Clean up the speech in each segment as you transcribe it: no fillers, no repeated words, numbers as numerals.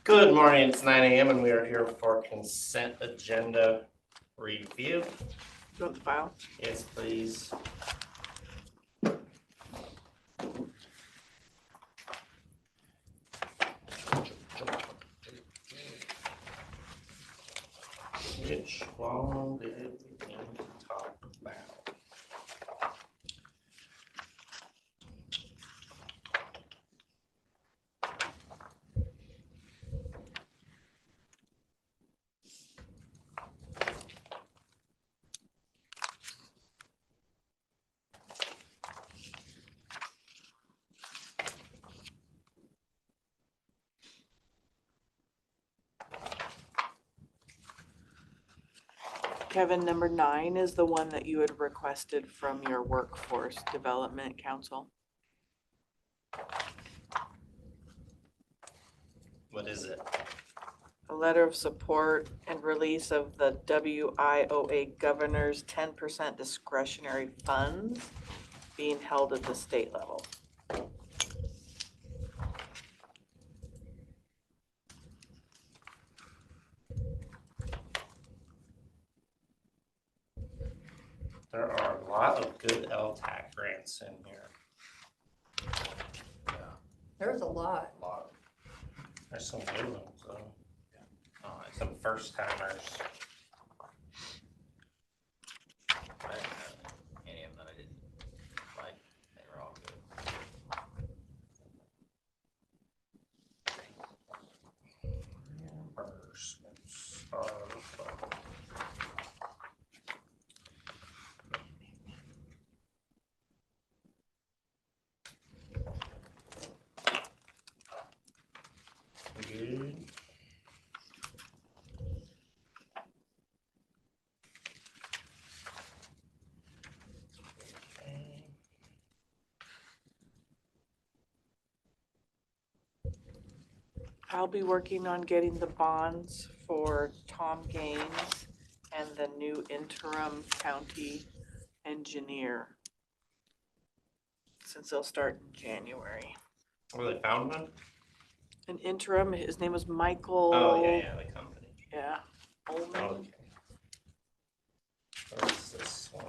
Good morning, it's 9 a.m. and we are here for consent agenda review. Do you want the file? Yes, please. Which one did we need to talk about? Kevin, number 9 is the one that you had requested from your Workforce Development Council. What is it? A letter of support and release of the WIOA governor's 10% discretionary funds being held at the state level. There are a lot of good LTAC grants in here. There's a lot. There's some good ones though. Some first timers. I didn't have any of them that I didn't like. They were all good. Reimbursements are fun. Good. Okay. I'll be working on getting the bonds for Tom Gaines and the new interim county engineer, since they'll start in January. Well, they found one? An interim, his name was Michael. Oh, yeah, the company. Yeah. Ullman. Okay. Where's this one?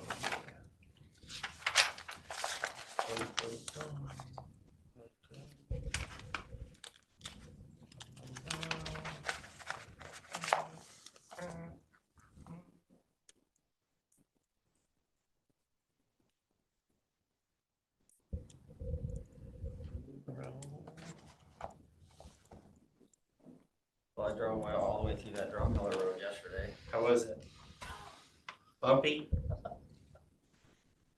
Well, I drove all the way through that Drum Miller Road yesterday. How was it? Bumpy?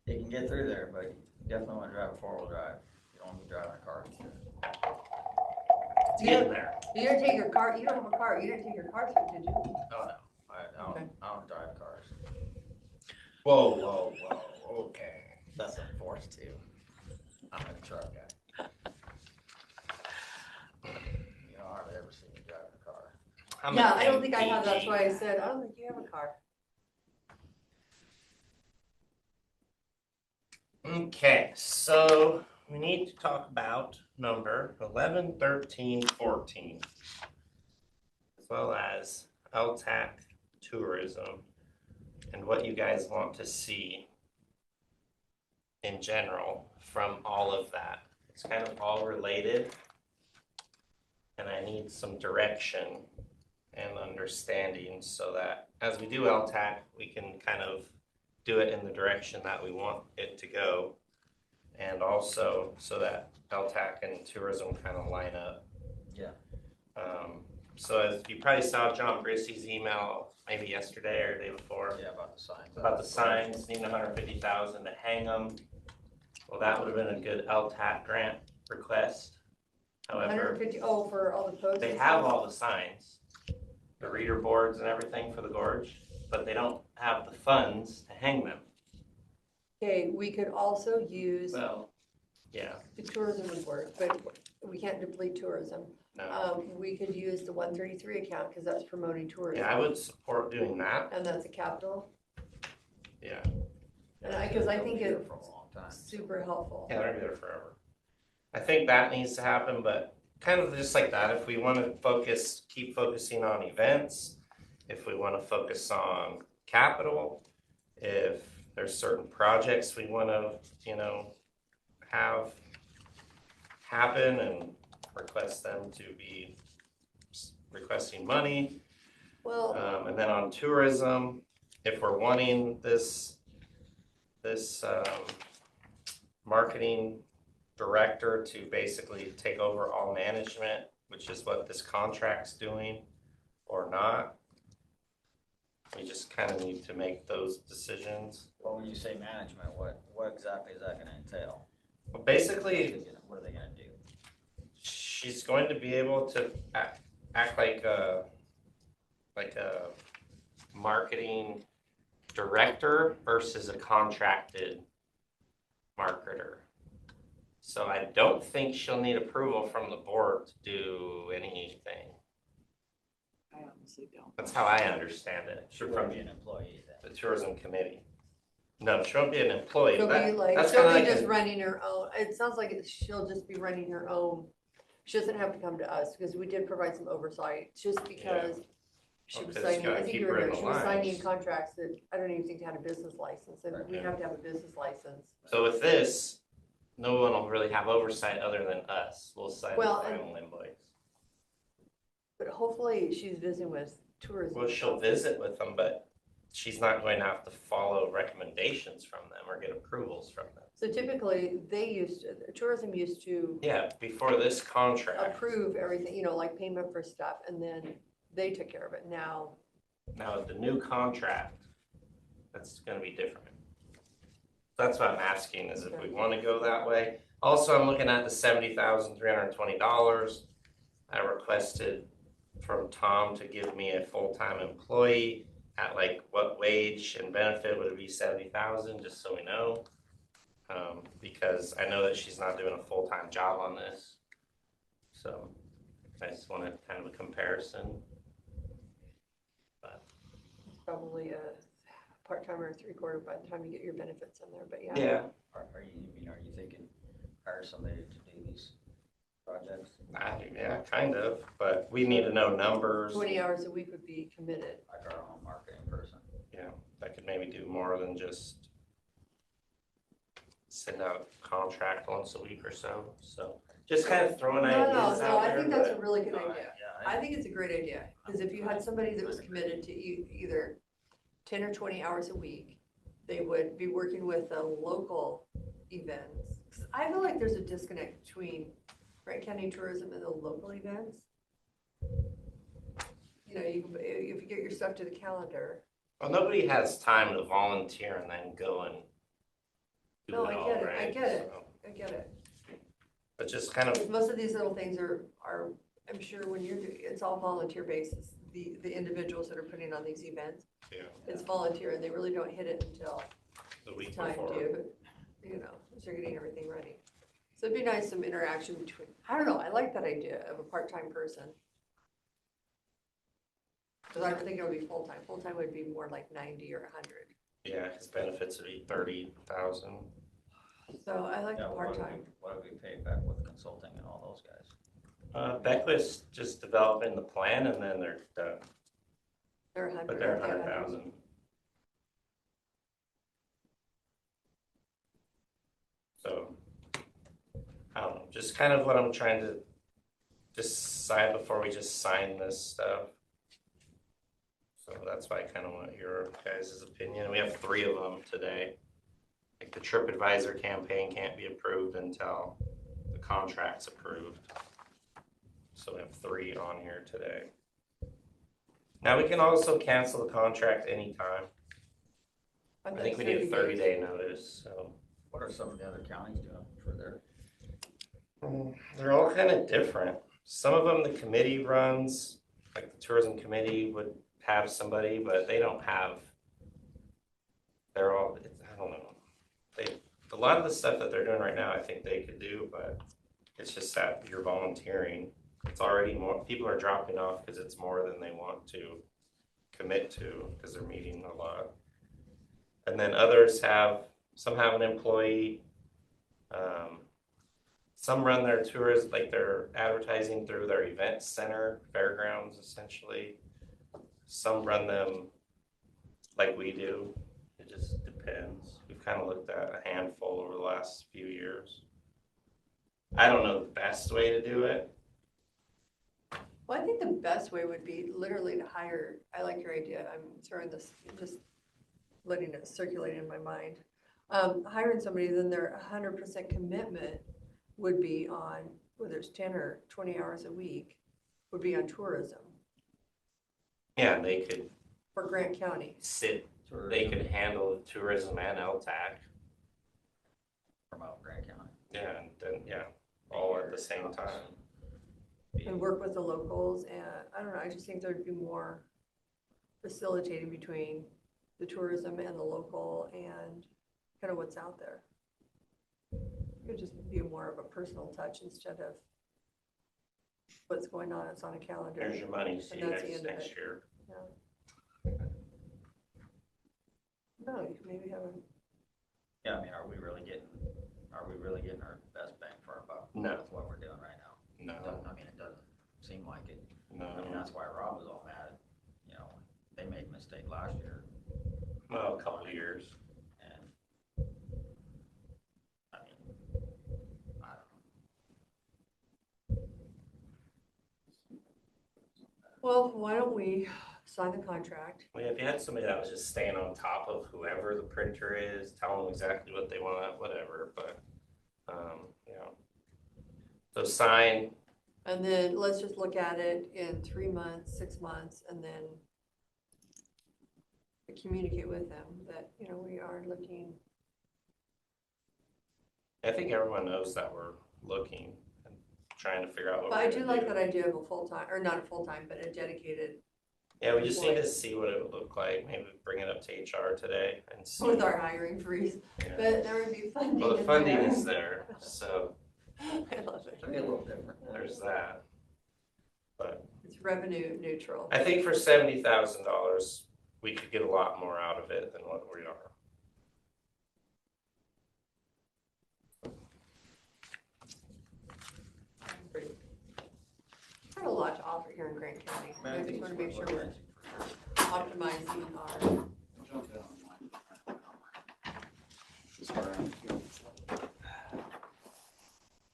You can get through there, but you definitely want to drive a four-wheel drive. You don't want to be driving a car. It's getting there. You didn't take your car, you don't have a car, you didn't take your car through, did you? Oh, no. Okay. I don't drive cars. Whoa, okay. That's a force to. I'm a truck guy. You don't hardly ever see me driving a car. I'm Yeah, an I don't think I have, that's MPG. why I said, I don't think you have a car. Okay, so we need to talk about number 11, 13, 14, as well as LTAC tourism and what you guys want to see in general from all of that. It's kind of all related, and I need some direction and understanding so that as we do LTAC, we can kind of do it in the direction that we want it to go, and also so that LTAC and tourism kind of line up. Yeah. So as you probably saw John Brissy's email maybe yesterday or the day before About the signs. about the signs, needing $150,000 to hang them. Well, that would have been a good LTAC grant request. However, 150, oh, for all the posts? they have all the signs, the reader boards and everything for the gorge, but they don't have the funds to hang them. Okay, we could also use Well, yeah, the tourism report, but we can't deplete tourism. no. We could use the 133 account, because that's promoting tourism. Yeah, I would support doing that. And that's a capital, Yeah. and because I They'll think be here it's for a long time. super helpful. Yeah, they're gonna be there forever. I think that needs to happen, but kind of just like that, if we want to keep focusing on events, if we want to focus on capital, if there's certain projects we want to, have happen and request them to be requesting money. Well, And then on tourism, if we're wanting this marketing director to basically take over all management, which is what this contract's doing, or not, we just kind of need to make those decisions. Well, when you say management, what exactly is that gonna entail? Well, basically, What are they gonna do? she's going to be able to act like a marketing director versus a contracted marketer. So I don't think she'll need approval from the board to do anything. I honestly don't. That's how I understand it. She won't be an employee then. The tourism committee. No, she won't be an employee. she'll be like, That's she'll kinda be like just running her own, it sounds like she'll just be running her own. She doesn't have to come to us, because we did provide some oversight, just because she was Okay, signing, gotta I think keep you her in remember, the she was signing lines. contracts that, I don't even think had a business license, and we Okay. have to have a business license. So with this, no one will really have oversight other than us. We'll sign the Well, final invoice. But hopefully she's visiting with tourism. Well, she'll visit with them, but she's not going to have to follow recommendations from them or get approvals from them. So typically, tourism used to Yeah, before this contract, approve everything, like payment for stuff, and then they took care of it. Now, now with the new contract, that's gonna be different. That's what I'm asking, is if we wanna go that way. Also, I'm looking at the $70,320. I requested from Tom to give me a full-time employee at like what wage and benefit would it be 70,000, just so we know. Because I know that she's not doing a full-time job on this. So I just wanted kind of a comparison. it's probably a part-time or a three-quarter by the time you get your benefits in there, but yeah. Yeah, Are you thinking hire somebody to do these projects? yeah, kind of, but we need to know numbers. 20 hours a week would be committed. Like our own marketing person? Yeah, that could maybe do more than just send out a contract once a week or so. So just kind of throwing ideas No, out I there. think that's a but- really good No, idea. Yeah, I think it's a great idea, because if you had somebody that was committed to either 10 or 20 hours a week, they would be working with the local events. 'Cause I feel like there's a disconnect between Wright County tourism and the local events. If you get your stuff to the calendar. Well, nobody has time to volunteer and then go and do No, it I all, get it, right? I get it. So, I get it. but just kind of, Because most of these little things are, I'm sure when it's all volunteer basis, the individuals that are putting on these events, yeah, it's volunteer, and they really don't hit it until the week it's time before. to, as they're getting everything ready. So it'd be nice, some interaction between, I don't know, I like that idea of a part-time person. Because I don't think it would be full-time. Full-time would be more like 90 or 100. Yeah, his benefits would be 30,000. So I like the Yeah, part-time. what do we pay back with consulting and all those guys? Beckwith's just developing the plan and then they're done, They're 100. but they're okay, 100,000. So, I don't know, just kind of what I'm trying to decide before we just sign this stuff. So that's why I kind of want your guys' opinion. We have 3 of them today. Like the TripAdvisor campaign can't be approved until the contract's approved. So we have 3 on here today. Now we can also cancel the contract anytime. I think we need a 30-day notice, so. What are some of the other counties doing for their? They're all kind of different. Some of them, the committee runs, like the tourism committee would have somebody, but they don't have, I don't know. A lot of the stuff that they're doing right now, I think they could do, but it's just that you're volunteering. It's already more, people are dropping off because it's more than they want to commit to because they're meeting a lot. And then others some have an employee. Some run their tours, like they're advertising through their event center, fairgrounds essentially. Some run them like we do. It just depends. We've kind of looked at a handful over the last few years. I don't know the best way to do it. Well, I think the best way would be literally to hire, I like your idea, I'm throwing this, just letting it circulate in my mind. Hiring somebody, then their 100% commitment would be on, whether it's 10 or 20 hours a week, would be on tourism Yeah, they could for Grant County. they could handle tourism and LTAC. Promote Grant County. Yeah, and then, yeah, all at the same time. And work with the locals, and I don't know, I just think there'd be more facilitating between the tourism and the local and kind of what's out there. It could just be more of a personal touch instead of what's going on, it's on a calendar. Here's your money, see you And that's the end of next it. year. No, you could maybe have a, Yeah, I mean, are we really getting our best bang for our buck? No. With what we're doing right now? No, I mean, it doesn't seem like it. no. I mean, that's why Rob was all mad. You know, they made a mistake last year, Well, a couple of years. and I mean, I don't know. well, why don't we sign the contract? Well, if you had somebody that was just staying on top of whoever the printer is, telling them exactly what they want, whatever, but, you know. So sign, And then let's just look at it in 3 months, 6 months, and then communicate with them that, you know, we are looking. I think everyone knows that we're looking and trying to figure out what But we're I do gonna like that idea of a full-time, or not a full-time, but a dedicated, Yeah, we just need to see what it would look like, maybe bring it up to HR today and see. with our hiring freeze, Yeah. but there would be funding Well, the in funding there. is there, so I love it. It'll be a little different. there's that. But It's revenue neutral. I think for $70,000, we could get a lot more out of it than what we are. Have a lot to offer here in Grant County. Man, I I think just want to it's make sure worth we're optimizing our,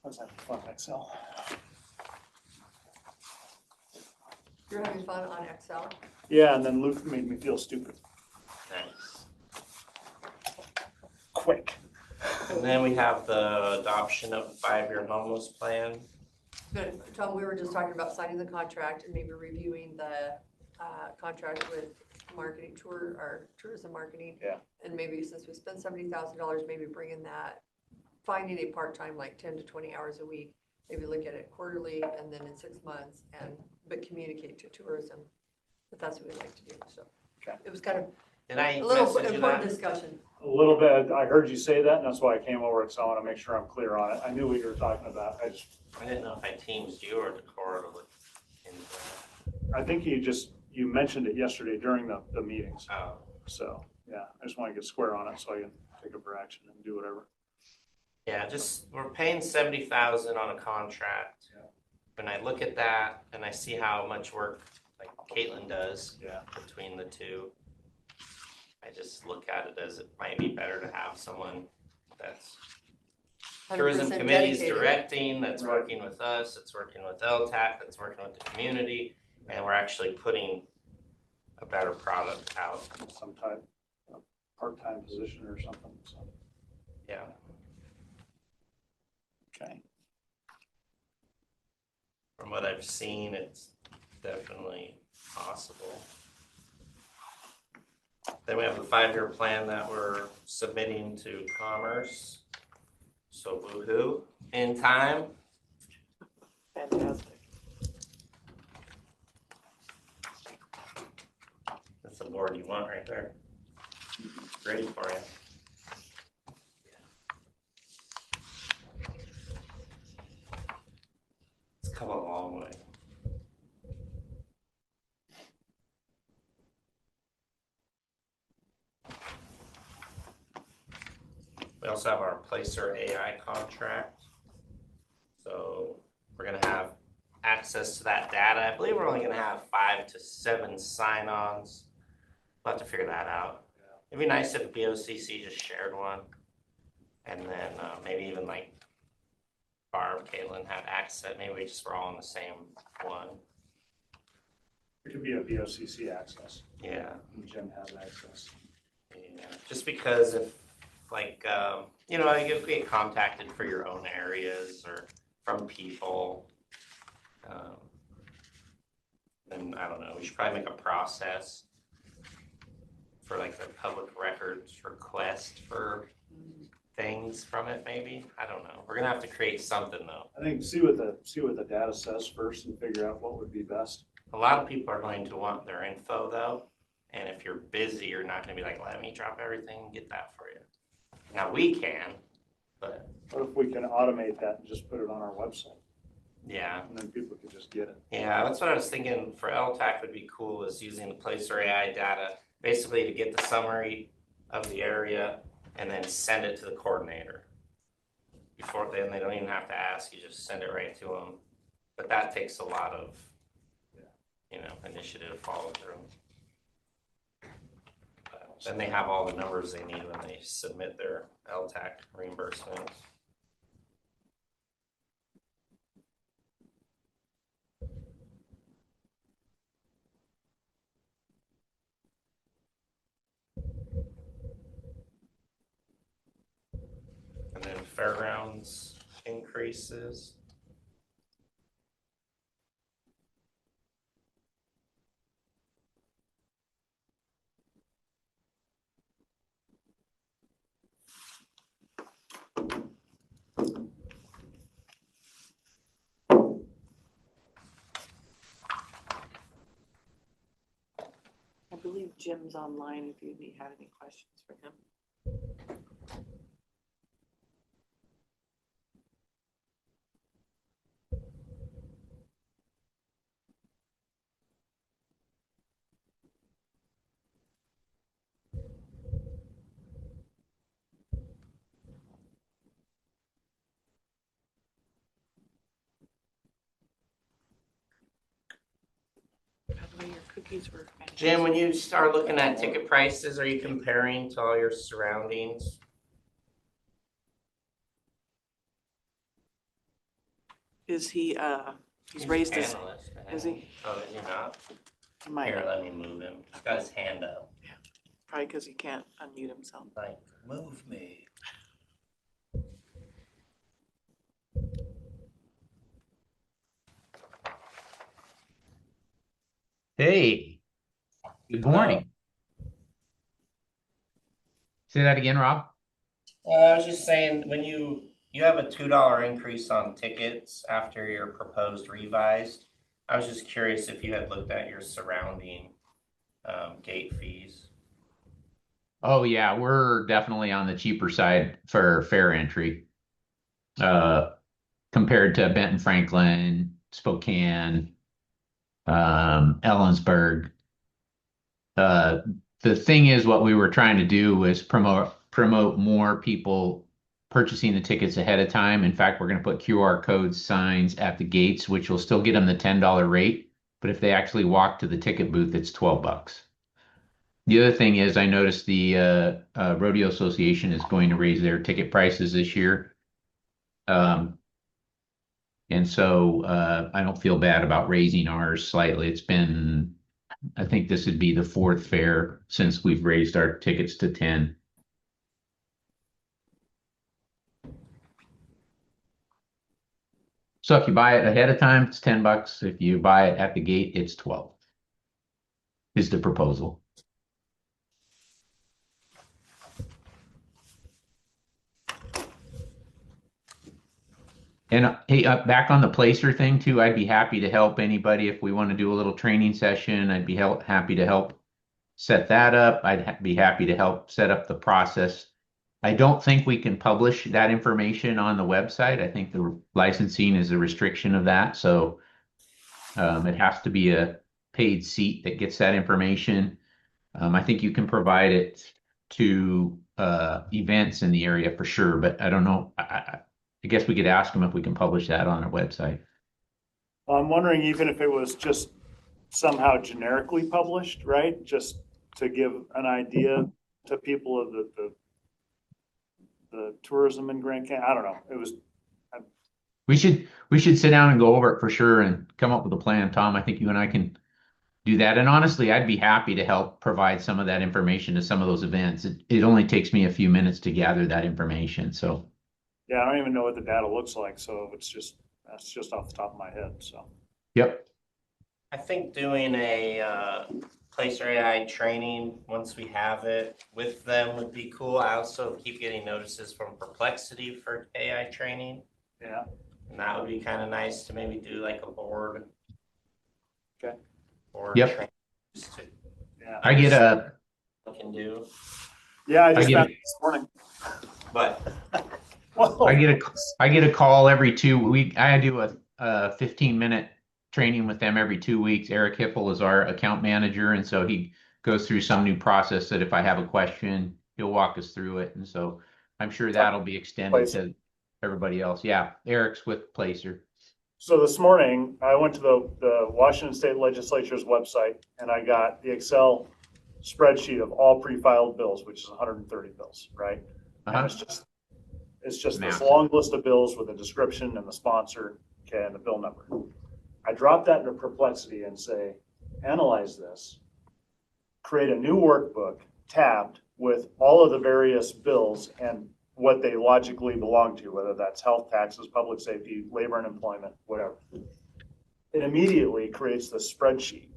I was having fun with Excel. you're having fun on Excel. Yeah, and then Luke made me feel stupid. Nice. Quick. And then we have the adoption of the 5-year homeless plan. Good. Tom, we were just talking about signing the contract and maybe reviewing the contract with marketing tour, or tourism marketing. Yeah. And maybe since we spent $70,000, maybe bringing that, finding a part-time, like 10 to 20 hours a week, maybe look at it quarterly and then in 6 months, but communicate to tourism that that's what we'd like to do, so. Okay. It was kind of Did I a little message you important that? discussion. A little bit, I heard you say that, and that's why I came over, because I want to make sure I'm clear on it. I knew what you were talking about. I didn't know if I teamed you or Dakota to look into that. I think you mentioned it yesterday during the meetings. Oh, So, yeah, I just want to get square on it so I can take up for action and do whatever. yeah, just, we're paying 70,000 on a contract. Yeah. When I look at that and I see how much work like Caitlin does Yeah. between the two, I just look at it as it might be better to have someone that's 100% tourism committee's dedicated. directing, that's Right. working with us, that's working with LTAC, that's working with the community, and we're actually putting a better product out. Some type of part-time position or something, so, Yeah. okay. From what I've seen, it's definitely possible. Then we have the 5-year plan that we're submitting to Commerce. So woo-hoo, in time. Fantastic. That's the board you want right there. It's ready for you. It's come a long way. We also have our Placer AI contract. gonna have access to that data. I believe we're only gonna have 5 to 7 sign-ons. We'll have to figure that out. It'd be nice if BOCC just shared one. And then maybe even like Barb, Caitlin had access. Maybe we just were all on the same one. It could be a VOCC access, Yeah. and Jim has access. Yeah. Just because if, like, you know, you get contacted for your own areas or from people, then I don't know. We should probably make a process for like the public records request for things from it. Maybe I don't know. We're gonna have to create something though. I think see what the data says first and figure out what would be best. A lot of people are going to want their info though, and if you're busy, you're not gonna be like, let me drop everything and get that for you. Now we can, but What if we can automate that and just put it on our website, yeah. and then people could just get it? Yeah, that's what I was thinking for LTAC would be cool, is using the Placer AI data, basically to get the summary of the area and then send it to the coordinator. Before then, they don't even have to ask, you just send it right to them. But that takes a lot of, you know, initiative to follow through. Then they have all the numbers they need when they submit their LTAC reimbursements. And then fairgrounds increases. I believe Jim's online if you had any questions for him. By the way, your cookies were fantastic. Jim, when you start looking at ticket prices, are you comparing to all your surroundings? Is he, he's raised his, Analyst, is he? Oh, is he not? He might, Here, let me move him. He's got his hand up. probably because he can't unmute himself. Like, move me. Hey, good morning. Say that again, Rob. I was just saying, when you have a $2 increase on tickets after your proposed revised, I was just curious if you had looked at your surrounding gate fees. Oh yeah, we're definitely on the cheaper side for fare entry. Compared to Benton Franklin, Spokane, Ellensburg. The thing is, what we were trying to do was promote more people purchasing the tickets ahead of time. In fact, we're going to put QR code signs at the gates, which will still get them the $10 rate. But if they actually walk to the ticket booth, it's $12. The other thing is, I noticed the Rodeo Association is going to raise their ticket prices this year. And so I don't feel bad about raising ours slightly. I think this would be the fourth fair since we've raised our tickets to 10. So if you buy it ahead of time, it's $10. If you buy it at the gate, it's 12, is the proposal. And hey, back on the placer thing too, I'd be happy to help anybody if we want to do a little training session. I'd be happy to help set that up. I'd be happy to help set up the process. I don't think we can publish that information on the website. I think the licensing is a restriction of that. So it has to be a paid seat that gets that information. I think you can provide it to events in the area for sure, but I don't know. I guess we could ask them if we can publish that on our website. I'm wondering even if it was just somehow generically published, right? Just to give an idea to people of the tourism in Grand Canyon. I don't know. It was, We should sit down and go over it for sure and come up with a plan, Tom. I think you and I can do that. And honestly, I'd be happy to help provide some of that information to some of those events. It only takes me a few minutes to gather that information. So, yeah, I don't even know what the data looks like. So that's just off the top of my head. So, yep. I think doing a Placer AI training, once we have it with them, would be cool. I also keep getting notices from Perplexity for AI training. yeah. And that would be kind of nice to maybe do like a board. Okay. Board Yep. training just to Yeah. I get a, what it can do. Yeah, I I just get found it. it this morning. But Whoa. I get a call every 2 weeks. I do a 15-minute training with them every 2 weeks. Eric Hippel is our account manager, and so he goes through some new process that if I have a question, he'll walk us through it. And so I'm sure that'll be extended to everybody else. Yeah, Eric's with Placer. So this morning, I went to the Washington State Legislature's website and I got the Excel spreadsheet of all pre-filed bills, which is 130 bills, right? And Uh-huh. it's just this Massive. long list of bills with a description and the sponsor, okay, and the bill number. I drop that into Perplexity and say, analyze this, create a new workbook tabbed with all of the various bills and what they logically belong to, whether that's health, taxes, public safety, labor and employment, whatever. It immediately creates the spreadsheet,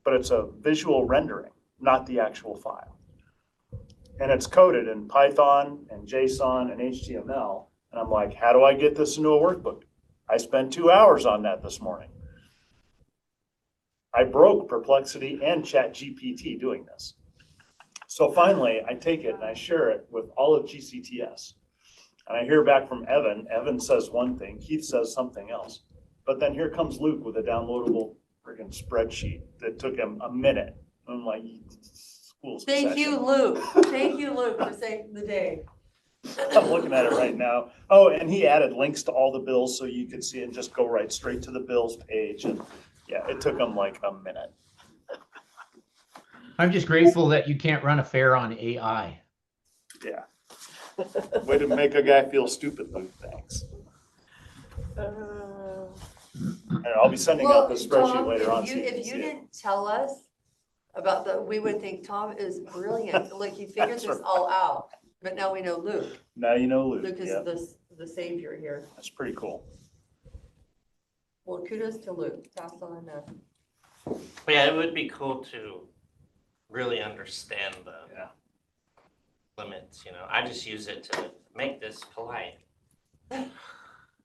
but it's a visual rendering, not the actual file. And it's coded in Python and JSON and HTML. And I'm like, how do I get this into a workbook? I spent 2 hours on that this morning. I broke Perplexity and ChatGPT doing this. So finally, I take it and I share it with all of GCTS. And I hear back from Evan. Evan says one thing, Keith says something else. But then here comes Luke with a downloadable freaking spreadsheet that took him a minute. I'm like, school's in Thank you, session. Luke. Thank you, Luke, for saving the day. I'm looking at it right now. Oh, and he added links to all the bills so you could see it and just go right straight to the bills page. And yeah, it took him like a minute. I'm just grateful that you can't run a fair on AI. Yeah. Way to make a guy feel stupid, Luke. Thanks. And I'll be sending out the spreadsheet Tom, later on. if so you, can if see you it. didn't tell us about we would think Tom is brilliant. Like he figured That's this right. all out. But now we know Luke. Now you know Luke. Luke is Yeah, the savior here. that's pretty cool. Well, kudos to Luke. Pass on that. But yeah, it would be cool to really understand the Yeah. limits, I just use it to make this polite,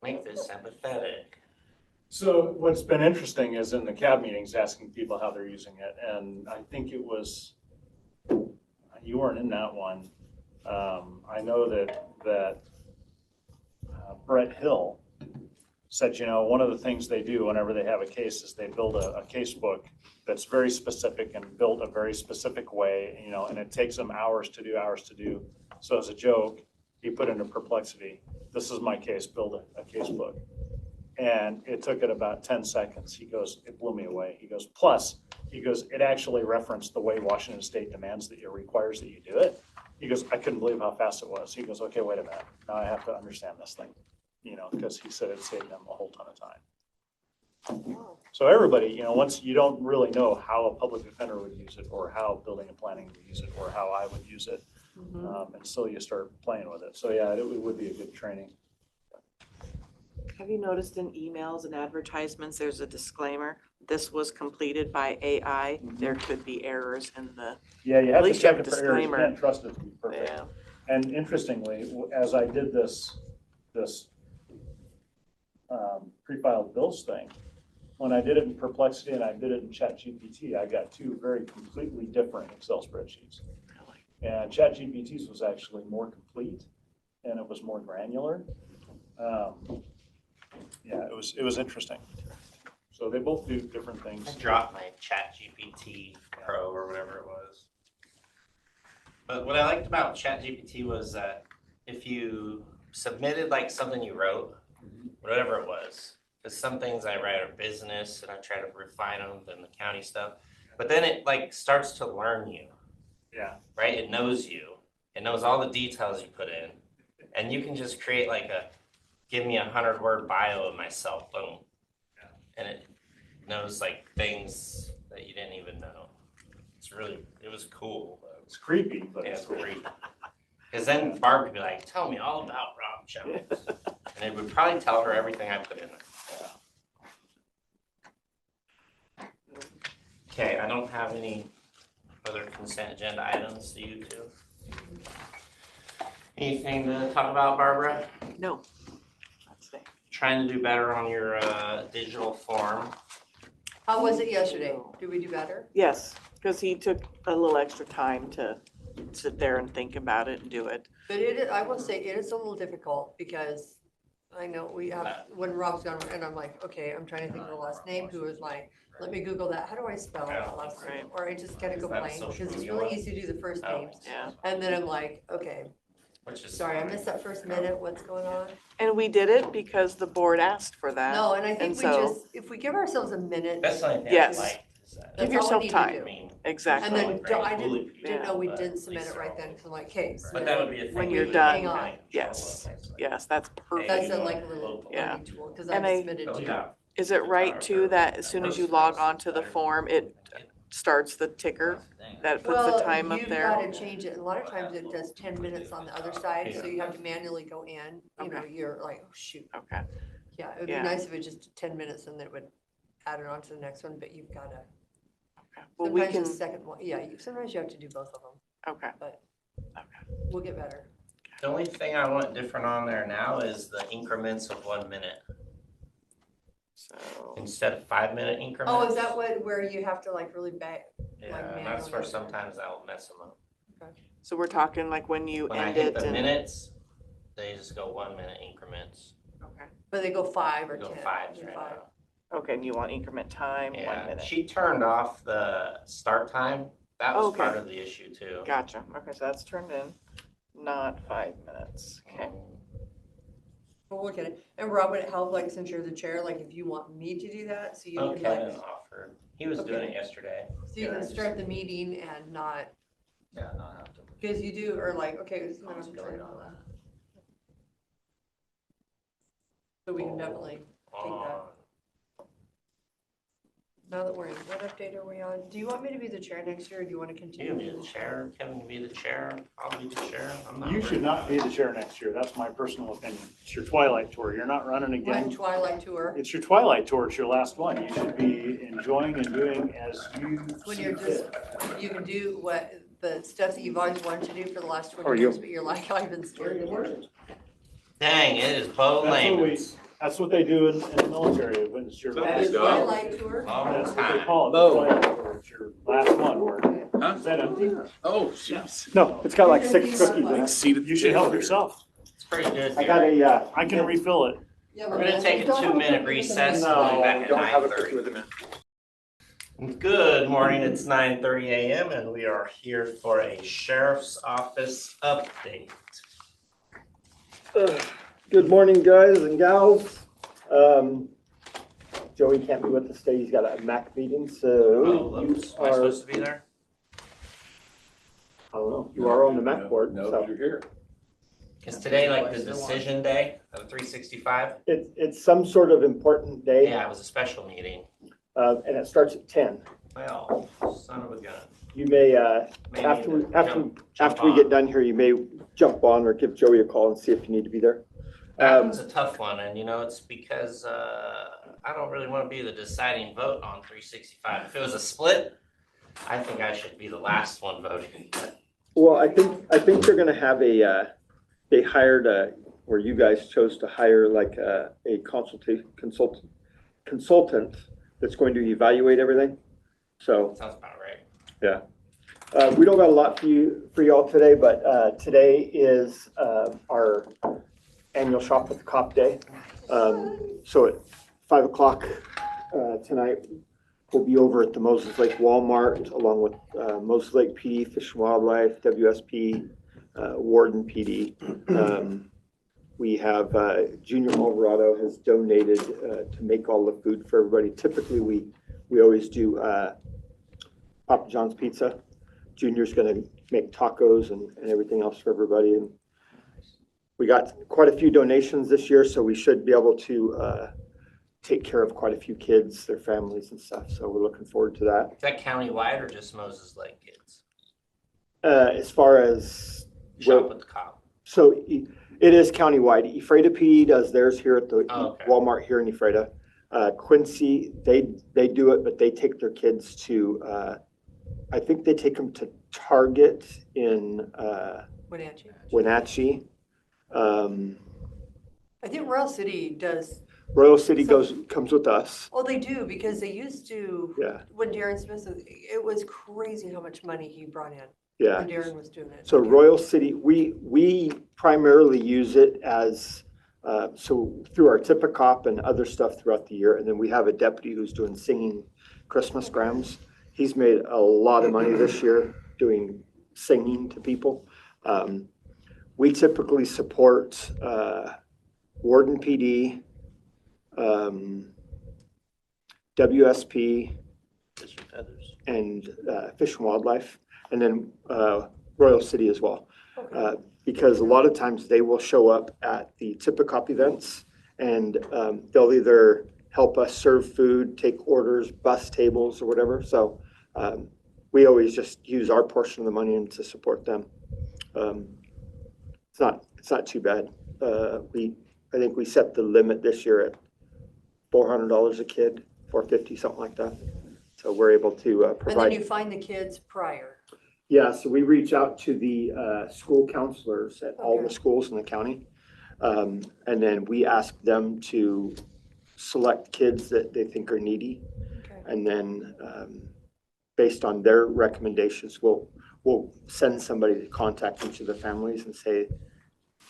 make this sympathetic. So what's been interesting is in the CAB meetings, asking people how they're using it. And I think it was, you weren't in that one. I know that Brett Hill said, one of the things they do whenever they have a case is they build a case book that's very specific and built a very specific way, and it takes them hours to do. So as a joke, he put into Perplexity, this is my case, build a case book. And it took it about 10 seconds. He goes, it blew me away. He goes, plus, it actually referenced the way Washington State demands that it requires that you do it. He goes, I couldn't believe how fast it was. He goes, okay, wait a minute. Now I have to understand this thing, because he said it saved them a whole ton of time. So everybody, once you don't really know how a public defender would use it or how building and planning would use it or how I would use it, until you start playing with it. So yeah, it would be a good training. Have you noticed in emails and advertisements, there's a disclaimer, this was completed by AI? There could be errors in the, Yeah, you have to least you check have it a for errors. You disclaimer. can't trust it to be perfect. yeah. And interestingly, as I did this pre-filed bills thing, when I did it in Perplexity and I did it in ChatGPT, I got two very completely different Excel spreadsheets. And ChatGPT's was actually more complete and it was more granular. Yeah, it was interesting. So they both do different I things. dropped my ChatGPT Pro or whatever it was. But what I liked about ChatGPT was that if you submitted like something you wrote, whatever it was, Because some things I write are business and I try to refine them than the county stuff. But then it like starts to learn you, Yeah. right? It knows you. It knows all the details you put in. And you can just create like give me 100-word bio of myself, boom. And it knows like things that you didn't even know. It was cool. It's creepy, but Yeah, it's it's cool. great. Because then Barb could be like, tell me all about Rob Jones. And it would probably tell her everything I put in there. Okay, I don't have any other consent agenda items. Do you two? Anything to talk about, Barbara? No. Let's see. Trying to do better on your digital form. How was it yesterday? Did we do better? Yes, because he took a little extra time to sit there and think about it and do it. But I will say, it is a little difficult because I know we have, when Rob's gone, and I'm like, okay, I'm trying to think of the last name, who was my, let me Google that. How do I spell that last name? Right. Or I just kind of go Is that blank social because it's media really one? easy to do the first Oh. names. Yeah. And then I'm like, okay, Which is sorry, I fine. missed that first minute. What's going on? And we did it because the board asked for that. No, and I and think we so- just, if we give ourselves a minute, That's the only thing I Yes. like. Is that That's Give all we yourself need to time. do. I mean, Exactly. and then Like, right, I bully didn't people, know we but didn't at submit least it right they're then, because I'm like, hey. But that would be a thing. When you're we done, can kinda hang on. control Yes. it, basically. Yes, that's Hey, perfect. That's you a know, like a little Yeah. learning tool, because I And I- submitted But we to. got Is it right too that as soon as you log on to the form, it starts the ticker that puts the time up Well, there? you've got to change it. A lot of times it does 10 minutes on the other side, so you have to manually go in. You know, you're like, oh, shoot. Okay, Yeah, it would be Yeah. nice if it just 10 minutes and then it would add it on to the next one, but you've got to. okay. Well, we Sometimes can, the second one, yeah, sometimes you have to do both of them, okay, but we'll get better. The only thing I want different on there now is the increments of 1 minute so, instead of 5-minute increments. Oh, is that where you have to like really back? Yeah, and that's where sometimes I'll mess them up. so we're talking like when you When I end hit it the and, minutes, they just go 1-minute increments. okay, But they go 5 They or 10. go 5s They're right five. now. okay, and you want increment time, 1 Yeah, minute. she turned off the start time. That was Okay. part of the issue too. Gotcha, okay, so that's turned in, not 5 minutes, okay. We'll look at it. And Rob, would it help, like, since you're the chair, like, if you want me to do that, so you Oh, can Kevin like, offered. He was doing Okay. it yesterday. so you can start the meeting and not, Yeah, not have to. because you do, or like, okay, this is what I'm Concentrate trying on to. that. So we can definitely, Take that. On. now that we're in, what update are we on? Do you want me to be the chair next year, or do you want to You continue? can be the chair, Kevin can be the chair, I'll be the chair. I'm not You worried should not about be it. the chair next year. That's my personal opinion. It's your twilight tour. You're not running My again. Twilight tour, It's your twilight tour. It's your last one. You should be enjoying and doing as you when see you're just, fit. you can do what, the stuff that you've always wanted to do for the last Are 20 you? years, but you're like, I've been scared to do it. Dang, it is Bo That's what we- Layman's. That's what they do in the military when it's your That That last. is go. Twilight tour. Long That's what they time. call it. the Bo. twilight tour. It's your last one. Where, Huh? is that empty? Oh, jeez. No, it's got like 6 cookies in it. Exceeded the You should help table. yourself. It's pretty good I got here. a, I can refill it. Yeah, We're but gonna take a don't have 2-minute cookies recess in and it. we'll be back at Don't have a 9:30. cookie with him in. Good morning, it's 9:30 a.m. and we are here for a sheriff's office update. Good morning, guys and gals. Joey can't be with us today. He's got a MAC meeting, Oh, so you whoops, am I are, supposed to be there? I don't know, you are on the MAC board, No, so you're here. Is today like the decision day of 365? it's some sort of important day, Yeah, it was a special meeting. and it starts at 10. Well, son of a gun. You may, Maybe after we, jump after we on. get done here, you may jump on or give Joey a call and see if you need to be there. That Um, one's a tough one, and you know, it's because I don't really want to be the deciding vote on 365. If it was a split, I think I should be the last one voting. Well, I think they're gonna have they hired or you guys chose to hire like a consultant that's going to evaluate everything. So, Sounds about right. we don't got a lot for y'all today, but, today is, our annual Shop with the Cop Day. So at 5 o'clock, tonight, we'll be over at the Moses Lake Walmart along with, Moses Lake PD, Fish and Wildlife, WSP, Warden PD. We have Junior Alvarado has donated to make all the food for everybody. Typically, we always do Papa John's pizza. Junior's going to make tacos and everything else for everybody. And we got quite a few donations this year, so we should be able to take care of quite a few kids, their families and stuff. So we're looking forward to that. Is that countywide or just Moses Lake kids? As far as Shop with the cop. so it is countywide. Ephrata PD does theirs here at the Oh, okay. Walmart here in Ephrata. Quincy, they do it, but they take their kids to, I think they take them to Target in Wenatchee. Wenatchee. I think Royal City does, Royal City comes with us. well, they do, because they used to, Yeah, when Darren Smith, it was crazy how much money he brought in yeah. when Darren was doing it. So Royal City, we primarily use it as, so through our Tippecop and other stuff throughout the year. And then we have a deputy who's doing singing Christmas grams. He's made a lot of money this year doing singing to people. We typically support Warden PD, WSP, Fish and feathers. and Fish and Wildlife, and then Royal City as well. Okay. Because a lot of times they will show up at the Tippecop events and they'll either help us serve food, take orders, bus tables or whatever. So we always just use our portion of the money and to support them. It's not too bad. I think we set the limit this year at $400 a kid, $450, something like that. So we're able to And then provide. you find the kids prior. Yeah, so we reach out to the school counselors at all the Okay. schools in the county. And then we ask them to select kids that they think are needy. Okay. And then based on their recommendations, we'll send somebody to contact each of the families and say,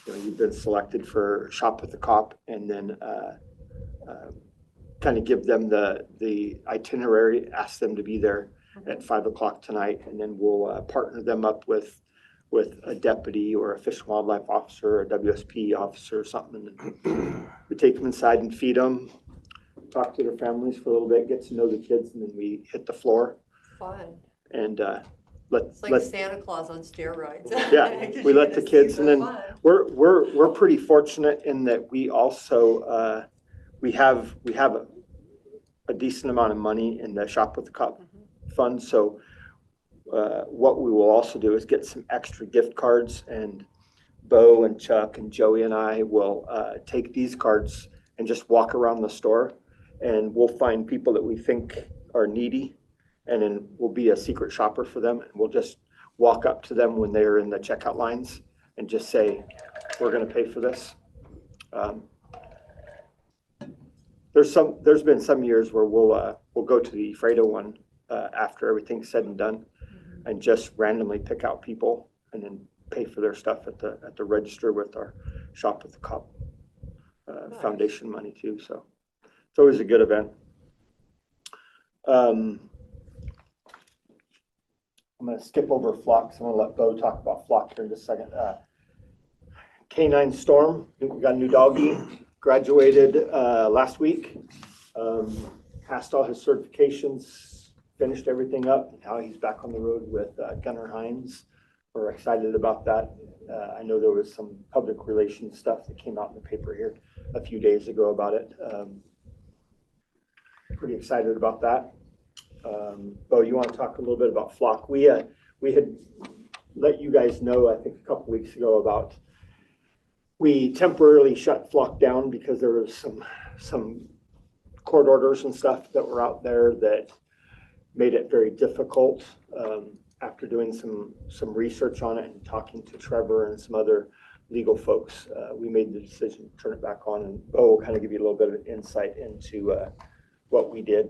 you've been selected for Shop with the Cop, and then kind of give them the itinerary, ask them to be there at 5 o'clock tonight, and then we'll partner them up with a deputy or a Fish and Wildlife officer, or a WSP officer or something. And we take them inside and feed them, talk to their families for a little bit, get to know the kids, and then we hit the floor Fun. and It's like let Santa Claus on steroids. Yeah, 'Cause we you let get the to kids, see and the then fun. we're pretty fortunate in that we also we have a decent amount of money in the Shop with the Cop fund. So what we will also do is get some extra gift cards, and Bo and Chuck and Joey and I will take these cards and just walk around the store, and we'll find people that we think are needy, and then we'll be a secret shopper for them, and we'll just walk up to them when they're in the checkout lines and just say, we're gonna pay for this. There's been some years where we'll go to the Ephrata one after everything's said and done, and just randomly pick out people and then pay for their stuff at the register with our Shop with the Cop foundation money too. So it's always a good event. I'm going to skip over Flock, so I'm going to let Bo talk about Flock here in just a second. Canine Storm, we got a new doggie, graduated last week, passed all his certifications, finished everything up. Now he's back on the road with Gunnar Hines. We're excited about that. I know there was some public relations stuff that came out in the paper here a few days ago about it. Pretty excited about that. Bo, you want to talk a little bit about Flock? We had let you guys know, I think a couple weeks ago, about we temporarily shut Flock down because there was some court orders and stuff that were out there that made it very difficult. After doing some research on it and talking to Trevor and some other legal folks, we made the decision to turn it back on, and Bo will kind of give you a little bit of insight into what we did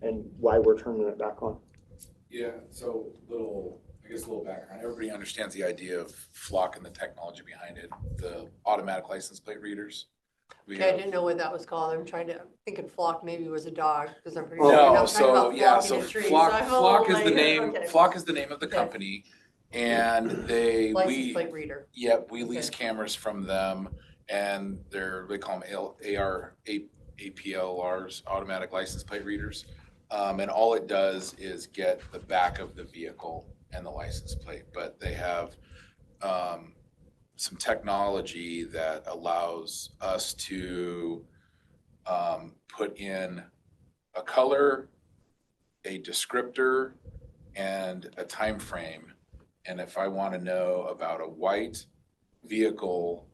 and why we're turning it back on. Yeah, so a little background. Everybody understands the idea of Flock and the technology behind it, the automatic license plate readers. Okay, I didn't know what that was called. I'm thinking Flock maybe was a dog, because I'm pretty No, sure you're not talking so about yeah, flocking so a tree. Flock, I'm a Flock little is the like, name. okay. Flock is the name of the Okay. company, and License plate reader. we lease Okay. cameras from them, and they call them APLRs, automatic license plate readers. And all it does is get the back of the vehicle and the license plate, but they have some technology that allows us to put in a color, a descriptor, and a time frame. And if I want to know about a white vehicle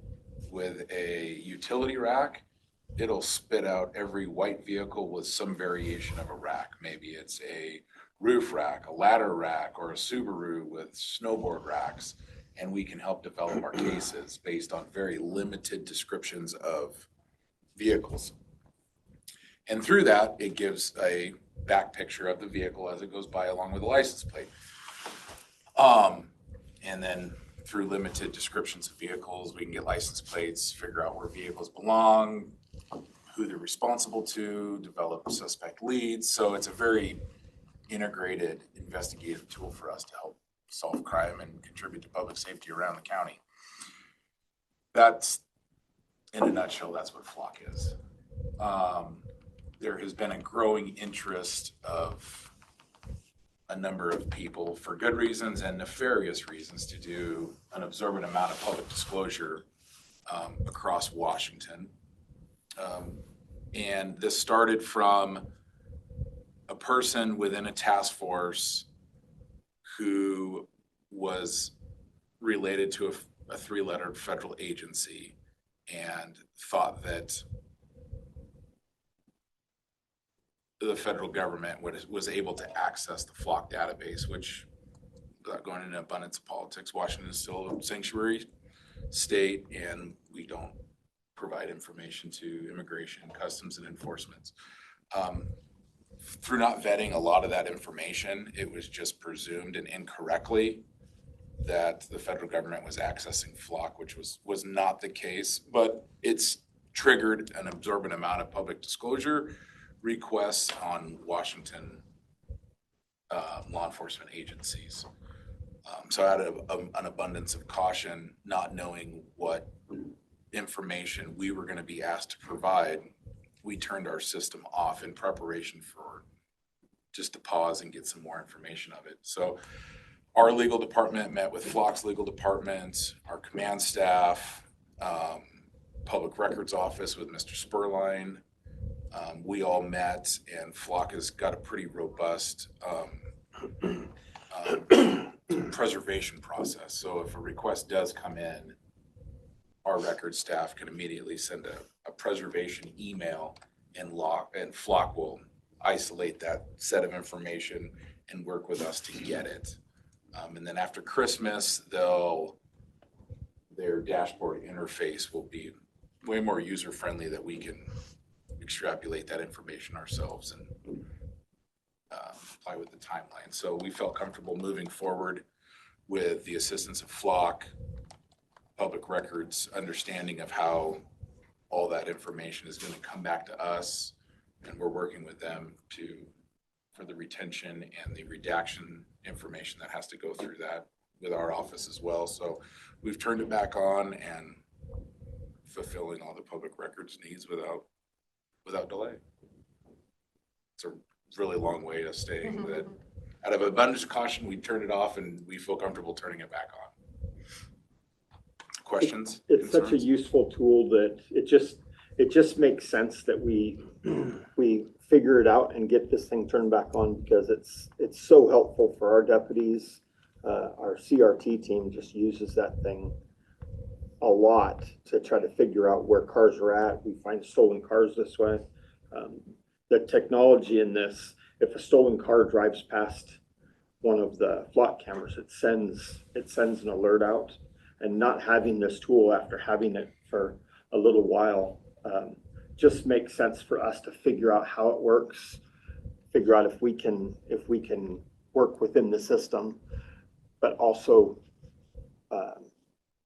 with a utility rack, it'll spit out every white vehicle with some variation of a rack. Maybe it's a roof rack, a ladder rack, or a Subaru with snowboard racks. And we can help develop our cases based on very limited descriptions of vehicles. And through that, it gives a back picture of the vehicle as it goes by along with the license plate. And then through limited descriptions of vehicles, we can get license plates, figure out where vehicles belong, who they're responsible to, develop suspect leads. So it's a very integrated investigative tool for us to help solve crime and contribute to public safety around the county. That's, in a nutshell, that's what Flock is. There has been a growing interest of a number of people, for good reasons and nefarious reasons, to do an absorbent amount of public disclosure across Washington. And this started from a person within a task force who was related to a three-lettered federal agency and thought that the federal government was able to access the Flock database, which, without going into abundance of politics, Washington is still a sanctuary state, and we don't provide information to immigration, customs, and enforcement. Through not vetting a lot of that information, it was just presumed, and incorrectly, that the federal government was accessing Flock, which was not the case, but it's triggered an absorbent amount of public disclosure requests on Washington law enforcement agencies. So out of an abundance of caution, not knowing what information we were going to be asked to provide, we turned our system off in preparation for just to pause and get some more information of it. So our legal department met with Flock's legal department, our command staff, public records office with Mr. Spurline. We all met, and Flock has got a pretty robust preservation process. So if a request does come in, our record staff can immediately send a preservation email, and Flock will isolate that set of information and work with us to get it. And then after Christmas, their dashboard interface will be way more user-friendly, that we can extrapolate that information ourselves and apply with the timeline. So we felt comfortable moving forward with the assistance of Flock, public records, understanding of how all that information is going to come back to us, and we're working with them for the retention and the redaction information that has to go through that with our office as well. So we've turned it back on and fulfilling all the public records needs without delay. It's a really long way of saying that out of abundance of caution, we turned it off, and we feel comfortable turning it back on. Questions? It's such a useful tool that it just makes sense that we figure it out and get this thing turned back on, because it's so helpful for our deputies. Our CRT team just uses that thing a lot to try to figure out where cars are at. We find stolen cars this way. The technology in this, if a stolen car drives past one of the Flock cameras, it sends an alert out. And not having this tool after having it for a little while just makes sense for us to figure out how it works, figure out if we can work within the system, but also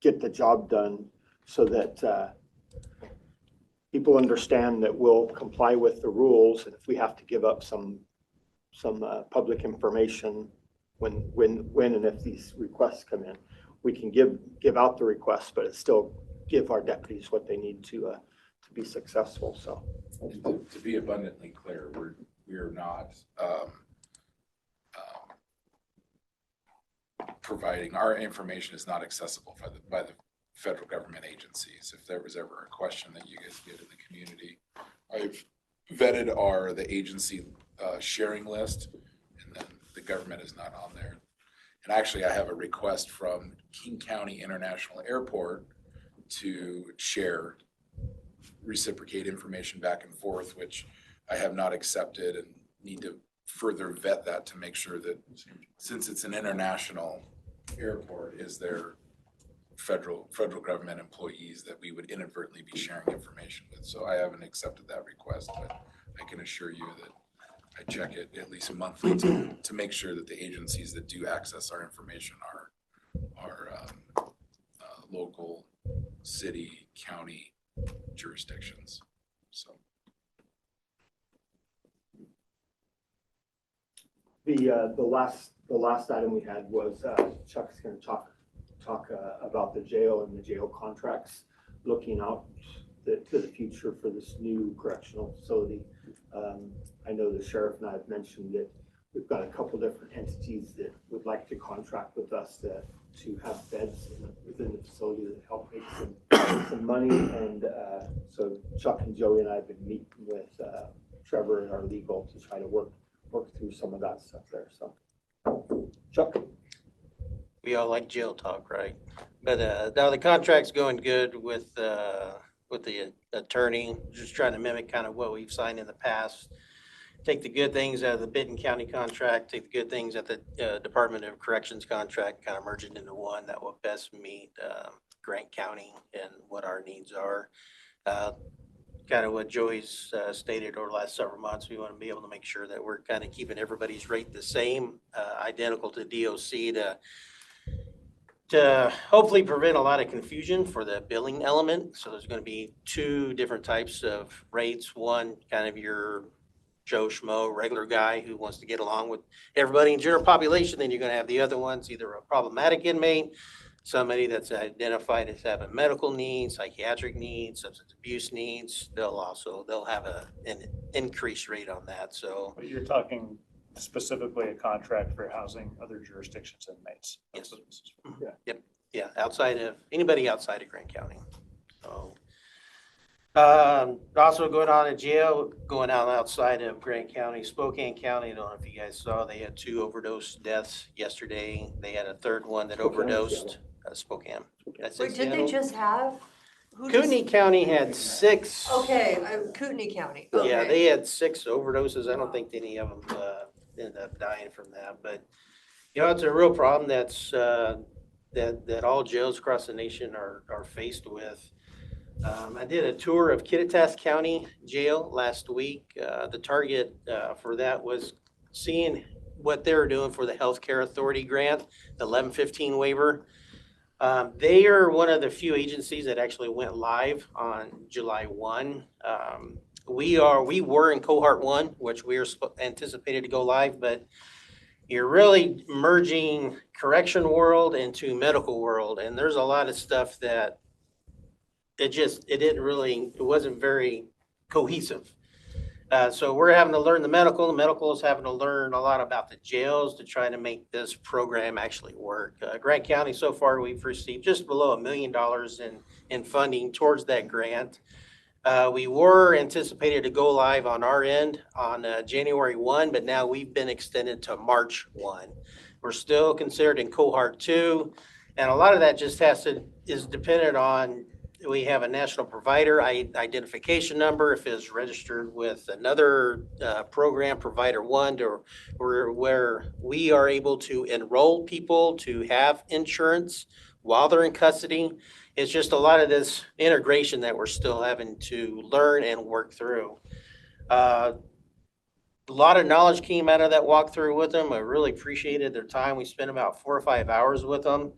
get the job done so that people understand that we'll comply with the rules. And if we have to give up some public information when and if these requests come in, we can give out the request, but it still give our deputies what they need to be successful, so. And to be abundantly clear, we're not providing, our information is not accessible by the federal government agencies. If there was ever a question that you guys get in the community, I've vetted the agency sharing list, and then the government is not on there. And actually, I have a request from King County International Airport to reciprocate information back and forth, which I have not accepted and need to further vet that to make sure that, since it's an international airport, is there federal government employees that we would inadvertently be sharing information with. So I haven't accepted that request, but I can assure you that I check it at least monthly to make sure that the agencies that do access our information are local, city, county jurisdictions. So The last item we had was Chuck's going to talk about the jail and the jail contracts, looking out to the future for this new correctional facility. I know the sheriff and I have mentioned that we've got a couple different entities that would like to contract with us to have beds within the facility that help make some money. And so Chuck and Joey and I have been meeting with Trevor and our legal to try to work through some of that stuff there. So Chuck. We all like jail talk, right? But now the contract's going good with the attorney, just trying to mimic kind of what we've signed in the past. Take the good things out of the Benton County contract, take the good things at the Department of Corrections contract, kind of merge it into one that will best meet Grant County and what our needs are. Kind of what Joey's stated over the last several months, we want to be able to make sure that we're kind of keeping everybody's rate the same, identical to DOC to hopefully prevent a lot of confusion for the billing element. So there's going to be two different types of rates. One, kind of your Joe Schmo, regular guy who wants to get along with everybody in general population. Then you're going to have the other ones, either a problematic inmate, somebody that's identified as having medical needs, psychiatric needs, substance abuse needs. They'll have an increased rate on that. So But you're talking specifically a contract for housing other jurisdictions inmates. Yes. Yeah. Yeah, anybody outside of Grant County. So, also going on in jail, going out outside of Grant County, Spokane County. I don't know if you guys saw, they had 2 overdose deaths yesterday. They had a third one that overdosed. Spokane. That's in Wait, did they Seattle. just have? Who just- Kootenai County had 6. Okay, Kootenai County. Yeah, Okay. they had 6 overdoses. I don't think any of them ended up dying from that, but it's a real problem that all jails across the nation are faced with. I did a tour of Kittitas County Jail last week. The target for that was seeing what they were doing for the Healthcare Authority grant, the 1115 waiver. They are one of the few agencies that actually went live on July 1. We were in cohort 1, which we are anticipated to go live, but you're really merging correction world into medical world. And there's a lot of stuff that it wasn't very cohesive. So we're having to learn the medical is having to learn a lot about the jails to try to make this program actually work. Grant County, so far, we've received just below $1 million in funding towards that grant. We were anticipated to go live on our end on January 1, but now we've been extended to March 1. We're still considered in cohort 2, and a lot of that just is dependent on, we have a national provider identification number if it's registered with another program, provider 1, where we are able to enroll people to have insurance while they're in custody. It's just a lot of this integration that we're still having to learn and work through. A lot of knowledge came out of that walkthrough with them. I really appreciated their time. We spent about 4 or 5 hours with them.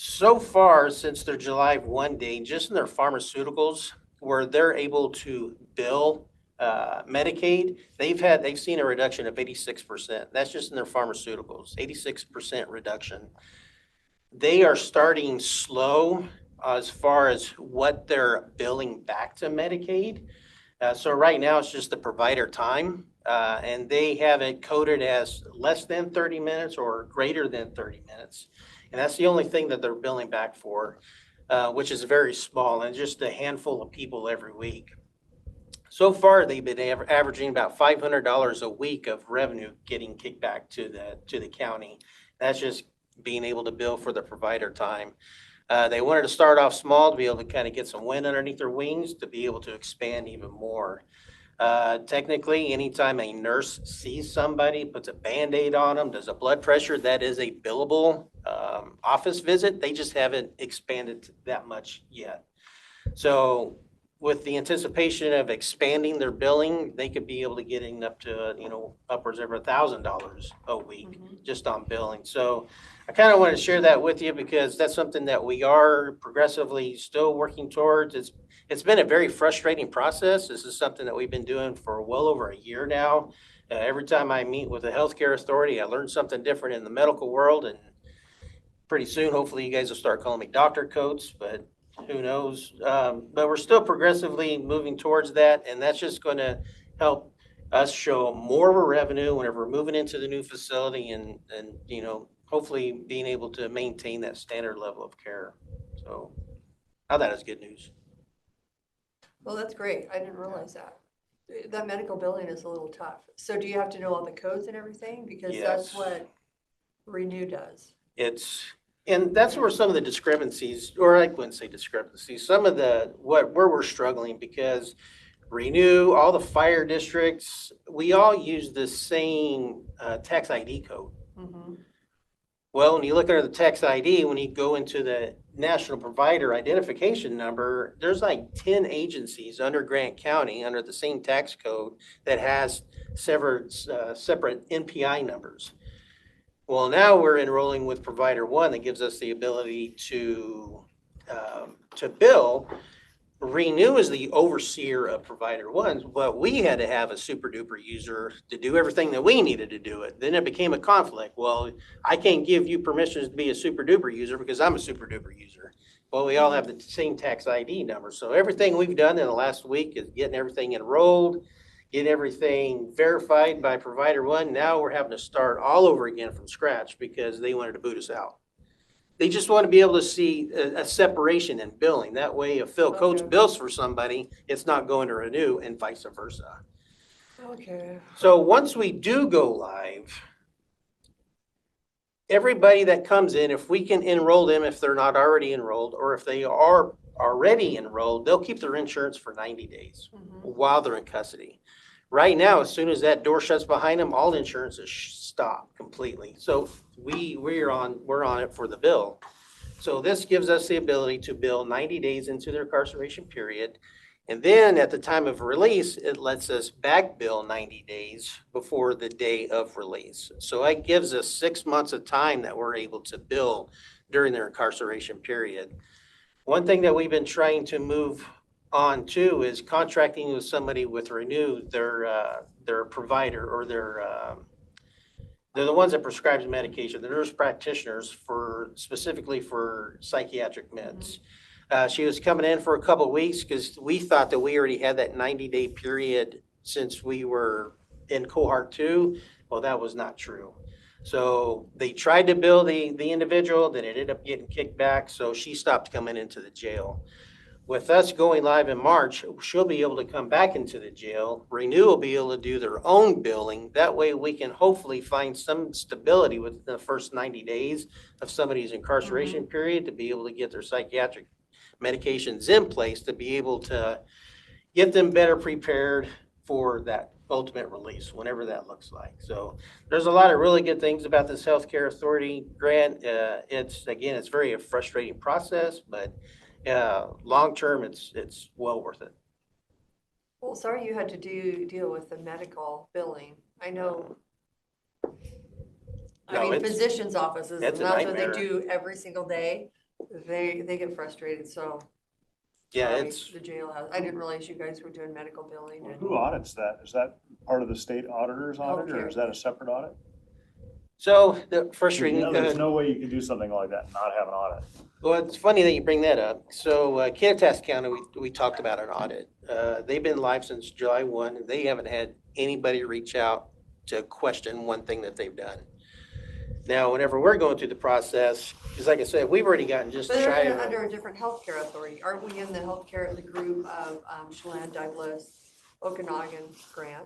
So far, since their July 1 date, just in their pharmaceuticals, where they're able to bill Medicaid, they've seen a reduction of 86%. That's just in their pharmaceuticals, 86% reduction. They are starting slow as far as what they're billing back to Medicaid. So right now, it's just the provider time, and they have it coded as less than 30 minutes or greater than 30 minutes. And that's the only thing that they're billing back for, which is very small and just a handful of people every week. So far, they've been averaging about $500 a week of revenue getting kicked back to the county. That's just being able to bill for the provider time. They wanted to start off small to be able to kind of get some wind underneath their wings to be able to expand even more. Technically, anytime a nurse sees somebody, puts a Band-Aid on them, does a blood pressure, that is a billable office visit. They just haven't expanded that much yet. So with the anticipation of expanding their billing, they could be able to get in up to, upwards of $1,000 a week just on billing. So I kind of want to share that with you because that's something that we are progressively still working towards. It's been a very frustrating process. This is something that we've been doing for well over a year now. Every time I meet with a healthcare authority, I learn something different in the medical world, and pretty soon, hopefully, you guys will start calling me Dr. Coates, but who knows? But we're still progressively moving towards that, and that's just going to help us show more of a revenue whenever we're moving into the new facility and hopefully being able to maintain that standard level of care. So that is good news. Well, that's great. I didn't realize that. That medical billing is a little tough. So do you have to know all the codes and everything? Because that's Yes. what Renew does. And that's where some of the discrepancies, or I wouldn't say discrepancies, some of where we're struggling, because Renew, all the fire districts, we all use the same tax ID code. Mhm. Well, when you look under the tax ID, when you go into the national provider identification number, there's like 10 agencies under Grant County under the same tax code that has separate NPI numbers. Well, now we're enrolling with Provider One that gives us the ability to bill. Renew is the overseer of Provider One, but we had to have a super duper user to do everything that we needed to do it. Then it became a conflict. Well, I can't give you permissions to be a super duper user because I'm a super duper user. Well, we all have the same tax ID number. So everything we've done in the last week is getting everything enrolled, get everything verified by Provider One. Now we're having to start all over again from scratch because they wanted to boot us out. They just want to be able to see a separation in billing. That way, if Phil Coates bills for somebody, it's not going to Renew and vice versa. Okay. So once we do go live, everybody that comes in, if we can enroll them, if they're not already enrolled, or if they are already enrolled, they'll keep their insurance for 90 days while they're in custody. Right now, as soon as that door shuts behind them, all insurance is stopped completely. So we're on it for the bill. So this gives us the ability to bill 90 days into their incarceration period. And then at the time of release, it lets us back bill 90 days before the day of release. So it gives us 6 months of time that we're able to bill during their incarceration period. One thing that we've been trying to move on to is contracting with somebody with Renew, their provider, or they're the ones that prescribes medication. The nurse practitioners specifically for psychiatric meds. She was coming in for a couple of weeks because we thought that we already had that 90-day period since we were in cohort 2. Well, that was not true. So they tried to bill the individual, then it ended up getting kicked back. So she stopped coming into the jail. With us going live in March, she'll be able to come back into the jail. Renew will be able to do their own billing. That way we can hopefully find some stability within the first 90 days of somebody's incarceration period to be able to get their psychiatric medications in place to be able to get them better prepared for that ultimate release, whenever that looks like. So there's a lot of really good things about this healthcare authority grant. It's very a frustrating process, but long-term, it's well worth it. Well, sorry you had to deal with the medical billing. I know. Physicians' offices, and it's a that's what they nightmare. do every single day. They get frustrated, so. Yeah, sorry, the jail has, I didn't realize you guys were doing medical billing. And Who audits that? Is that part of the state auditor's audit, or is that a separate audit? So the first reading, go There's ahead. no way you could do something like that and not have an audit. Well, it's funny that you bring that up. So Kittitas County, we talked about an audit. They've been live since July 1. And they haven't had anybody reach out to question one thing that they've done. Now, whenever we're going through the process, because like I said, we've already gotten just But shy they're of. under a different healthcare authority. Aren't we in the healthcare, the group of Chelan, Douglas, Okanagan grant?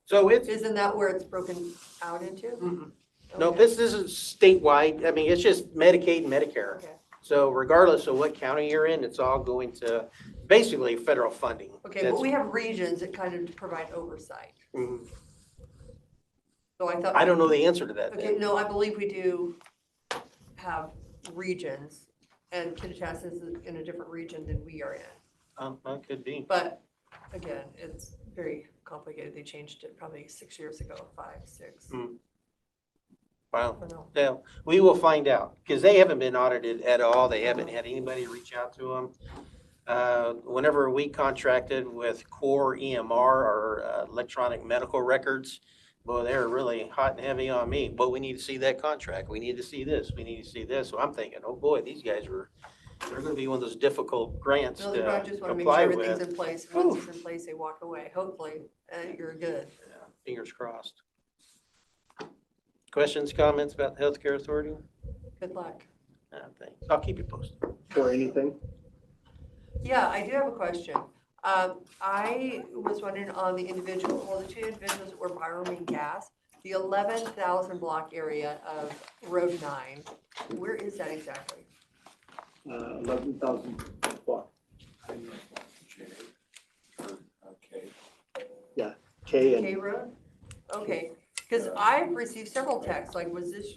So it's, Isn't that where it's broken out into? no, Okay. this is statewide. I mean, it's just Medicaid and Medicare. Okay. So regardless of what county you're in, it's all going to basically federal funding. Okay, but we have regions that kind of provide oversight. Mhm. So I thought. I don't know the answer to that. Okay, no, I believe we do have regions, and Kittitas is in a different region than we are in. That could be. But again, it's very complicated. They changed it probably 6 years ago, 5, 6. I Wow. don't know. Yeah, we will find out because they haven't been audited at all. They haven't had anybody reach out to them. Whenever we contracted with Core EMR or electronic medical records, boy, they're really hot and heavy on me. But we need to see that contract. We need to see this. We need to see this. So I'm thinking, oh boy, they're going to be one of those difficult grants No, they to probably just want to make sure apply everything's with. in place. Once it's in place, they walk away. Hopefully, you're good. Yeah, fingers crossed. Questions, comments about the Healthcare Authority? Good luck. Thanks. I'll keep you posted. Or anything? Yeah, I do have a question. I was wondering on the individual, well, the 2 individuals that were borrowing gas, the 11,000 block area of Road 9, where is that exactly? 11,000 block. Okay. K and K Road? Okay, because I've received several texts, like, was this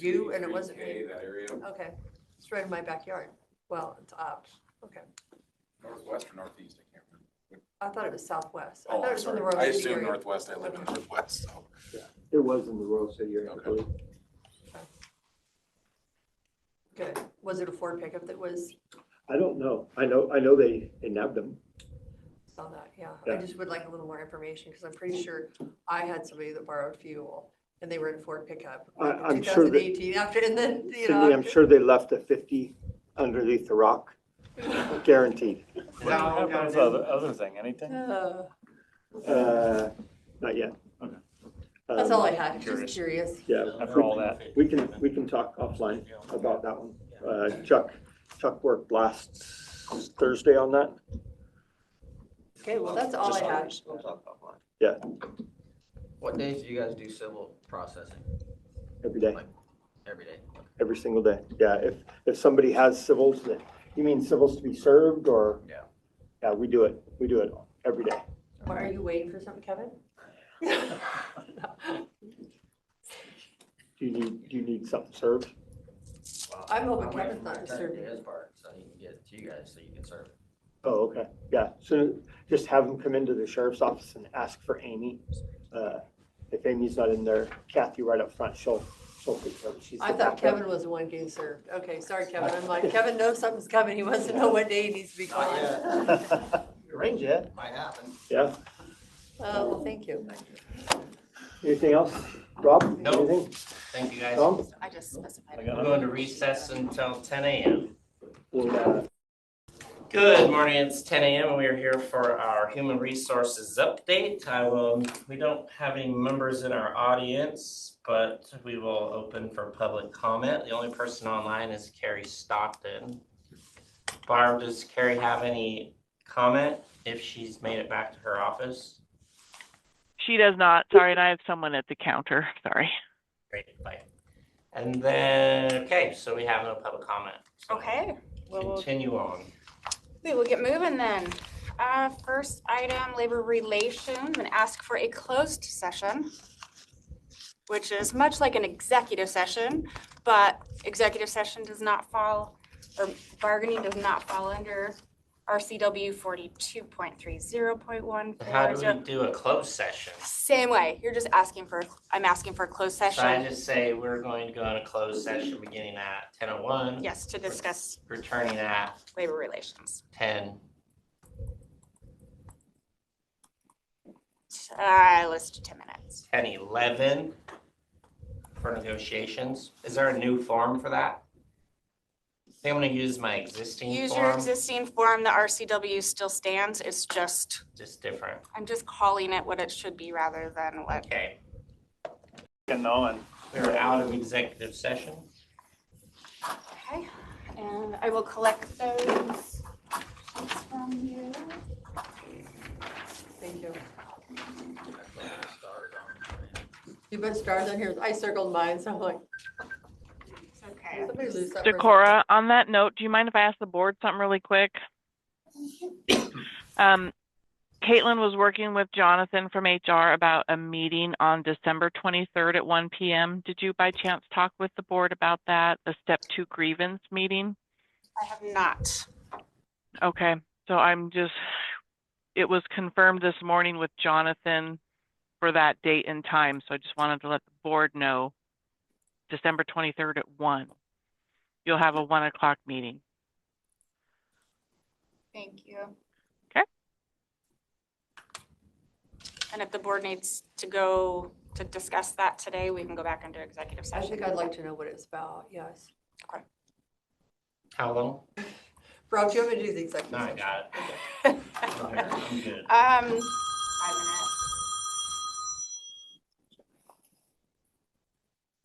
you and it wasn't me? That area, Okay, it's right in my backyard. Well, it's up. Okay, northwest or northeast, I can't remember. I thought it was southwest. I Oh, thought it I'm was in the sorry. Rose I City assume area. northwest, I live in northwest, so. it was in the Royal City area, I Okay. believe. Good. Was it a Ford pickup that was, I don't know. I know they nabbed them. saw that, yeah. I Yeah. just would like a little more information because I'm pretty sure I had somebody that borrowed fuel and they were in a Ford pickup. like in I'm sure that- 2018 after, and then, you Cindy, know. I'm sure they left a 50 underneath the rock, guaranteed. What happened with the other thing? Anything? Not yet. Okay. That's all I had, Curious. just curious. Yeah, After all that. we can talk offline about that one. Chuck worked last Thursday on that. Okay, well, that's all I had. We'll talk offline. What days do you guys do civil processing? Every day, Every day? every single day. Yeah, if somebody has civils that, you mean civils to be served or? Yeah. Yeah, we do it every day. Why, are you waiting for something, Kevin? Do you need something served? Well, I'm hoping waiting Kevin's for not my attorney to disturbing. do his part, so he can get it to you guys, so you can serve. Oh, okay, yeah, so just have them come into the sheriff's office and ask for Amy. If Amy's not in there, Kathy right up front, she'll take care of it. She's I the thought backup. Kevin was the one getting served. Okay, sorry, Kevin. I'm like, Kevin knows something's coming. He wants to know what day he needs to be gone. Arrange that. Might happen. Yeah, Oh, well, thank you. anything else? Rob, Nope. anything? Thank you, guys. Tom? I just specified. I it. got We're going to recess until 10 a.m. We'll, Good morning, it's 10 a.m. and we are here for our human resources update. We don't have any members in our audience, but we will open for public comment. The only person online is Carrie Stockton. Barb, does Carrie have any comment if she's made it back to her office? She does not. Sorry, and I have someone at the counter. Sorry. Great, bye. And then, okay, so we have no public comment. So Okay, well, Continue on. we will get moving then. First item, labor relations, and ask for a closed session, which is much like an executive session, but executive session does not fall, or bargaining does not fall under RCW 42.30.1. How do we do a closed session? Same way. You're just asking for, I'm asking for a closed So I session. just say we're going to go in a closed session beginning at 10:01. Yes, to discuss Returning at labor relations. 10. Let's do 10 minutes. 10:11 for for negotiations. Is there a new form for that? I think I'm gonna use my existing Use your form, existing form. The RCW still stands. It's just, different. I'm just calling it what it should be rather than what. Okay, And knowing. we're out of executive session. Okay, and I will collect those sheets from you. Thank you. You put stars on here. I circled mine, so I'm like, It's okay. somebody lose that. for a second. Decorah, on that note, do you mind if I ask the board something really quick? Caitlin was working with Jonathan from HR about a meeting on December 23rd at 1 p.m. Did you by chance talk with the board about that, the step 2 grievance meeting? I have not. Okay, so it was confirmed this morning with Jonathan for that date and time. So I just wanted to let the board know December 23rd at 1. You'll have a 1 o'clock meeting. Thank you. Okay. And if the board needs to go to discuss that today, we can go back into executive I session. think I'd like to know what it's about, yes. How long? Rob, do you want me to do the executive No, I session? got Okay. it. I'm good. 5 minutes.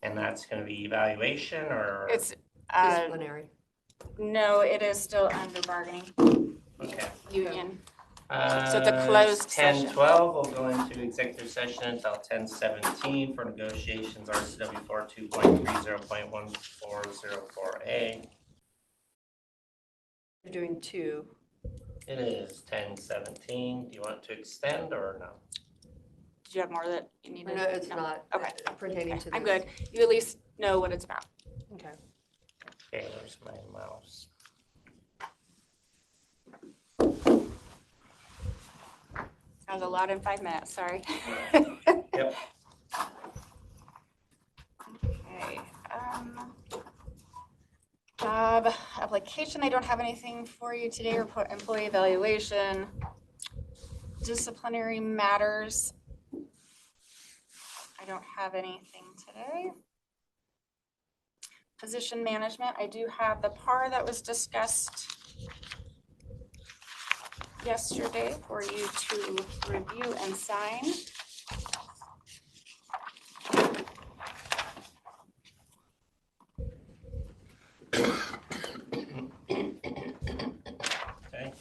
And that's gonna be evaluation or? It's, Disciplinary. no, it is still under bargaining Okay. union. So it's a closed session. 10:12, we'll go into executive session until 10:17 for negotiations, RCW 42.30.1404A. You're doing 2. It is 10:17. Do you want to extend or no? Do you have more that you need? No, it's not Okay. pertaining to this. I'm good. You at least know what it's about. Okay. Okay, where's my mouse? That was a lot in 5 minutes, sorry. Yep. Okay. Job application, I don't have anything for you today. Report employee evaluation. Disciplinary matters. I don't have anything today. Position management, I do have the PAR that was discussed yesterday for you to review and sign. Okay.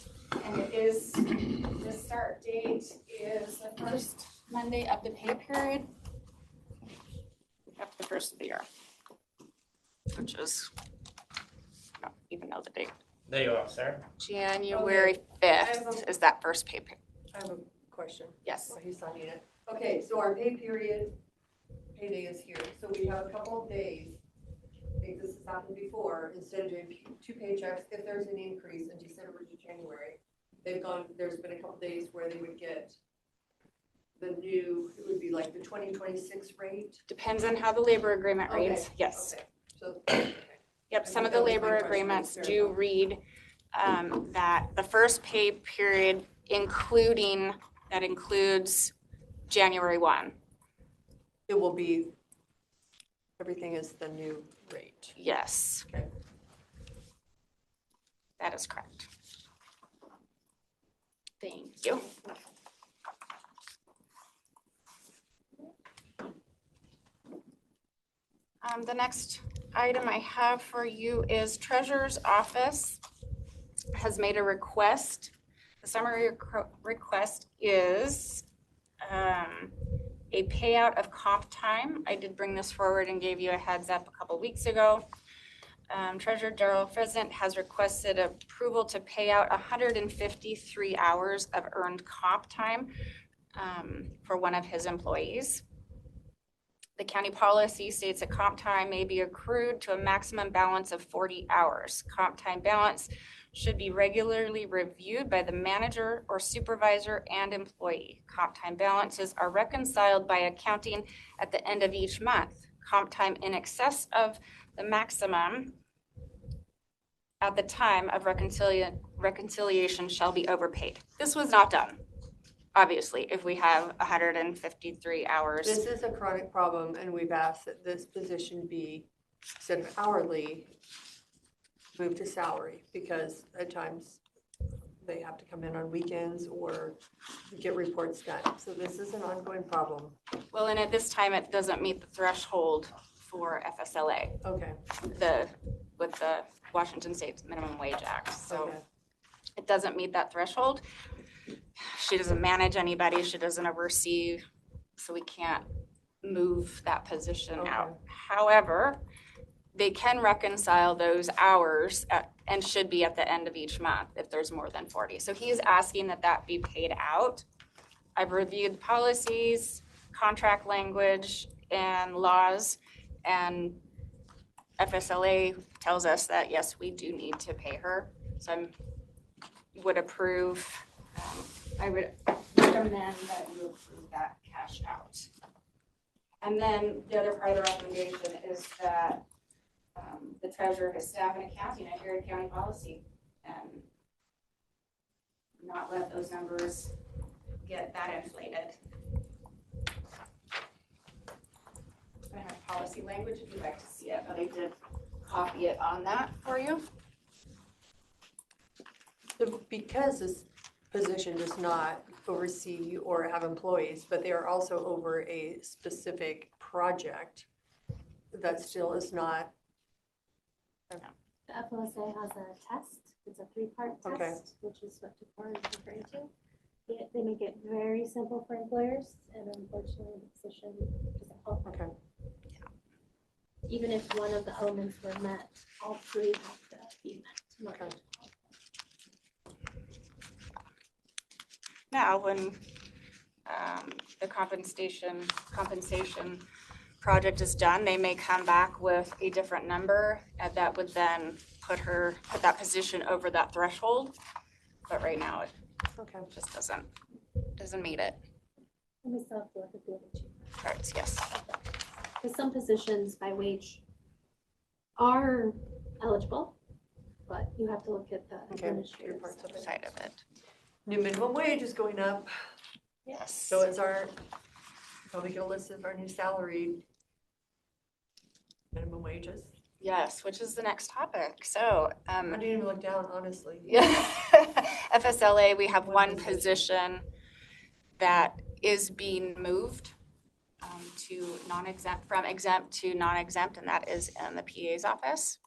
And it is, the start date is the first Monday of the pay period. After the first of the year. Which is, I don't even know the date. There you are, sir. January Okay. 5th is that first pay period. I have a question. Yes. while he's signing it. Okay, so our pay period, payday is here. So we have a couple of days. I think this has happened before. Instead of doing 2 paychecks, if there's an increase in December to January, there's been a couple days where they would get the new, it would be like the 2026 rate. Depends on how the labor agreement Okay, reads. Yes. Okay, so, Yep, some of the That was my labor question. agreements Fair do enough. read that the first pay period that includes January 1. it will be, everything is the new rate. Yes. Okay. That is correct. Thank you. The next item I have for you is Treasurer's Office has made a request. The summary request is a payout of comp time. I did bring this forward and gave you a heads up a couple weeks ago. Treasurer Darrell Pheasant has requested approval to pay out 153 hours of earned comp time for one of his employees. The county policy states that comp time may be accrued to a maximum balance of 40 hours. Comp time balance should be regularly reviewed by the manager or supervisor and employee. Comp time balances are reconciled by accounting at the end of each month. Comp time in excess of the maximum at the time of reconciliation shall be overpaid. This was not done. obviously, if we have 153 hours. This is a chronic problem, and we've asked that this position be, instead of hourly, moved to salary, because at times they have to come in on weekends or get reports done. So this is an ongoing problem. Well, and at this time, it doesn't meet the threshold for FSLA, Okay, with the Washington State Minimum Wage Act. So okay. it doesn't meet that threshold. She doesn't manage anybody. She doesn't oversee, so we can't move that position out. Okay. However, they can reconcile those hours and should be at the end of each month if there's more than 40. So he's asking that that be paid out. I've reviewed policies, contract language, and laws, and FSLA tells us that, yes, we do need to pay her. So I would approve, I would recommend that you approve that cash out. And then the other part of the recommendation is that the treasurer, his staff, and accounting adhere to county policy and not let those numbers get that inflated. I have policy language if you'd like to see it, but I did copy it on that for you. So because this position does not oversee or have employees, but they are also over a specific project, that still is not. The FLSA has a test. It's a 3-part Okay. test, which is what Decor is referring to. They make it very simple for employers, and unfortunately, the position doesn't help. Okay. Even if one of the elements were met, all 3 have to be met. Okay. Now, when the compensation project is done, they may come back with a different number, and that would then put that position over that threshold. But right now, it just doesn't meet it. And we still have to look at the other 2 parts. Yes. Because some positions by wage are eligible, but you have to look at the administrative side of it. New minimum wage is going up. Yes. So is probably get a list of our new salaried minimum wages. Yes, which is the next topic. So I didn't even look down, honestly. yeah, FSLA, we have one position that is being moved to non-exempt, from exempt to non-exempt, and that is in the PA's office.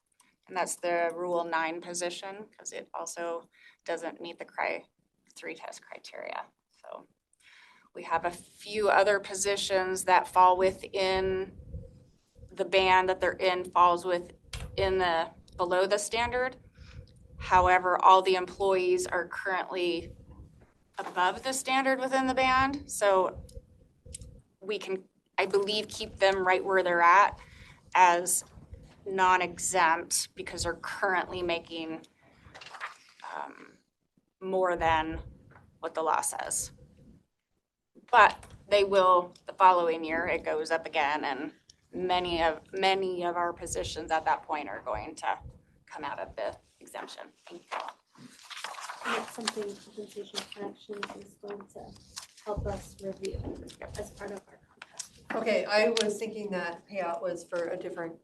And that's the Rule 9 position, because it also doesn't meet the 3 test criteria. So we have a few other positions that fall within the band that they're in, falls within the below the standard. However, all the employees are currently above the standard within the band. So we can, I believe, keep them right where they're at as non-exempt because they're currently making more than what the law says. But they will, the following year, it goes up again, and many of our positions at that point are going to come out of the exemption. Thank you. That's something compensation corrections is going to help us review as part of our contract. Okay, I was thinking that payout was for a different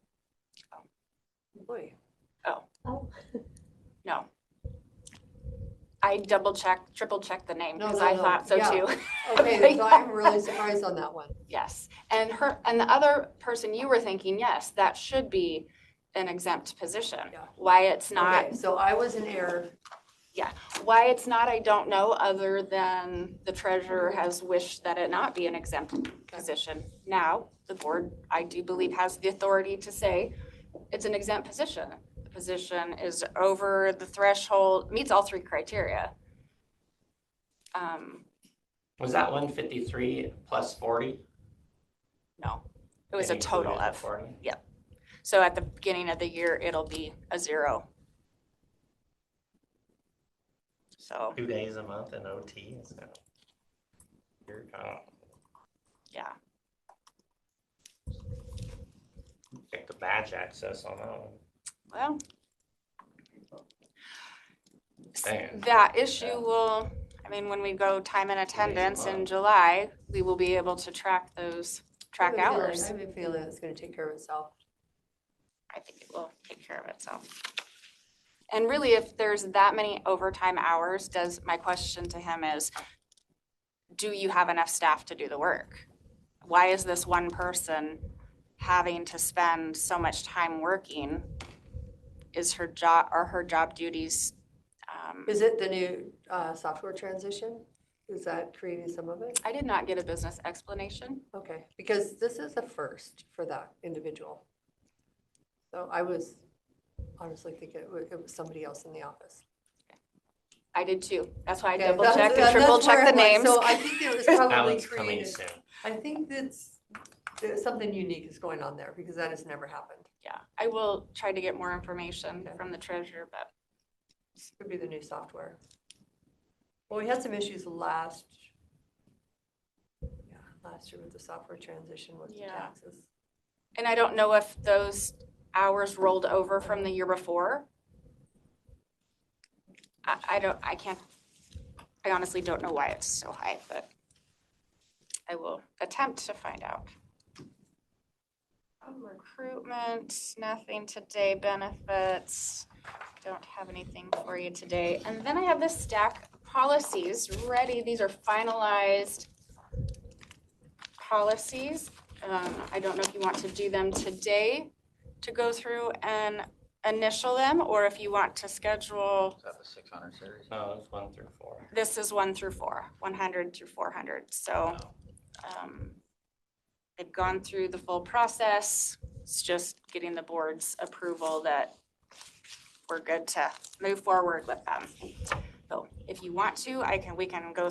employee. Oh. No. I triple checked the name because No, I thought so yeah. too. Okay, so I'm really surprised on that one. Yes, and the other person you were thinking, yes, that should be an exempt position. Yeah. Why it's not, Okay, so I was in error. why it's not, I don't know, other than the treasurer has wished that it not be an exempt position. Now, the board, I do believe, has the authority to say it's an exempt position. The position is over the threshold, meets all 3 criteria. Was that 153 plus 40? No, it was a total of 40. So at the beginning of the year, it'll be a 0. So, 2 days a month in OT. So you're yeah. get the badge access on that one. Well, Man. that issue will, I mean, when we go time and attendance in July, we will be able to track I have a feeling- hours. I have a feeling it's gonna take care of itself. I think it will take care of itself. And really, if there's that many overtime hours, my question to him is, do you have enough staff to do the work? Why is this one person having to spend so much time working? Is her job duties? Is it the new software transition? Is that creating some of it? I did not get a business explanation. Okay, because this is a first for that individual. So I was honestly thinking it was somebody else in the office. I did too. That's why I Okay, double that's- checked and that's triple where checked the I'm like, names. So I think it was That probably one's coming created. soon. I think there's something unique is going on there because that has never happened. Yeah, I will try to get more information from the treasurer, but This could be the new software. Well, we had some issues last year with the software transition with the Yeah. taxes. and I don't know if those hours rolled over from the year before. I honestly don't know why it's so high, but I will attempt to find out. Recruitment, nothing today. Benefits, don't have anything for you today. And then I have this stack of policies ready. These are finalized policies. I don't know if you want to do them today to go through and initial them, or if you want to schedule. Is that the 600 series? No, it's 1 through 4. This is 1 through 4, 100 through 400. So they've gone through the full process. It's just getting the board's approval that we're good to move forward with them. So if you want to, we can go.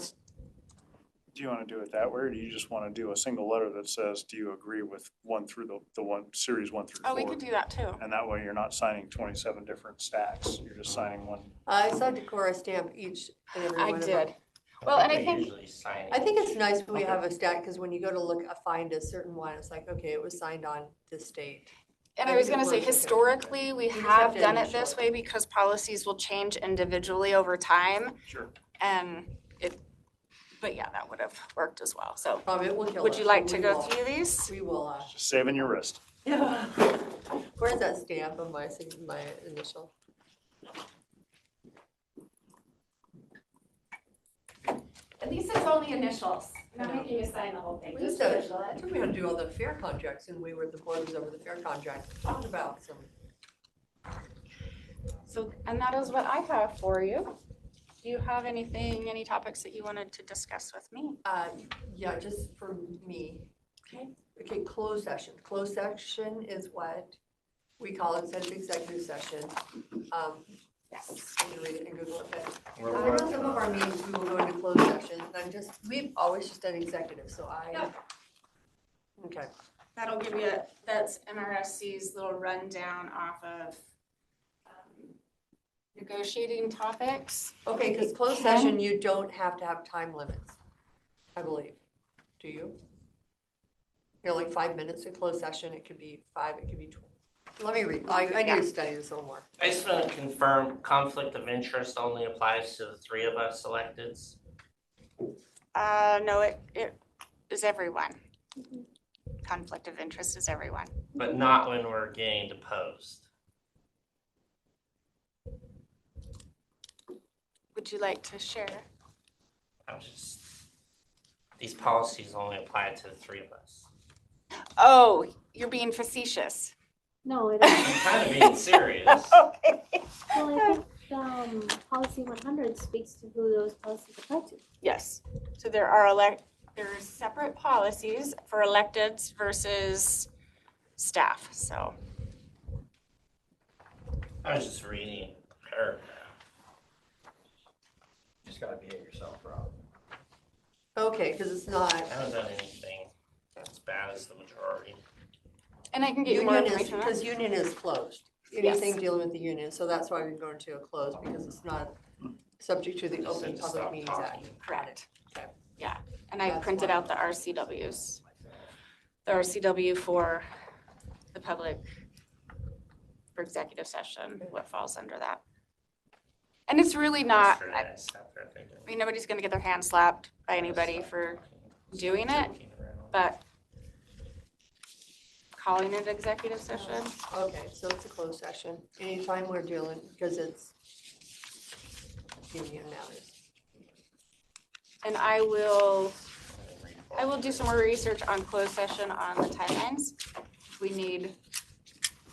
Do you want to do it that way, or do you just want to do a single letter that says, do you agree with one through the one, series 1 through 4? Oh, we could do that too. And that way you're not signing 27 different stacks, you're just signing one. I saw Decorah stamp each and every I one of them. did. Well, and I They think, usually sign it. I think it's nice when we have a stack, because when you go to find a certain one, it's like, okay, it was signed on this date. and I was gonna say, historically, we just have have to done it initial this it. way because policies will change individually over time. Sure. And but yeah, that would have worked as well. So It will kill would us, you but like to we go will- through these? We will, Just saving your wrist. yeah. Where's that stamp of my initial? At least it's only initials. Not making you sign the whole thing. We used to, I took me how to do all the fair contracts, and the board was over the fair contract, talked about some. So, and that is what I have for you. Do you have any topics that you wanted to discuss with me? Yeah, just for me. Okay. Okay, closed session. Closed session is what we call it instead of executive session. Yes. I can read it and Google it, but We're I know working some of on our it. meetings, we will go into closed session, and we've always just done executive, so Yep. Okay. That'll give you, that's MRSC's little rundown off of negotiating topics. Okay, because closed Ken? session, you don't have to have time limits, I believe. Do you? You know, like 5 minutes in closed session, it could be 5, it could be 12. Let me read, I need to study this a little more. I just want to confirm, conflict of interest only applies to the 3 of us electeds. No, it is everyone. Conflict of interest is everyone. But not when we're getting deposed. Would you like to share? These policies only apply to the 3 of us. Oh, you're being facetious. No, it I'm isn't. kind of being serious. Okay. Well, I think policy 100 speaks to who those policies apply to. Yes, so there are separate policies for electeds versus staff, so. I was just reading a paragraph. Just gotta behave yourself, Rob. Okay, because it's not. I haven't done anything as bad as the majority. And I can get you more Union is, information on because that. union is closed. Yes. Anything dealing with the union, so that's why we're going to a close, because it's not subject to the Just Open need to Public stop Meetings Act. talking. Correct. Okay. Yeah, and I That's printed why. out the RCWs. The RCW for the public, for executive session, what falls under that. And it's really not, Yesterday, I sat there thinking, I mean, nobody's gonna get their hand slapped by anybody for doing it, but calling it executive session. Okay, so it's a closed session. Anytime we're dealing, because it's union matters. And I will do some more research on closed session on the timelines. If we need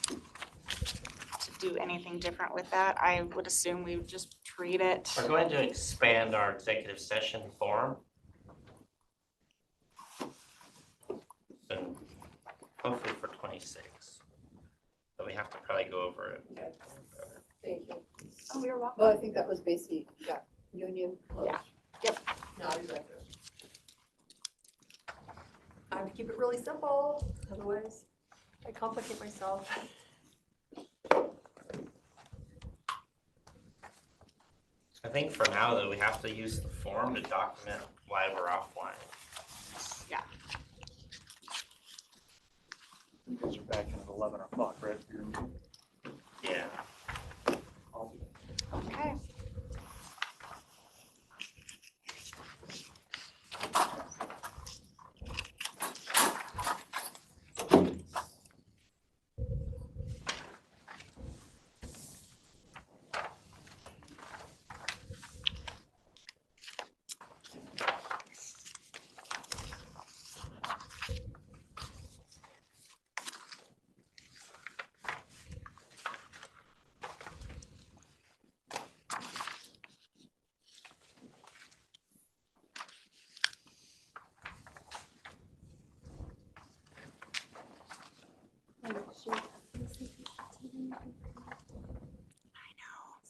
to do anything different with that, I would assume we would just treat it. We're going to expand our executive session form. And hopefully for 26. But we have to probably go over it. Thank you. Oh, you're welcome. Well, I think that was basically, yeah, union. closed. Yeah. Yep. Not executive. I have to keep it really simple, otherwise I complicate myself. I think for now, though, we have to use the form to document why we're offline. Yeah. You guys are back in at 11 o'clock, right? Yeah. Okay.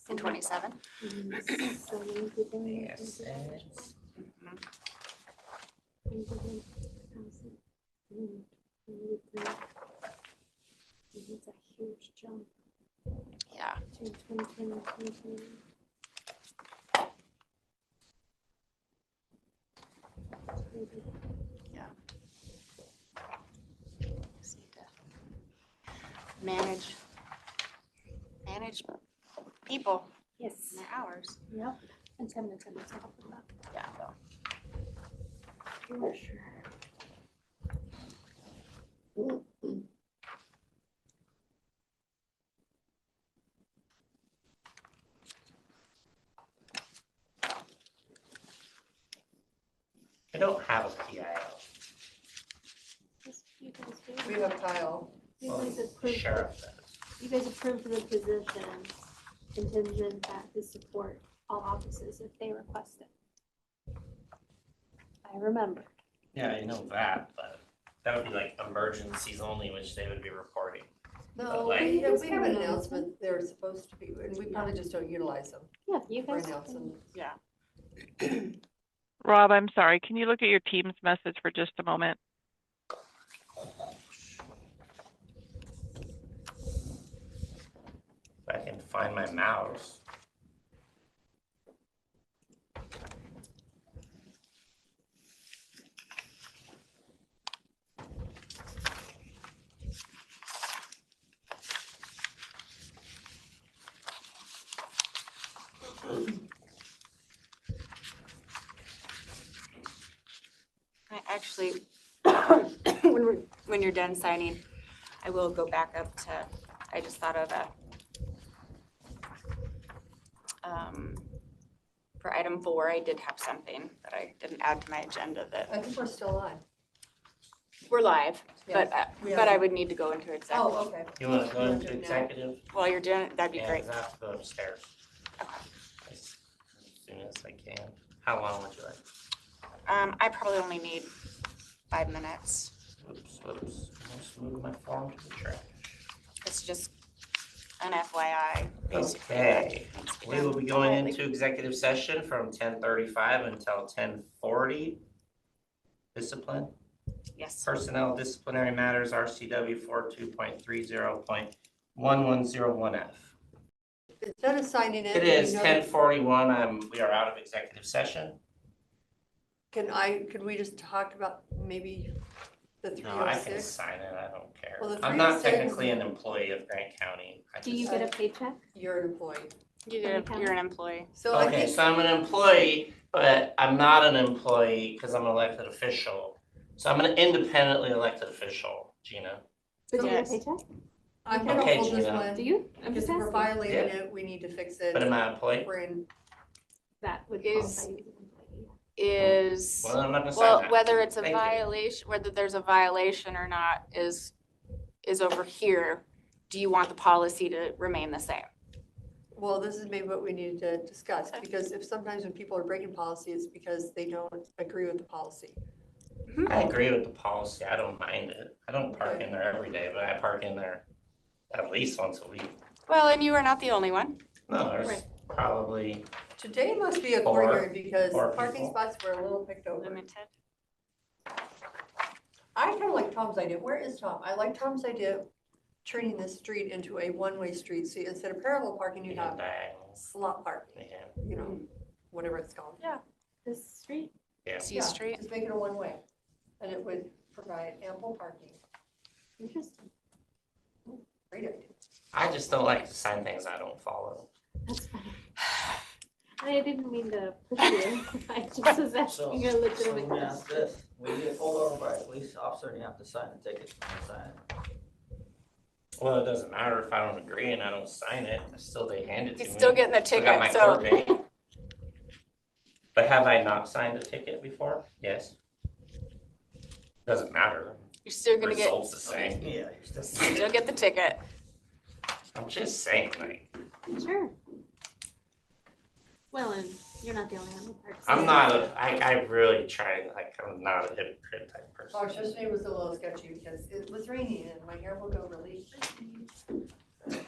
In 27. So many people. Yes. It's a huge jump Yeah. between 2020 and 2021. Just need to manage people Yes. and their hours. Yep. And 7 to 10 to help with that. Yeah. For sure. I don't have a PIO. Yes, you guys do. We have Kyle. You Well, guys the approved, sheriff does. you guys approved the position contingent that to support all offices if they request it. I remember. Yeah, I know that, but that would be like emergencies only, which they would be reporting. No, like- we have an announcement, they're supposed to be, and we probably just don't utilize them Yeah, you for guys. announcements. Yeah. Rob, I'm sorry. Can you look at your Teams message for just a moment? If I can find my mouse. I actually, when you're done signing, I will go back up to, I just thought of for item 4, I did have something that I didn't add to my agenda that, I think we're still on. we're live, Yeah, but I would need to go into executive. Oh, okay. You want to go You wanna into do it now? executive? While you're doing it, that'd be Yeah, great. I have to go upstairs Okay. as soon as I can. How long would you like? I probably only need 5 minutes. Whoops. Just move my form to the trash. It's just an FYI, basically. Okay, that needs to be we will done be going quietly. into executive session from 10:35 until 10:40. Discipline, Yes. personnel disciplinary matters, RCW 42.30.1101F. Instead of signing in. It do we is know- 10:41, we are out of executive session. Could we just talk about maybe the No, I can 306? sign it, I don't care. Well, the I'm not 306 technically an employee of Grant County. I Do you just- get a paycheck? You're an employee. You're an employee. So I Okay, think, so I'm an employee, but I'm not an employee because I'm an elected official. So I'm an independently elected official, Gina. But do you get a Yes. paycheck? I'm gonna Okay, hold this Gina. one. Do you? I'm Because just if we're asking. violating it, we need to fix it. But am I an employee? We're in, That would Is- qualify you as an employee. Is, Well, I'm not gonna sign well, that. whether it's a Thank you. violation, whether there's a violation or not is over here. Do you want the policy to remain the same? well, this is maybe what we need to discuss, because if sometimes when people are breaking policy, it's because they don't agree with the policy. I agree with the policy. I don't mind it. I don't park in there every day, but I park in there at least once a week. Well, and you are not the only one. No, there's Right. probably, Today must be a Four- court hearing because four parking people. spots were a little picked over. Limited. I kind of like Tom's idea. Where is Tom? I like Tom's idea, of turning this street into a one-way street. So instead of parallel parking, you have diagonals. slot parking, Yeah. you know, whatever it's called. This street? C Street. Just make it a one-way, and it would provide ample parking. Interesting. Great idea. I just don't like to sign things I don't follow. That's funny. I didn't mean to push you. I just was asking a legitimate let me ask question. this, when you get pulled over by a police officer and you have to sign a ticket, you sign it. Well, it doesn't matter if I don't agree and I don't sign it, still they hand it to You're me. still getting the Still got my ticket, so. court date. But have I not signed a ticket before? Yes. Doesn't matter. You're still gonna get, Results the same. Yeah, you're still. still get the ticket. I'm just saying, like, Sure. Well, and you're not the only one who parks. I'm not I really try, like, I'm not a hypocrite type person. Oh, yesterday was a little sketchy because it was raining and my hair will go really frizzy.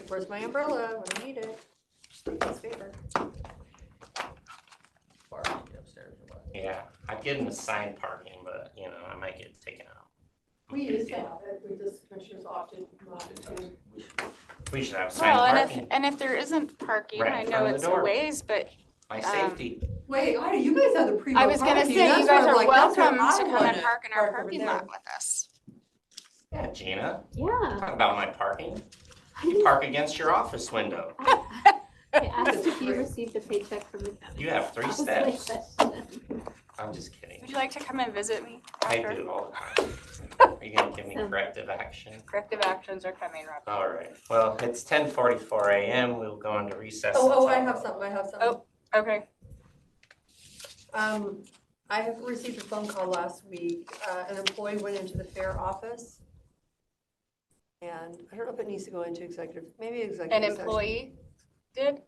Where's my umbrella when I need it? Stacy's favor. Parking upstairs or what? Yeah, I get an assigned parking, but, you know, I might get taken out. We used to have it, we just, commissioners opted not to. We should have assigned Well, parking, and if there isn't parking, Right I in know front of it's the a door. ways, but my safety. Wait, Ida, you guys have the pre-roll I was gonna parking. say, That's you guys where, are like, that's where welcome I to come wanna and park in our over parking there. lot with us. Yeah, Gina, Yeah. talk about my parking. You park against your office window. I asked if you received a paycheck from the county. You have 3 That was my steps. question. I'm just kidding. Would you like to come and visit me I after? do all the time. Are you gonna give me corrective action? Corrective actions are coming, Rob. All right, well, it's 10:44 a.m. We'll go into recess. Oh, I until- have something. Okay. I have received a phone call last week. An employee went into the fair office. And I don't know if it needs to go into executive, maybe executive An session. employee did?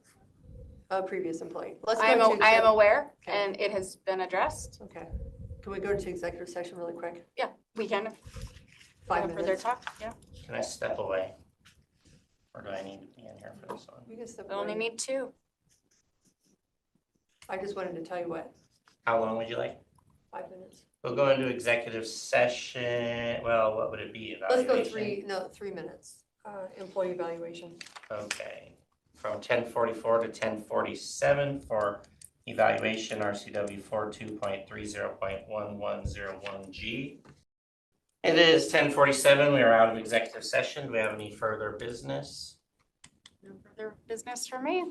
A previous employee. Let's I go am, to I am exec- aware, Okay. and it has been addressed. Okay. Can we go into executive session really quick? We can, 5 further minutes. talk, yeah. Can I step away? Or do I need to be in here for this one? We can step We only away. need 2. I just wanted to tell you what, How long would you like? 5 minutes. We'll go into executive session. Well, what would it be? Let's go Evaluation? 3 minutes. Employee evaluation. Okay, from 10:44 to 10:47 for evaluation RCW 42.30.1101G. It is 10:47. We are out of executive session. Do we have any further business? No further business for me.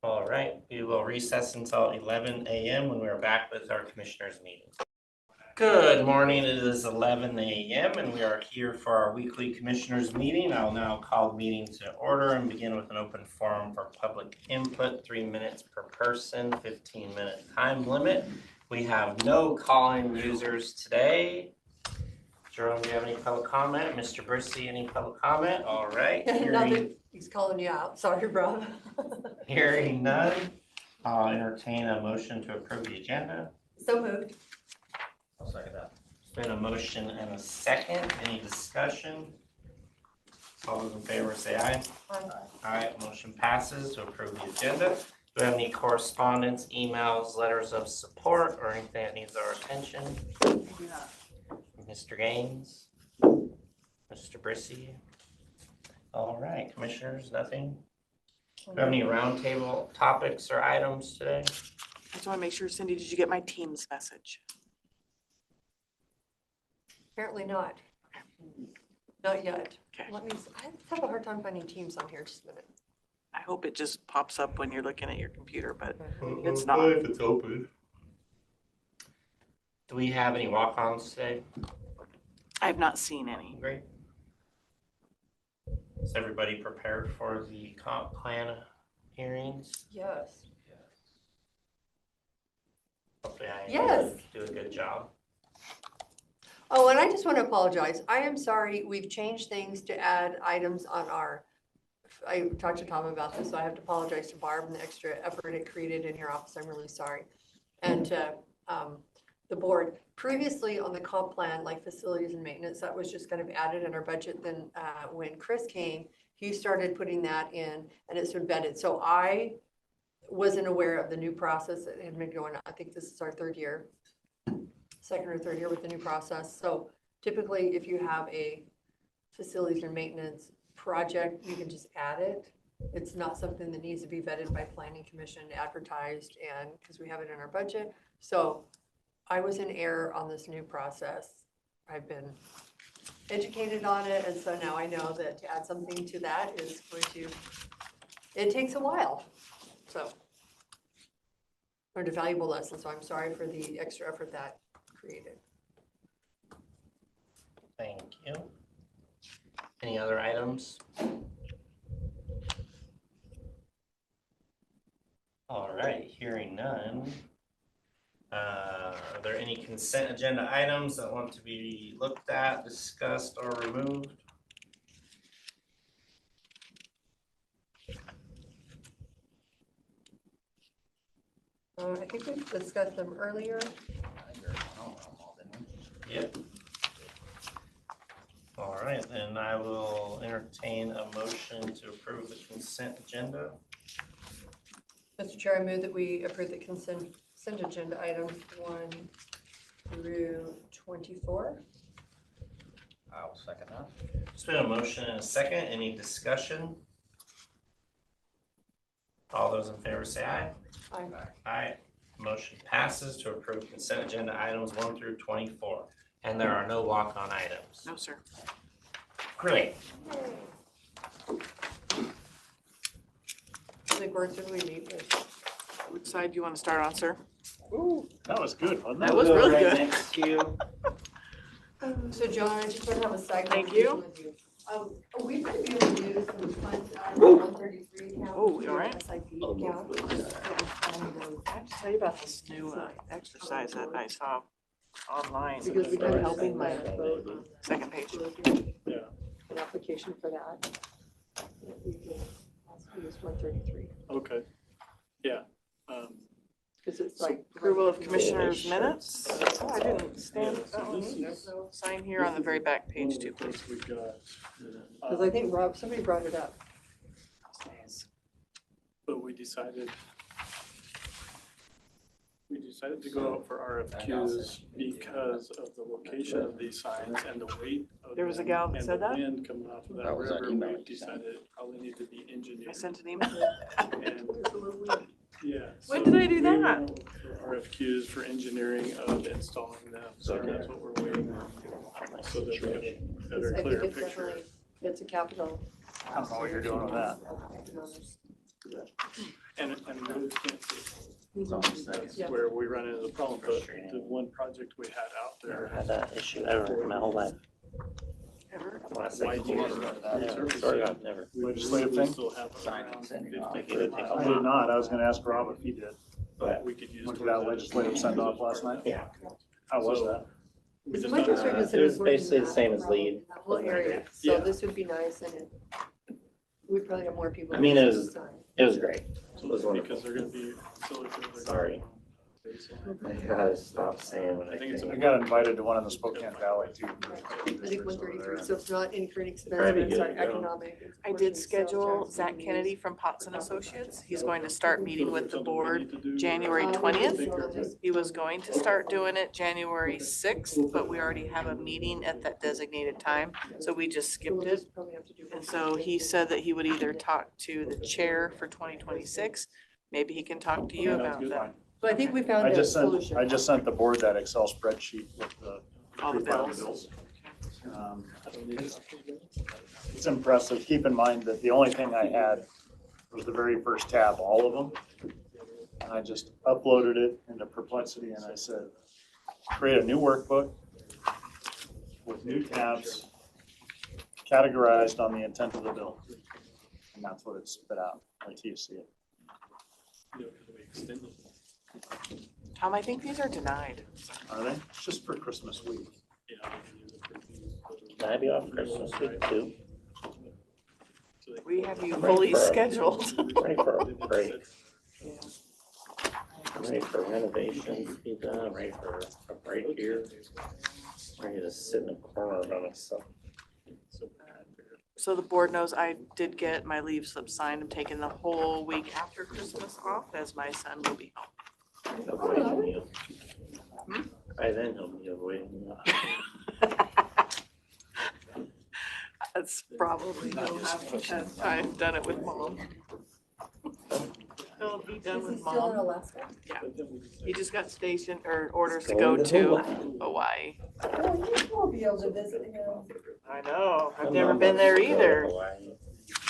All right, we will recess until 11 a.m. when we're back with our commissioners meeting. Good morning, it is 11 a.m. and we are here for our weekly commissioners meeting. I'll now call the meeting to order and begin with an open forum for public input, 3 minutes per person, 15-minute time limit. We have no call-in users today. Jerome, do you have any public comment? Mr. Brissy, any public comment? All right. Nothing, he's calling you out. Sorry, bro. Hearing none, I'll entertain a motion to approve the agenda. So moved. I'll second that. There's been a motion and a second. Any discussion? All those in favor say aye. Aye, motion passes to approve the agenda. Do we have any correspondence, emails, letters of support, or anything that needs our attention? Mr. Gaines? Mr. Brissy? All right, commissioners, nothing? Do we have any roundtable topics or items today? I just want to make sure, Cindy, did you get my Teams message? Apparently not. Not yet. Okay. Let me, I have a hard time finding Teams on here. Just a minute. I hope it just pops up when you're looking at your computer, but It's not. If it's open. Do we have any walk-ons today? I've not seen any. Great. Is everybody prepared for the comp plan hearings? Yes. Hopefully I Yes. do a good job. Oh, and I just want to apologize. I am sorry, we've changed things to add items on our, I talked to Tom about this, so I have to apologize to Barb and the extra effort it created in your office. I'm really sorry. And to the board, previously on the comp plan, like facilities and maintenance, that was just kind of added in our budget. Then when Chris came, he started putting that in and it's been vetted. So I wasn't aware of the new process that had been going on. I think this is our second or third year with the new process. So typically, if you have a facilities or maintenance project, you can just add it. It's not something that needs to be vetted by planning commission, advertised, and because we have it in our budget. So I was in error on this new process. I've been educated on it, and so now I know that to add something to that is going to, it takes a while. So learned a valuable lesson, so I'm sorry for the extra effort that created. Thank you. Any other items? All right, hearing none. Are there any consent agenda items that want to be looked at, discussed, or removed? I think we discussed them earlier. Yep. All right, then I will entertain a motion to approve the consent agenda. Mr. Chair, I move that we approve the consent agenda items 1 through 24. I'll second that. There's been a motion and a second. Any discussion? All those in favor say aye. Aye. Aye. Motion passes to approve consent agenda items 1 through 24. And there are no walk-on items. No, sir. Great. I think we're through, we need this. Which side do you want to start on, sir? Ooh, that was good, wasn't it? That was really Right good. next to you. So John, I just want to have a side Thank conversation you. with you. We might be able to use some funds out of the 133 account. Oh, you all right? SIP account. I have to tell you about this new exercise that I saw online. Because we can help in my Second page. Yeah. an application for that. We can also use 133, Okay. Yeah. because it's like. Approval of commissioners' minutes. Oh, I didn't stand Yeah, so that one this either. is- So sign here on the very back page too, please. We got, Because I think Rob, somebody brought it up. but we decided to go out for RFQs because of the location of these signs and the weight of There was a them gal that and said the that? wind coming off of that That was that river. email We you sent. decided it probably need to be I engineered. sent an email. And, yeah. When so did I do we that? went for RFQs for engineering of installing them. So that's what we're waiting on. So that we have a better, I clearer think it's picture. definitely, it's a capital. I don't know what you're doing with that. And roads can't see. That's Yeah. where we run into the problem, but the one project we had out there. Had that issue ever in my whole life. Ever? widening it, resurfacing. Never. We Legislative we thing? still have around 50. I did not. I was gonna ask Rob if he did. But we could use. Went to that legislative send off last night? Yeah. How was that? We Because just my don't concern have- is It that was it's working basically the that same as around lead. that whole area, so Yeah. this would be nice and we'd probably have more people. I mean, it was- Sign. It was great. It was wonderful. Because they're gonna be silicon. Sorry. I gotta stop saying what I think it's I got invited to one in the Spokane Valley too. I think 133, so it's not incurring expense, Probably but it's good our to go. economic. I did schedule Zach Kennedy from Potts and Associates. He's going to start meeting with the board January 20th. He was going to start doing it January 6th, but we already have a meeting at that designated time, so we just skipped it. And so he said that he would either talk to the chair for 2026, maybe he can talk to you about that. So I think we found I a just solution. sent the board that Excel spreadsheet with the. All the pre-filed bills. It's impressive. Keep in mind that the only thing I had was the very first tab, all of them. And I just uploaded it into Perplexity and I said, create a new workbook with new tabs categorized on the intent of the bill. And that's what it spit out. Wait till you see it. Tom, I think these are denied. Are they? It's just for Christmas week. Can I be off Christmas week too? We have you fully scheduled. Ready for a break. I'm ready for renovations to be done. I'm ready for a break here. I'm ready to sit in a corner by myself. So the board knows I did get my leave slip signed. I'm taking the whole week after Christmas off as my son will be home. Avoiding you. By then he'll be avoiding you. That's probably how I've done it with mom. He'll be done with mom. Alaska? Yeah. He just got stationed or orders to go to Hawaii. Oh, you will be able to visit him. I know. I've never been there either.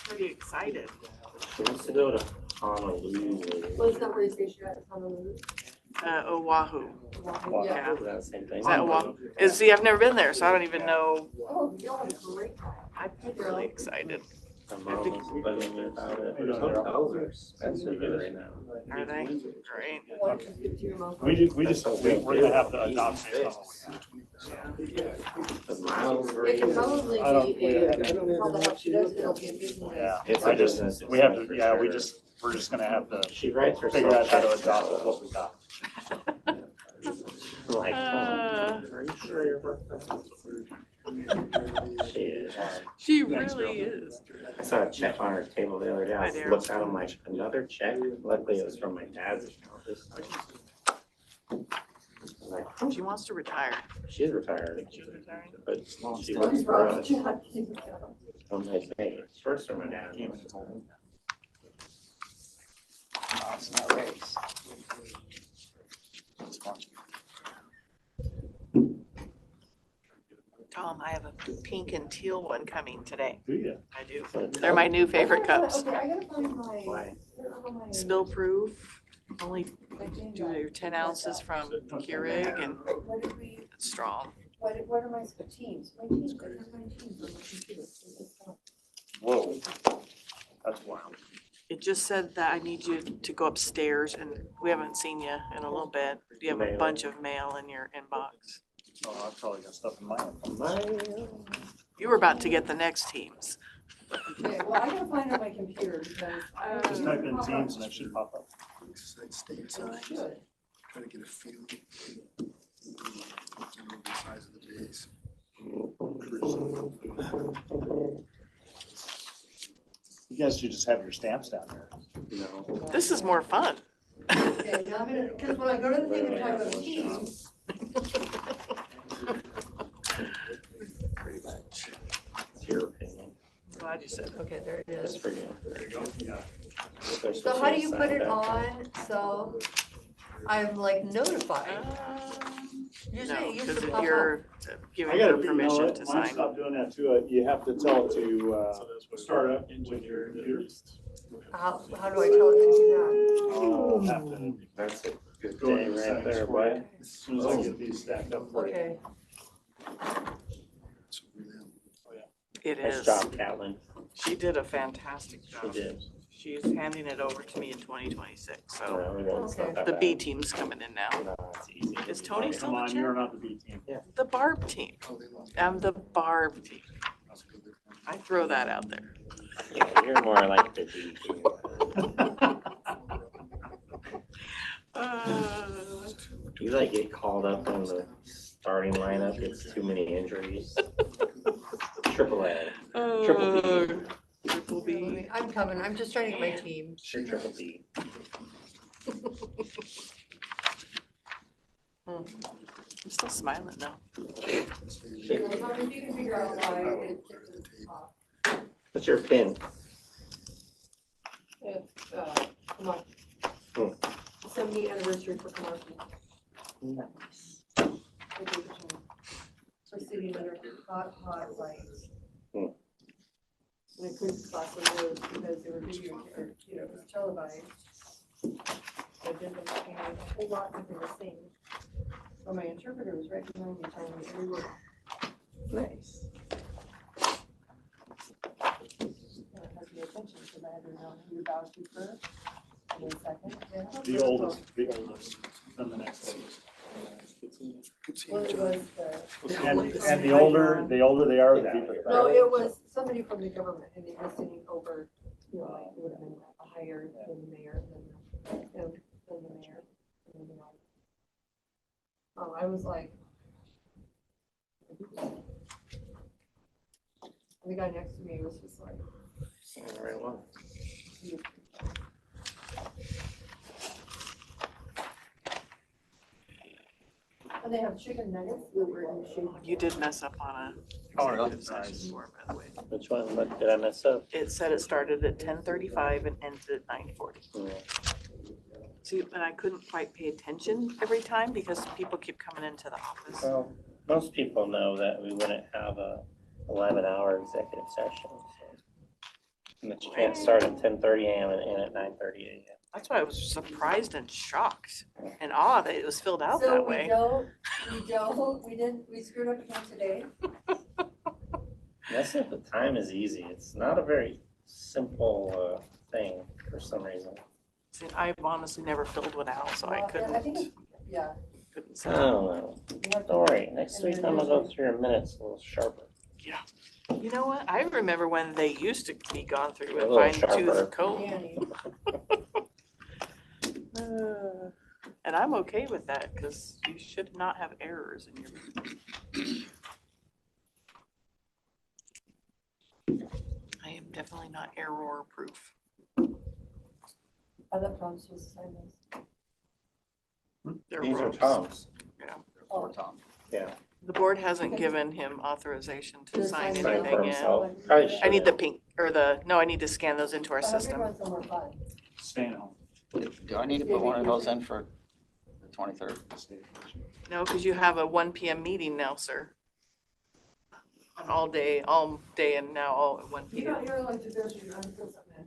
Pretty excited. He wants to go to Honolulu. Well, it's not where he's stationed at, it's Honolulu. Oahu. Yeah. That's the same thing. Is that Oahu? See, I've never been there, so I don't even know. Oh, you'll have a great time. I'm really excited. My mom was bugging me about it. Hotels are expensive right now. Are they? Great. Why don't you speak to your mom? We're gonna have to adopt it. The miles are. It can probably I don't- be a, how the hell she does it, it'll be a business. Yeah, It's I a just, business. we have to, yeah, we're just gonna have to She writes herself. figure out how to checks. adopt what we got. I'm like, are you sure you're worth that? She is. She really is. I saw a check on her table the other day. I Hi there. looked at them like, another check? Luckily it was from my dad's account this time. I'm like, She wants to retire. she's retired, She's retiring. but she works for us. I'm like, hey, she works for my dad. Tom, I have a pink and teal one coming today. Do you? I do. They're my new favorite cups. Okay, I gotta find my. Why? Spill proof, only do your 10 ounces from Keurig and What did we, it's strong. what are my teams? My teams, I have my teams on my computer. Whoa, that's wild. It just said that I need you to go upstairs and we haven't seen you in a little bit. You have a Mail. bunch of mail in your inbox. Oh, I've probably got stuff in my phone. You were about to get the next teams. Okay, well, I gotta find out my computer because I. Just type in Teams and it should pop up. It should. Try to get a feel. The size of the base. You guys should just have your stamps down there. No. This is more fun. Okay, now I'm gonna, because when I go to the thing and type up teams. Pretty much. It's your opinion. Glad you said. Okay, there it Just is. for you. There you go. Yeah. So how do you put it on, so I'm like notified? Usually No, it used because to if pop up. you're I giving gotta, her permission to mine sign. stopped doing that too. You have to tell it to, start up with your computer. How do I tell it to do I'll have to That's a good go day into right settings there, for you boy. as soon as I get these stacked up that? for you. Okay, It Nice is. job, Catlin. She did a fantastic She job. did. She's handing it over to me in 2026, so No, it's not that the bad. B team's coming in now. No, it's easy. Is Tony still Come the on, you're chair? not the B team. The Barb team. I'm the Barb team. I throw that out there. Yeah, you're more like the D team. You like get called up on the starting lineup, it's too many injuries. Triple A. Triple B. Triple B. I'm coming, I'm just trying to get my team. Sure, triple B. I'm still smiling though. If you can figure out why it gets to the top. What's your pin? It's, come on. Hmm. 70th anniversary for commercial. Nice. We're sitting under hot lights. Hmm. And I couldn't cross the roads because they were video, or, it was televised. I didn't understand a whole lot of the thing. So my interpreter was right behind me telling me every word. Nice. I had to pay attention because I had to know who your bows to first, and then second. then how The to oldest, then the next oldest. Well, it was And the older they are, the deeper the No, bow. it was somebody from the government and they were sitting over, like, it would have been a higher than the mayor, than the mayor. and then Oh, I was like. The guy next to me was just like. Singing the right one. And they have chicken nuggets that were in the shape. You did mess up on a. Oh, really? executive session for it, by the way. Which one? What did I mess up? It said it started at 10:35 and ended at 9:40. See, and I couldn't quite pay attention every time because people keep coming into the office. Well, most people know that we wouldn't have a 11-hour executive session. So. And that you can't start at 10:30 a.m. and end at 9:30 a.m. That's why I was surprised and shocked and awed that it was filled out that way. We screwed up again today. Messing up the time is easy. It's not a very simple thing for some reason. See, I've honestly never filled one out, so I couldn't. Yeah. Couldn't I say. don't know. Don't worry. Next week I'm gonna go through your minutes a little sharper. Yeah. You know what? I remember when they used to be gone through A with little fine tooth sharper. comb. And I'm okay with that because you should not have errors in your. I am definitely not error proof. I thought Tom was supposed to sign this. These are Tom's. Yeah. Oh, Tom. Yeah. The board hasn't given him authorization to To sign sign Sign anything for yet. himself. Probably I need should. the pink, or I need to scan those into our I hope you're system. going somewhere fun. Staying home. Do I need to put one of those in for the 23rd? No, because you have a 1 PM meeting now, sir. All day and now all at 1 PM. You're like the grocery, I'm still something.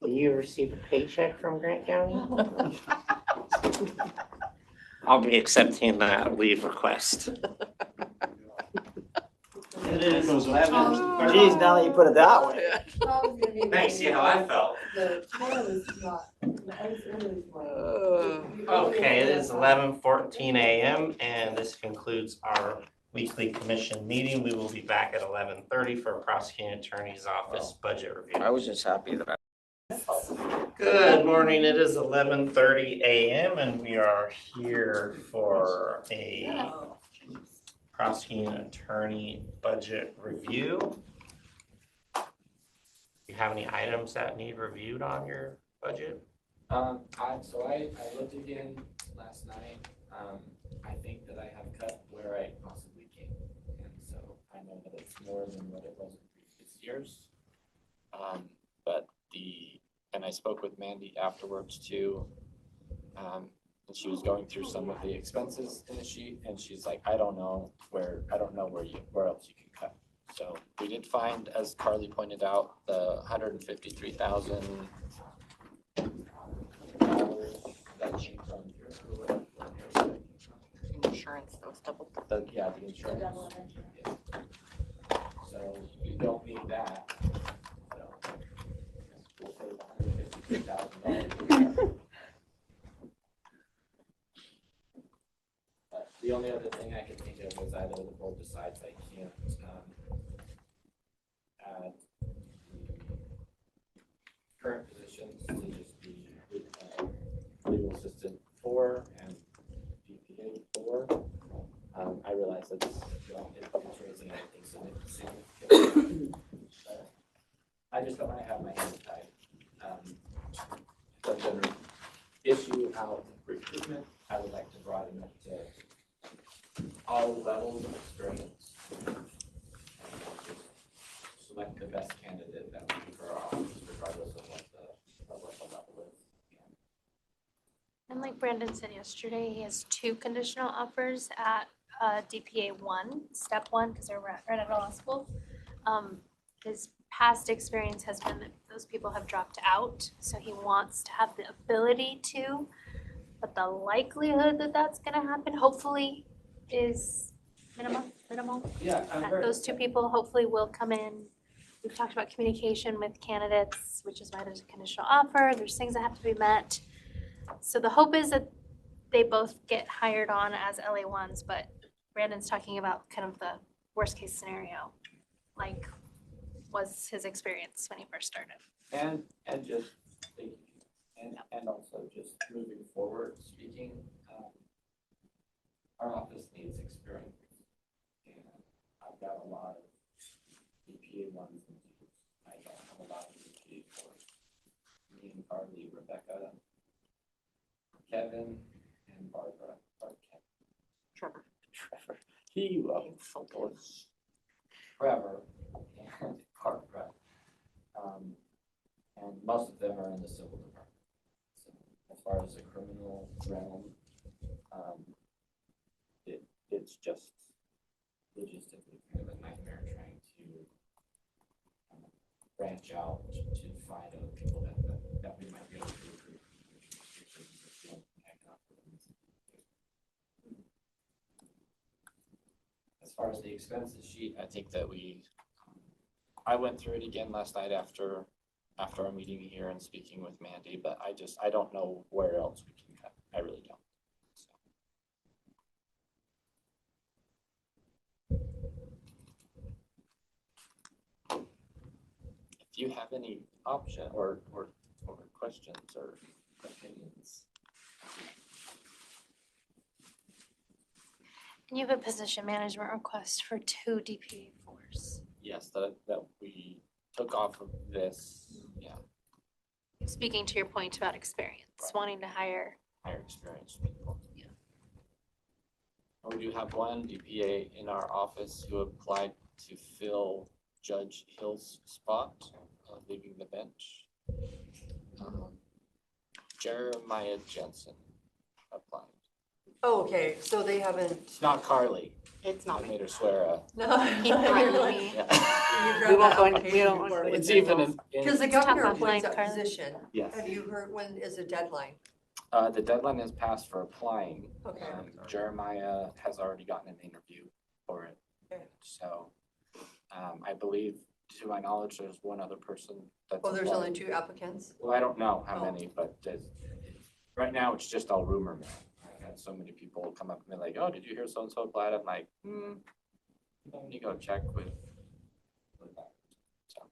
Will you receive a paycheck from Grant County? I'll be accepting that leave request. It is 11. Geez, now that you put it that way. Tom's gonna be. Now you see how I felt. The tomorrow is not, it's early tomorrow. Okay, it is 11:14 a.m. and this concludes our weekly commission meeting. We will be back at 11:30 for prosecuting attorney's office budget review. I was just happy that Good morning. It is 11:30 a.m. and we are here for a prosecuting attorney budget review. Do you have any items that need reviewed on your budget? I looked again last night. I think that I have cut where I possibly can. And so I know that it's more than what it was in previous years. And I spoke with Mandy afterwards too. And she was going through some of the expenses in the sheet and she's like, I don't know where else you can cut. So we did find, as Carly pointed out, the $153,000 that came from Insurance, that was double. the insurance. Yeah. So you don't need that. So we'll save $153,000. The only other thing I could think of was either the board decides I can't add the current positions to just be legal assistant 4 and DPA 4. I realize it's raising anything significant. I just don't want to have my hands tied. If I'm going to issue out recruitment, I would like to broaden it to all levels of experience. Select the best candidate that we for our office, regardless of what the level is. And like Brandon said yesterday, he has 2 conditional offers at DPA 1, step 1, because they're right at law school. his past experience has been that those people have dropped out, so he wants to have the ability to, but the likelihood that that's gonna happen, hopefully, is minimal. Yeah, I heard. Those two people hopefully will come in. We've talked about communication with candidates, which is why there's a conditional offer, there's things that have to be met. So the hope is that they both get hired on as LA1s, but Brandon's talking about kind of the worst case scenario, like was his experience when he first started. And just thinking, and also just moving forward, speaking, our office needs experience. And I've got a lot of EPA ones and twos. I don't have a lot of EPA fours. Me and Carly, Rebecca, Kevin, and Barbara, or Trevor. He was Trevor and Barbara. And most of them are in the civil department. So as far as the criminal realm, it's just logistically kind of a nightmare trying to branch out to find other people that we might be able to recruit. As far as the expenses sheet, I think that I went through it again last night after our meeting here and speaking with Mandy, but I don't know where else we can cut. I really don't. So. If you have any option or questions or opinions. And you have a position management request for 2 DPA4s. Yes, that we took off of this, yeah. Speaking to your point about experience, Right. wanting to hire. Higher experienced people. Yeah. And we do have one DPA in our office who applied to fill Judge Hill's spot, leaving the bench. Jeremiah Jensen applied. Oh, okay, so they haven't. It's not Carly. It's I not me. made her swear. No. He threatened me. Yeah. We won't go into- we don't want to- It's even in. Because the Talk governor offline, appoints that Carly. position. Yes. Have you heard when is a deadline? The deadline has passed for applying. Okay. Jeremiah has already gotten an interview for it. Okay. So, I believe, to my knowledge, there's one other person that's. Well, there's applied. only 2 applicants. Well, I don't know how Oh. many, but right now it's just all rumor mill. I've had so many people come up and be like, "Oh, did you hear so and so applied?" I'm like, let me go check with that. So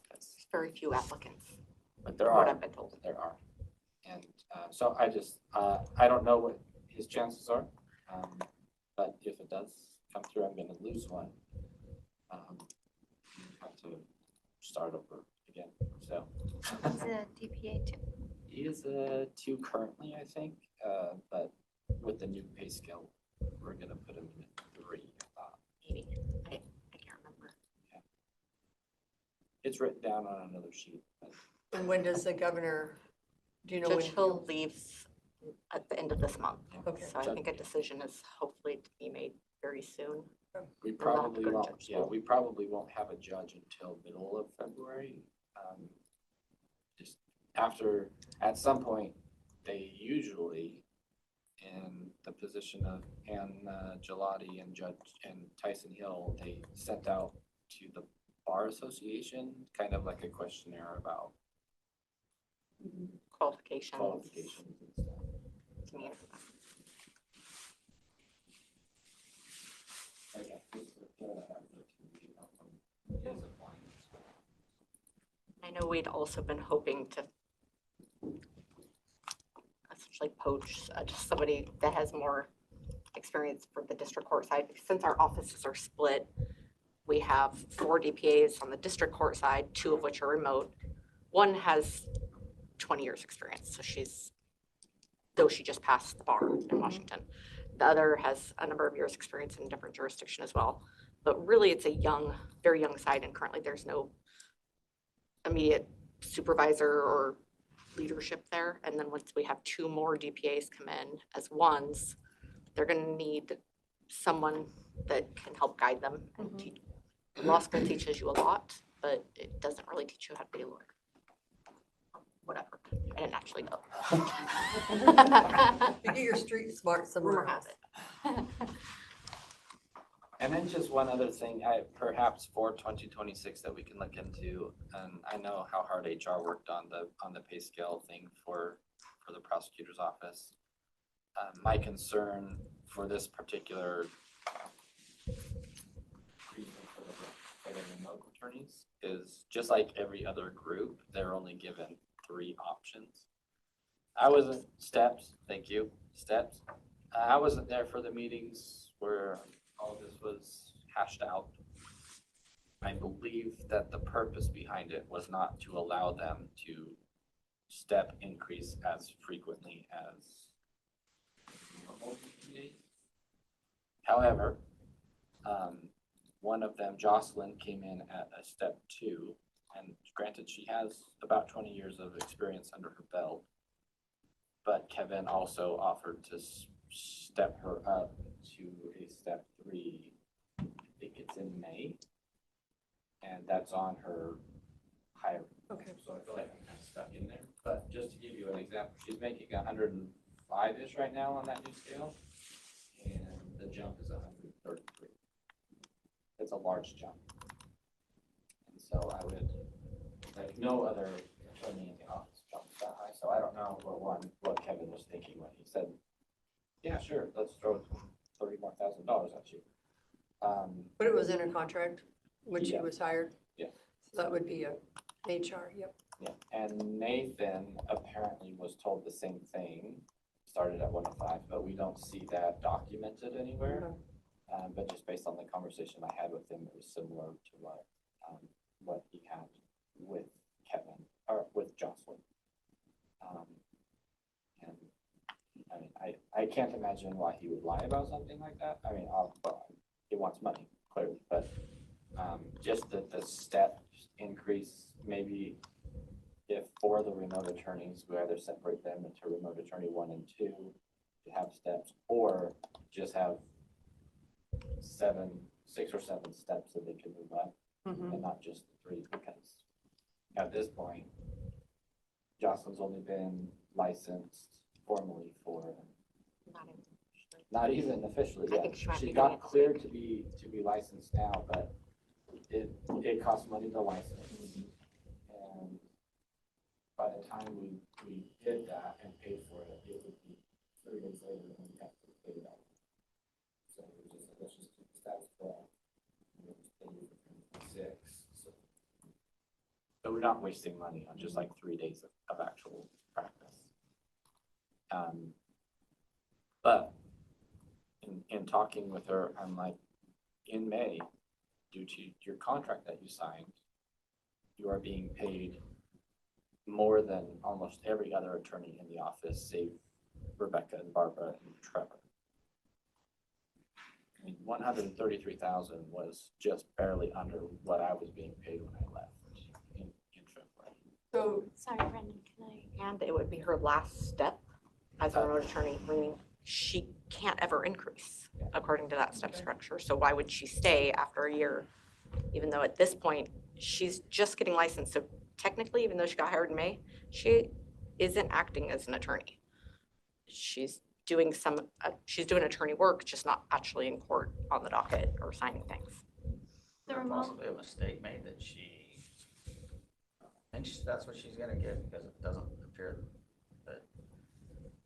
that's, Very few applicants. but there What are. I've been told. There are, and so I don't know what his chances are, but if it does come through, I'm going to lose one. Have to start over again. So. He's a DPA too. He is a 2 currently, I think, but with the new pay scale, we're gonna put him in at 3. Maybe. I can't remember. Yeah. It's written down on another sheet. But And when does the governor, do you know when? Judge Hill leaves at the end of this month. Okay. So I think a decision is hopefully to be made very soon. we We'll have to probably go to won't. judge Yeah, school. we probably won't have a judge until middle of February. Just after, at some point, they usually, in the position of Ann Gelati and Tyson Hill, they sent out to the Bar Association, kind of like a questionnaire about Qualifications. qualifications and stuff. Community. I know we'd also been hoping to essentially poach just somebody that has more experience for the district court side. Since our offices are split, we have 4 DPAs on the district court side, 2 of which are remote. One has 20 years experience, so though she just passed the bar in Washington. The other has a number of years experience in a different jurisdiction as well. But really, it's a very young side, and currently there's no immediate supervisor or leadership there. And then once we have 2 more DPAs come in as ones, they're going to need someone that can help guide them and law school teaches you a lot, but it doesn't really teach you how to be a lawyer. Whatever. I didn't actually know. You get your street smart somewhere Rumor else. has it. And then just one other thing, perhaps for 2026 that we can look into, and I know how hard HR worked on the pay scale thing for the prosecutor's office. My concern for this particular reason for the remote attorneys is just like every other group, they're only given 3 options. I wasn't, steps, thank you, steps. I wasn't there for the meetings where all of this was hashed out. I believe that the purpose behind it was not to allow them to step increase as frequently as normal days. However, one of them, Jocelyn, came in at a step 2, and granted, she has about 20 years of experience under her belt, but Kevin also offered to step her up to a step 3. I think it's in May, and that's on her hiring. Okay. So I feel like I'm kind of stuck in there, but just to give you an example, she's making 105-ish right now on that new scale, and the jump is 133. It's a large jump. And so I would, like, no other attorney in the office jumps that high, so I don't know what Kevin was thinking when he said, yeah, sure, let's throw $30,000 at you. But it was in a contract when she Yeah. was hired? Yeah. So that would be a HR, yep. Yeah, and Nathan apparently was told the same thing, started at 105, but we don't see that documented anywhere. But just based on the conversation I had with him, it was similar to what he had with Kevin, or with Jocelyn. And I mean, I can't imagine why he would lie about something like that. I mean, well, he wants money, clearly, but just the step increase, maybe if for the remote attorneys, we either separate them into remote attorney 1 and 2 to have steps, or just have 6 or 7 steps that they can move up, and not just 3, because at this point, Jocelyn's only been licensed formally for not even officially I yet. think she might She be got doing it cleared to be licensed now, but it costs money to license. And by the time we did that and paid for it, it would be 3 days later and we have to pay it out. So we just said, let's just keep the status quo. And we'll just pay you for 6. So we're not wasting money on just like 3 days of actual practice. But in talking with her, I'm like, in May, due to your contract that you signed, you are being paid more than almost every other attorney in the office, save Rebecca and Barbara and Trevor. I mean, 133,000 was just barely under what I was being paid when I left in Trevor. So, Sorry, Brendan, can I? And it would be her last step as a remote attorney, meaning she can't ever increase according to that step structure. So why would she stay after a year, even though at this point, she's just getting licensed. So technically, even though she got hired in May, she isn't acting as an attorney. She's doing attorney work, just not actually in court on the docket or signing things. The Or remote, possibly a mistake made that and that's what she's gonna get, because it doesn't appear that,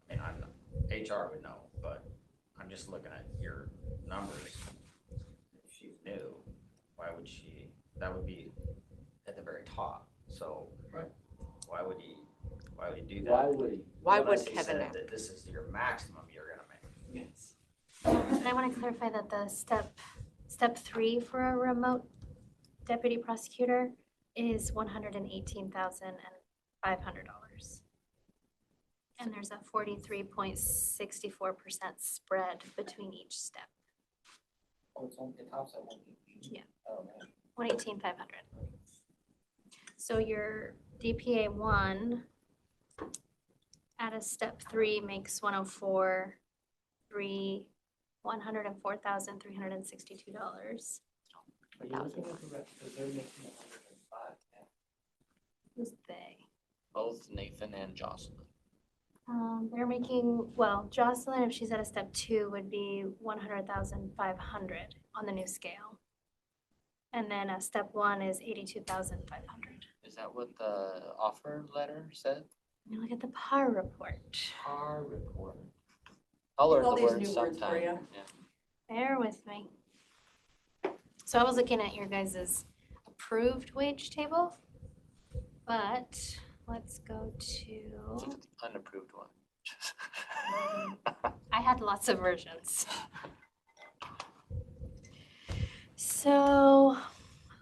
I mean, HR would know, but I'm just looking at your numbers. If she's new, why would that would be at the very top, so. Right. Why would he do that? Why would he? Why Unless would he Kevin said know? that this is your maximum you're gonna make. Yes. and I want to clarify that the step 3 for a remote deputy prosecutor is $118,500. And there's a 43.64% spread between each step. Oh, it tops at 1. Yeah. Oh, man. 118,500. So your DPA 1 at a step 3 makes 104,362. 100,000. Who's they? Both Nathan and Jocelyn. They're making, well, Jocelyn, if she's at a step 2, would be 100,500 on the new scale. And then a step 1 is 82,500. Is that what the offer letter said? Now look at the PAR report. PAR report. I'll learn All the these words new words for sometime. you. Yeah. Bear with me. So I was looking at your guys' approved wage table, but let's go to, Look at the unapproved one. I had lots of versions. So,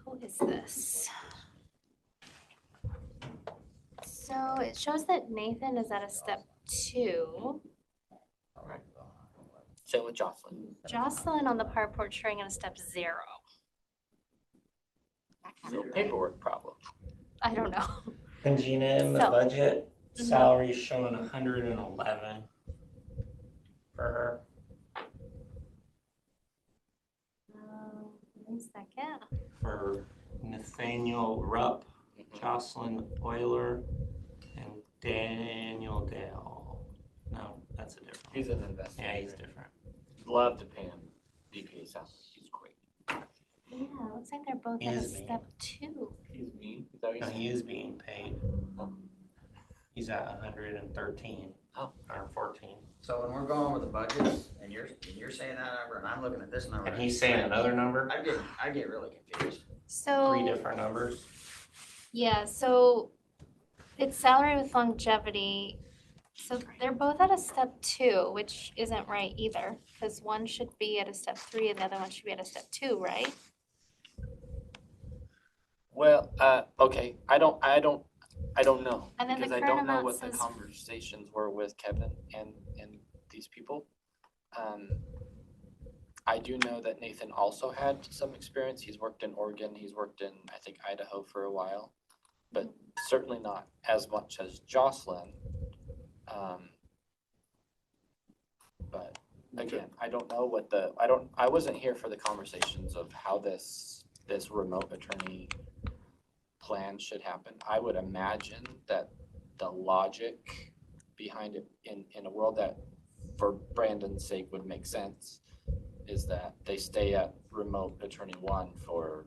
who is this? So it shows that Nathan is at a step 2. All right. Same with Jocelyn. Jocelyn on the PAR report showing at a step 0. Little paperwork problem. I don't know. And Gina, in the So- budget, salary's showing 111 for her. One second. For Nathaniel Rupp, Jocelyn Euler, and Daniel Dale. No, that's a different one. He's an investigator. Yeah, he's different. Love to pay him DPA salary. He's great. Yeah, it looks like they're both He at a is mean. step 2. He's mean. Is that what you No, said? he is being paid. He's at 113. Oh. 114. So when we're going with the budgets and you're saying that number and I'm looking at this number. And he's saying another number, I get really confused. So 3 different numbers. yeah, so it's salary with longevity. So they're both at a step 2, which isn't right either, because one should be at a step 3 and the other one should be at a step 2, right? Well, okay, I don't know. And then the Because I current don't know amount what the says- conversations were with Kevin and these people. I do know that Nathan also had some experience. He's worked in Oregon, he's worked in, I think, Idaho for a while, but certainly not as much as Jocelyn. But again, I don't know what I wasn't here for the conversations of how this remote attorney plan should happen. I would imagine that the logic behind it in a world that for Brandon's sake would make sense is that they stay at remote attorney 1 for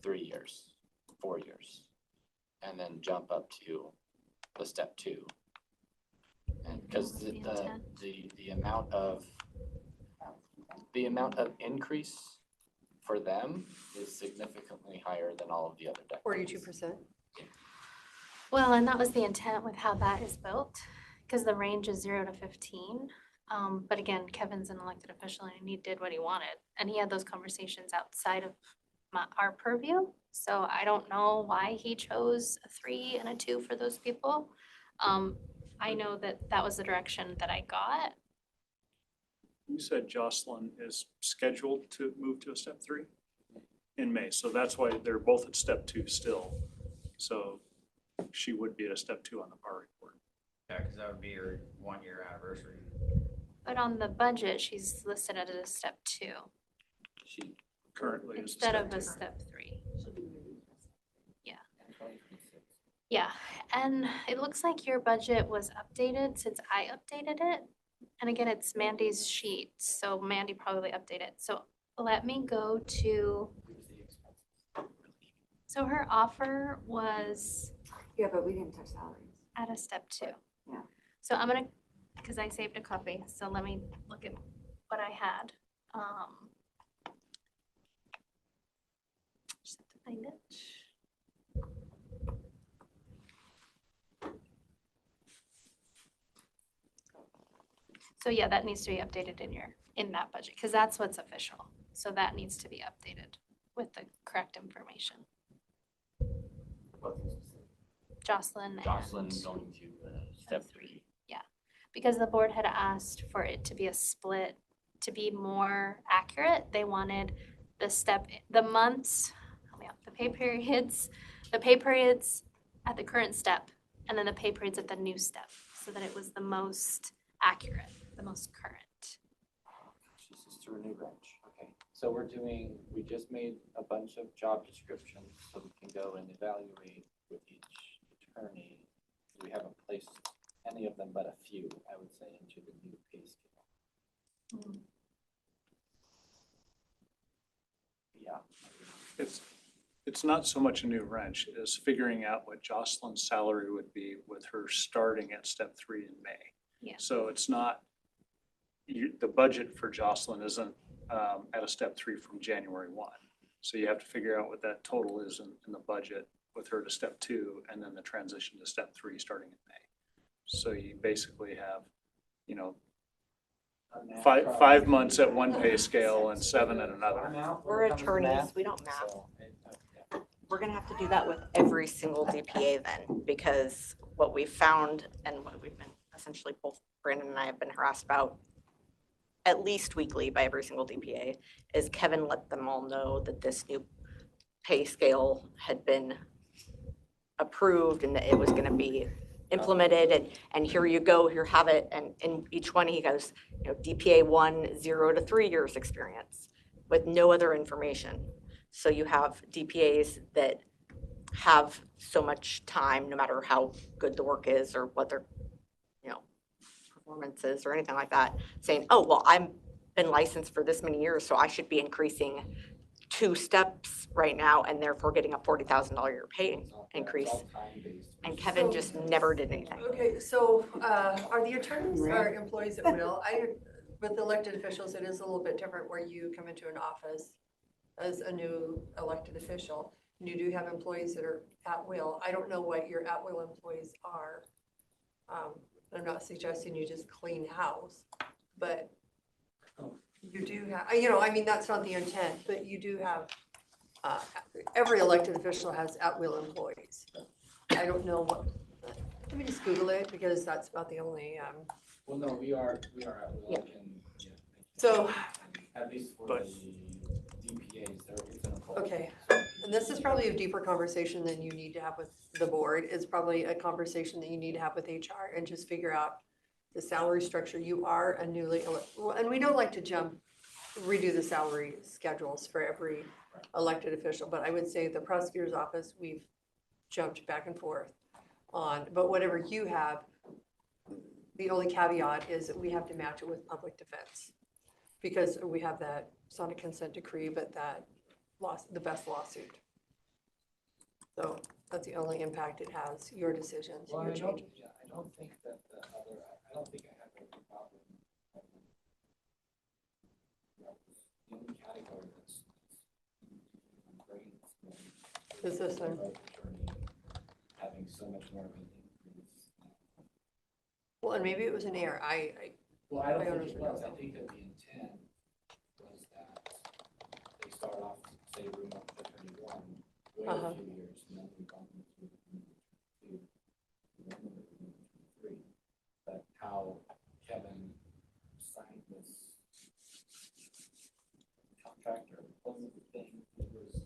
3 years, 4 years, and then jump up to the step 2. And because the amount of increase for them is significantly higher than all of the other deputies. 42%. Well, and that was the intent with how that is built, because the range is 0 to 15. But again, Kevin's an elected official and he did what he wanted, and he had those conversations outside of our purview. So I don't know why he chose a 3 and a 2 for those people. I know that that was the direction that I got. You said Jocelyn is scheduled to move to a step 3 in May, so that's why they're both at step 2 still. So she would be at a step 2 on the PAR report. Yeah, because that would be your 1-year anniversary. But on the budget, she's listed as a step 2 She currently is a instead step of a 2. step 3. Yeah. Yeah, and it looks like your budget was updated since I updated it. And again, it's Mandy's sheet, so Mandy probably updated it. So let me go to, so her offer was Yeah, but we didn't touch salaries. at a step 2. Yeah. So I'm gonna, because I saved a copy, so let me look at what I had. Just have to find it. So yeah, that needs to be updated in that budget, because that's what's official. So that needs to be updated with the correct information. Jocelyn Jocelyn and going to step 3. because the board had asked for it to be a split, to be more accurate. They wanted the months, the pay periods at the current step, and then the pay periods at the new step, so that it was the most accurate, the most current. She's just through a new branch. Okay. So we just made a bunch of job descriptions so we can go and evaluate with each attorney. We haven't placed any of them but a few, I would say, into the new pay scale. Yeah. It's not so much a new wrench as figuring out what Jocelyn's salary would be with her starting at step 3 in May. Yeah. So it's not, the budget for Jocelyn isn't at a step 3 from January 1. So you have to figure out what that total is in the budget with her to step 2 and then the transition to step 3 starting in May. So you basically have, you know, five months at one pay scale and 7 at another. We're attorneys, we don't math. We're gonna have to do that with every single DPA then, because what we found and what we've been, essentially both Brandon and I have been harassed about at least weekly by every single DPA, is Kevin let them all know that this new pay scale had been approved and that it was gonna be implemented, and here you go, here have it, and in each one he goes, you know, DPA 1, 0 to 3 years experience with no other information. So you have DPAs that have so much time, no matter how good the work is or what their, you know, performance is or anything like that, saying, oh, well, I've been licensed for this many years, so I should be increasing 2 steps right now and therefore getting a $40,000 a year pay increase. And Kevin just never did anything. Okay, so are the attorneys or employees at will? With elected officials, it is a little bit different where you come into an office as a new elected official. And you do have employees that are at will. I don't know what your at will employees are. I'm not suggesting you just clean house, but you do have, you know, I mean, that's not the intent, but you do have, every elected official has at will employees. I don't know what, let me just Google it because that's about the only, Well, no, we are at will. Yeah. And, yeah, so, at least for the DPAs, it's an employee. okay. And this is probably a deeper conversation than you need to have with the board. It's probably a conversation that you need to have with HR and just figure out the salary structure. You are a newly, and we don't like to redo the salary schedules for every elected official, but I would say the prosecutor's office, we've jumped back and forth on, but whatever you have, the only caveat is that we have to match it with public defense. Because we have that, it's not a consent decree, but that the best lawsuit. So that's the only impact it has, your decisions, Well, your I changes. don't think that I don't think I have any problem. Any category that's great. Is this one? Having so much more of an increase. Well, and maybe it was an error. Well, I don't think it was. I think that the intent was that they start off, say, room up to 31, wait a few years, and then we bump into 3. But how Kevin signed this contract or wasn't the thing, it was,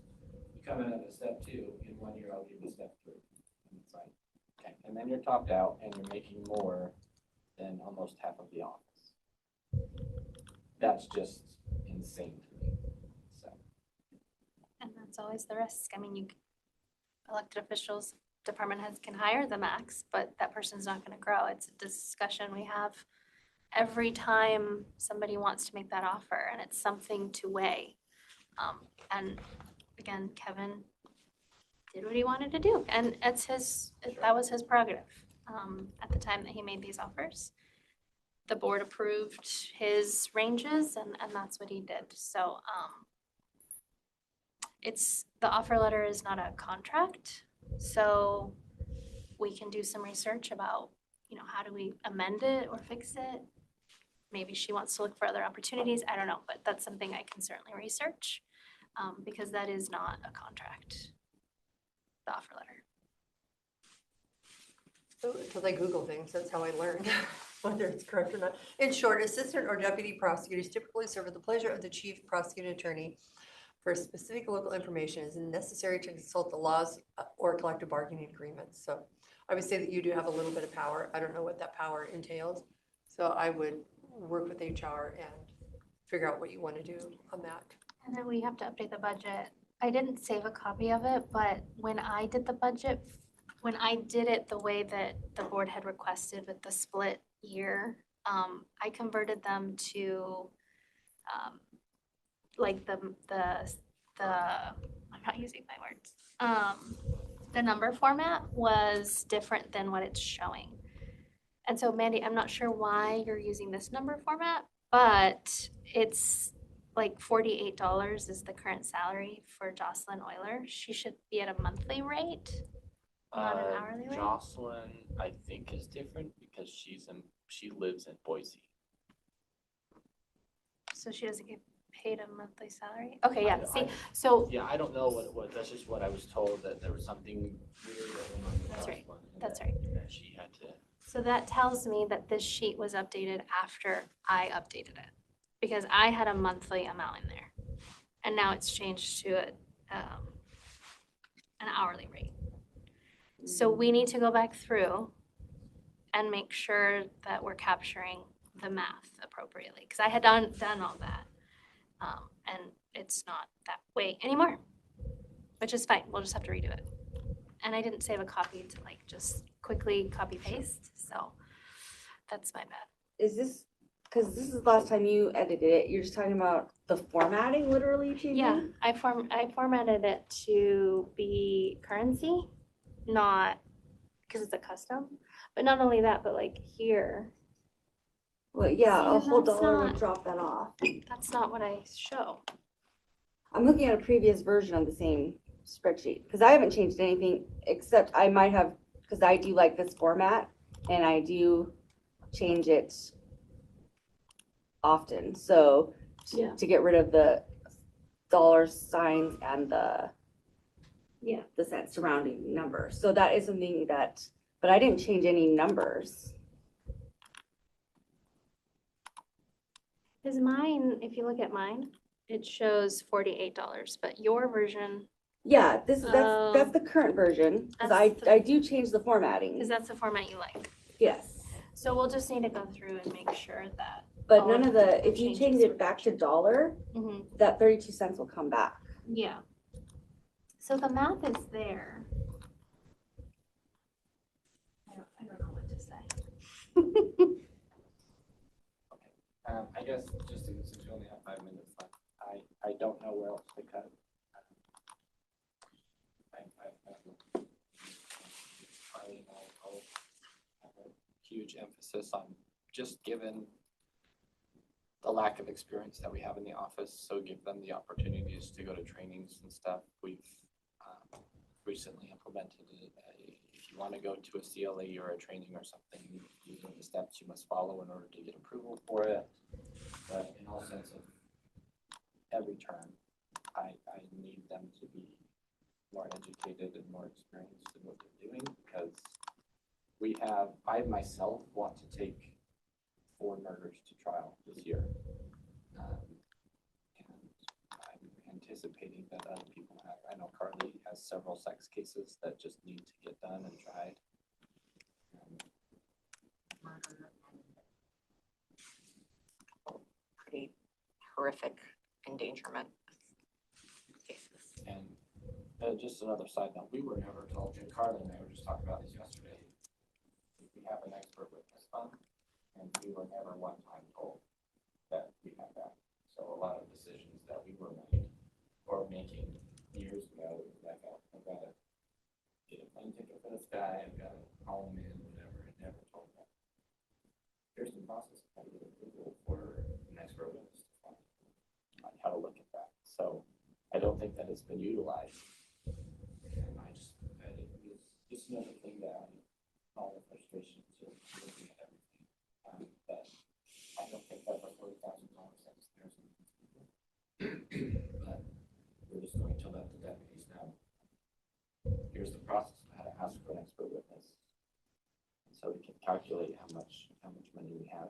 you come in at a step 2, in 1 year I'll give you step 3. And it's like, okay, and then you're topped out and you're making more than almost half of the office. That's just insane to me, so. And that's always the risk. I mean, elected officials, department heads can hire the max, but that person's not gonna grow. It's a discussion we have every time somebody wants to make that offer, and it's something to weigh. And again, Kevin did what he wanted to do, and that was his prerogative at the time that he made these offers. The board approved his ranges, and that's what he did. So the offer letter is not a contract, so we can do some research about, you know, how do we amend it or fix it? Maybe she wants to look for other opportunities. I don't know, but that's something I can certainly research because that is not a contract, the offer letter. Because I Google things, that's how I learn whether it's correct or not. In short, assistant or deputy prosecutors typically serve at the pleasure of the chief prosecuting attorney for specific local information is necessary to consult the laws or collective bargaining agreements. So I would say that you do have a little bit of power. I don't know what that power entails. So I would work with HR and figure out what you want to do on that. And then we have to update the budget. I didn't save a copy of it, but when I did the budget, when I did it the way that the board had requested with the split year, I converted them to, like I'm not using my words. The number format was different than what it's showing. And so Mandy, I'm not sure why you're using this number format, but it's like $48 is the current salary for Jocelyn Euler. She should be at a monthly rate, not an hourly rate. Jocelyn, I think, is different because she lives in Boise. So she doesn't get paid a monthly salary? Okay, yeah, see, so. Yeah, I don't know what it was. That's just what I was told, that there was something weird going on with That's right. Jocelyn, and That's right. that she had to. So that tells me that this sheet was updated after I updated it, because I had a monthly amount in there. And now it's changed to an hourly rate. So we need to go back through and make sure that we're capturing the math appropriately, because I had done all that. And it's not that way anymore, which is fine. We'll just have to redo it. And I didn't save a copy to like just quickly copy paste, so that's my bad. Is this, because this is the last time you edited it, you're just talking about the formatting literally changing? Yeah, I formatted it to be currency, not, because it's a custom. But not only that, but like here. Well, yeah, a See, whole that's dollar would not- drop that off. That's not what I show. I'm looking at a previous version of the same spreadsheet, because I haven't changed anything, except I might have, because I do like this format, and I do change it often, so Yeah. to get rid of the dollar signs and the cent surrounding number. So that is something that, but I didn't change any numbers. Is mine, if you look at mine, it shows $48, but your version. Yeah, that's the current version, because I do change the formatting. Because that's the format you like. Yes. So we'll just need to go through and make sure that. But all none of the, if you changes change it back to dollar, that 32 cents will come back. Yeah. So the math is there. I don't know what to say. I guess just since we only have 5 minutes left, I don't know where else to cut. I'll have a huge emphasis on just given the lack of experience that we have in the office, so give them the opportunities to go to trainings and stuff. We've recently implemented if you want to go to a CLA or a training or something, these are the steps you must follow in order to get approval for it. But in all sense of every term, I need them to be more educated and more experienced in what they're doing, because I myself want to take 4 murders to trial this year. And I'm anticipating that other people have. I know Carly has several sex cases that just need to get done and tried. Pretty horrific endangerment cases. And just another side note, we were never told, and Carly and I were just talking about this yesterday, we have an expert witness fund, and we were never one time told that we had that. So a lot of decisions that we were made or making years ago, like, I've got to get a plane ticket for this guy, I've got to call him in, whatever, and never told them. Here's the process of how to get approval for an expert witness fund, on how to look at that. So I don't think that it's been utilized. And it was just another thing that all the frustrations of looking at everything. But I don't think that the $40,000 is there. But we're just going to let the deputies know. Here's the process of how to ask for an expert witness, so we can calculate how much money we have.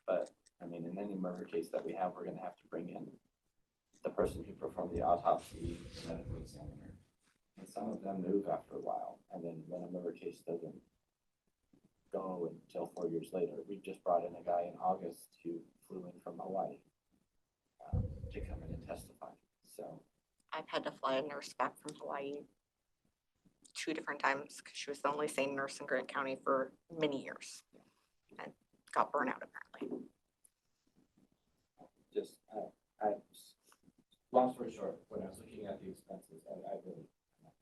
But I mean, in any murder case that we have, we're going to have to bring in the person who performed the autopsy, the medical examiner. And some of them move after a while. And then when a murder case doesn't go until 4 years later, we just brought in a guy in August who flew in from Hawaii. to come in and testify. So I've had to fly a nurse back from Hawaii 2 different times because she was the only sane nurse in Grant County for many years and got burnt out apparently. just, long story short, when I was looking at the expenses, I really,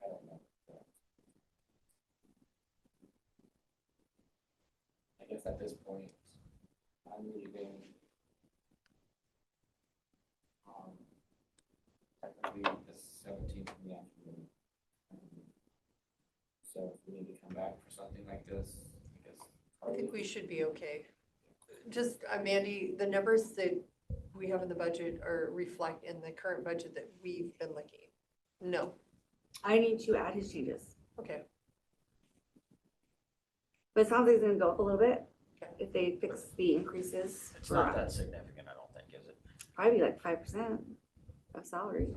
I don't know. I guess at this point, I'm leaving technically the 17th in the afternoon. So if we need to come back for something like this, I guess. I think we should be okay. Just, Mandy, the numbers that we have in the budget are reflect in the current budget that we've been looking. No. I need to add his changes, Okay. but it sounds like it's gonna go up a little bit Okay. if they fix the increases. It's not that significant, I don't think, is it? Probably like 5% of salary.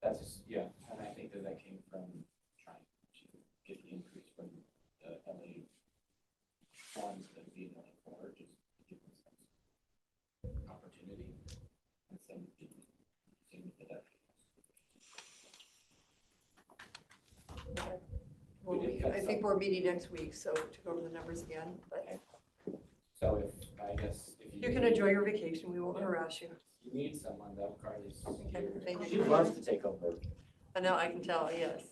That's, yeah, and I think that came from trying to get the increase from the LA funds that being for just to give them some opportunity and same with that. Well, I think we're meeting next week, so to go over the numbers again, but So if, I guess, if you can enjoy your vacation. We won't harass you. you need someone, that Carly's Okay, here. thank She you. loves to take over. I know, I can tell, yes.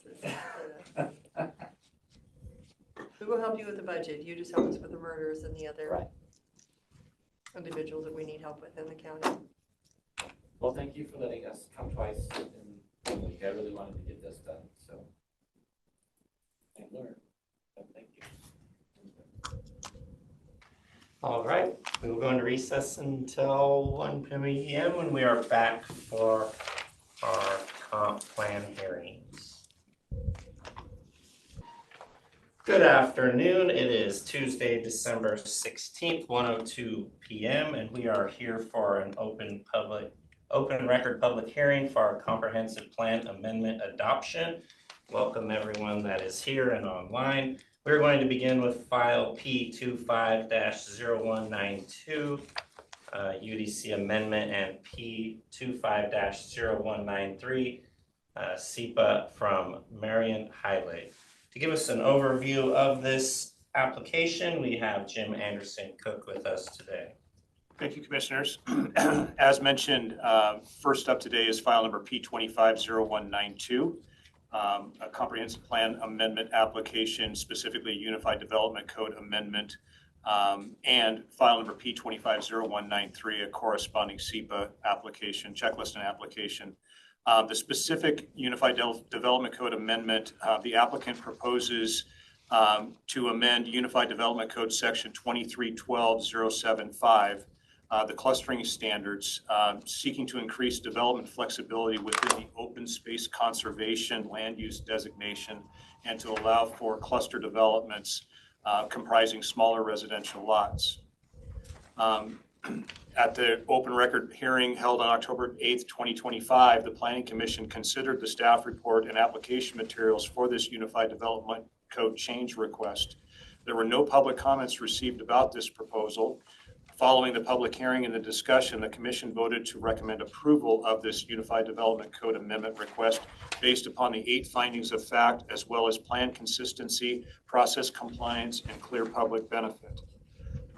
We will help you with the budget. You just help us with the murders and the other individuals that we need help with in the county. Well, thank you for letting us come twice in a week. I really wanted to get this done, so. And learn, so thank you. All right, we will go into recess until 1 p.m. when we are back for our comp plan hearings. Good afternoon. It is Tuesday, December 16th, 1:02 p.m. and we are here for an open record public hearing for our comprehensive plan amendment adoption. Welcome everyone that is here and online. We're going to begin with file P25-0192, UDC amendment, and P25-0193, SEPA from Marion Hiley. To give us an overview of this application, we have Jim Anderson Cook with us today. Thank you, Commissioners. As mentioned, first up today is file number P25-0192. A comprehensive plan amendment application, specifically Unified Development Code amendment, and file number P25-0193, a corresponding SEPA application, checklist and application. The specific Unified Development Code amendment, the applicant proposes to amend Unified Development Code section 2312.075, the clustering standards, seeking to increase development flexibility within the open space conservation land use designation and to allow for cluster developments comprising smaller residential lots. At the open record hearing held on October 8th, 2025, the Planning Commission considered the staff report and application materials for this Unified Development Code change request. There were no public comments received about this proposal. Following the public hearing and the discussion, the Commission voted to recommend approval of this Unified Development Code amendment request based upon the 8 findings of fact, as well as plan consistency, process compliance, and clear public benefit.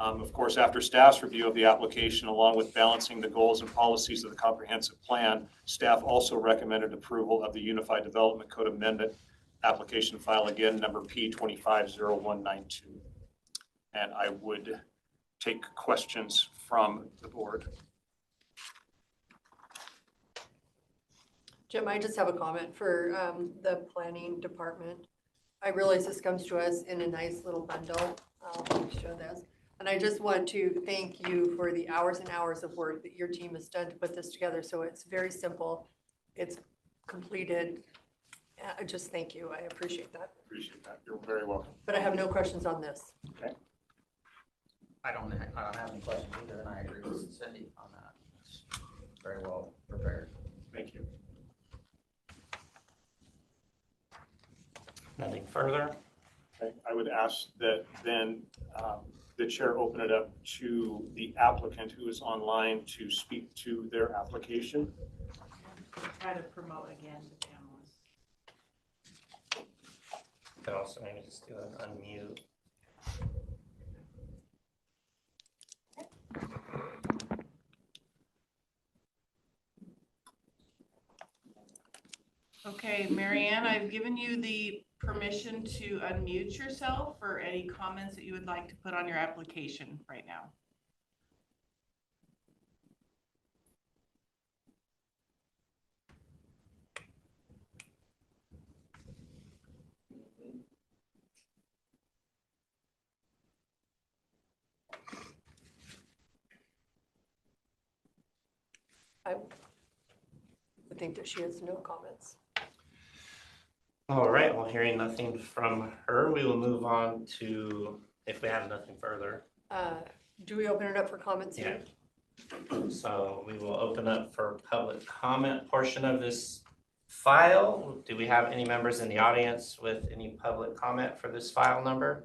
Of course, after staff's review of the application, along with balancing the goals and policies of the comprehensive plan, staff also recommended approval of the Unified Development Code amendment application file, again, number P25-0192. And I would take questions from the board. Jim, I just have a comment for the planning department. I realize this comes to us in a nice little bundle. I'll show this. And I just want to thank you for the hours and hours of work that your team has done to put this together. So it's very simple. It's completed. Just thank you. I appreciate that. Appreciate that. You're very welcome. But I have no questions on this. Okay. I don't have any questions either, and I agree with Cindy on that. It's very well prepared. Thank you. Nothing further? Okay. I would ask that then the chair open it up to the applicant who is online to speak to their application. Try to promote again the panelists. Could also maybe just do an unmute. Okay, Marianne, I've given you the permission to unmute yourself for any comments that you would like to put on your application right now. I would think that she has no comments. All right, well, hearing nothing from her, we will move on to, if we have nothing further. Do we open it up for comments here? So we will open up for public comment portion of this file. Do we have any members in the audience with any public comment for this file number?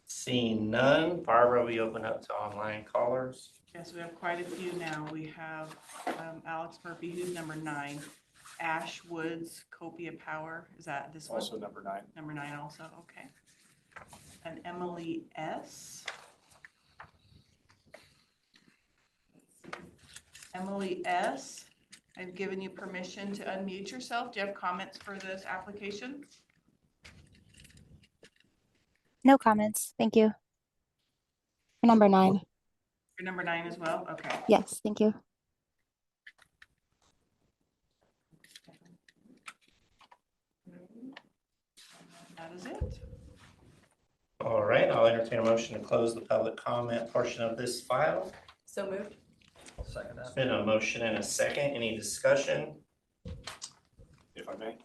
Seeing none, Barbara, we open up to online callers. Yes, we have quite a few now. We have Alex Murphy, who's number 9. Ash Woods, Copia Power, is that this one? Also number 9. Number 9 also, okay. And Emily S. Emily S., I've given you permission to unmute yourself. Do you have comments for this application? No comments. Thank you. For number 9. For number 9 as well? Okay. Yes, thank you. That is it. All right, I'll entertain a motion to close the public comment portion of this file. So moved. I'll second that. It's been a motion and a second. Any discussion? If I may.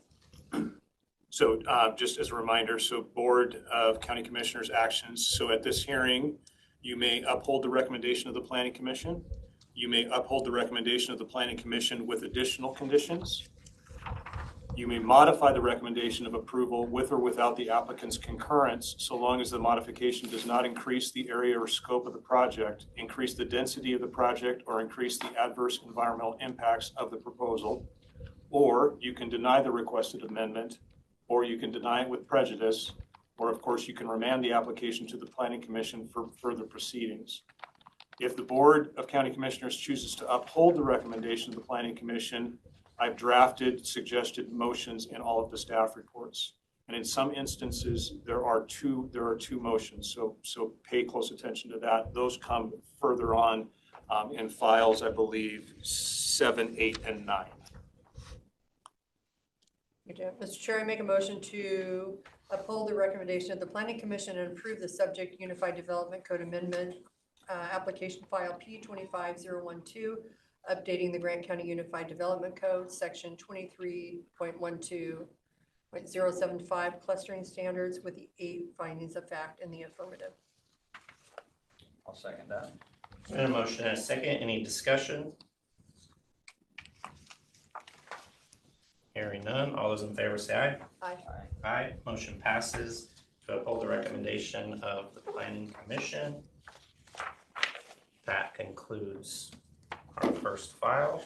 So just as a reminder, so Board of County Commissioners actions. So at this hearing, you may uphold the recommendation of the Planning Commission. You may uphold the recommendation of the Planning Commission with additional conditions. You may modify the recommendation of approval with or without the applicant's concurrence, so long as the modification does not increase the area or scope of the project, increase the density of the project, or increase the adverse environmental impacts of the proposal. Or you can deny the requested amendment, or you can deny it with prejudice, or of course you can remand the application to the Planning Commission for further proceedings. If the Board of County Commissioners chooses to uphold the recommendation of the Planning Commission, I've drafted suggested motions in all of the staff reports. And in some instances, there are two motions. So pay close attention to that. Those come further on in files, I believe, 7, 8, and 9. Mr. Chair, I make a motion to uphold the recommendation of the Planning Commission and approve the subject Unified Development Code Amendment application file P25012, updating the Grant County Unified Development Code, section 23.12.075 clustering standards with the 8 findings of fact in the affirmative. I'll second that. Been a motion and a second. Any discussion? Hearing none. All those in favor say aye. Aye. Aye. Motion passes to uphold the recommendation of the Planning Commission. That concludes our first file.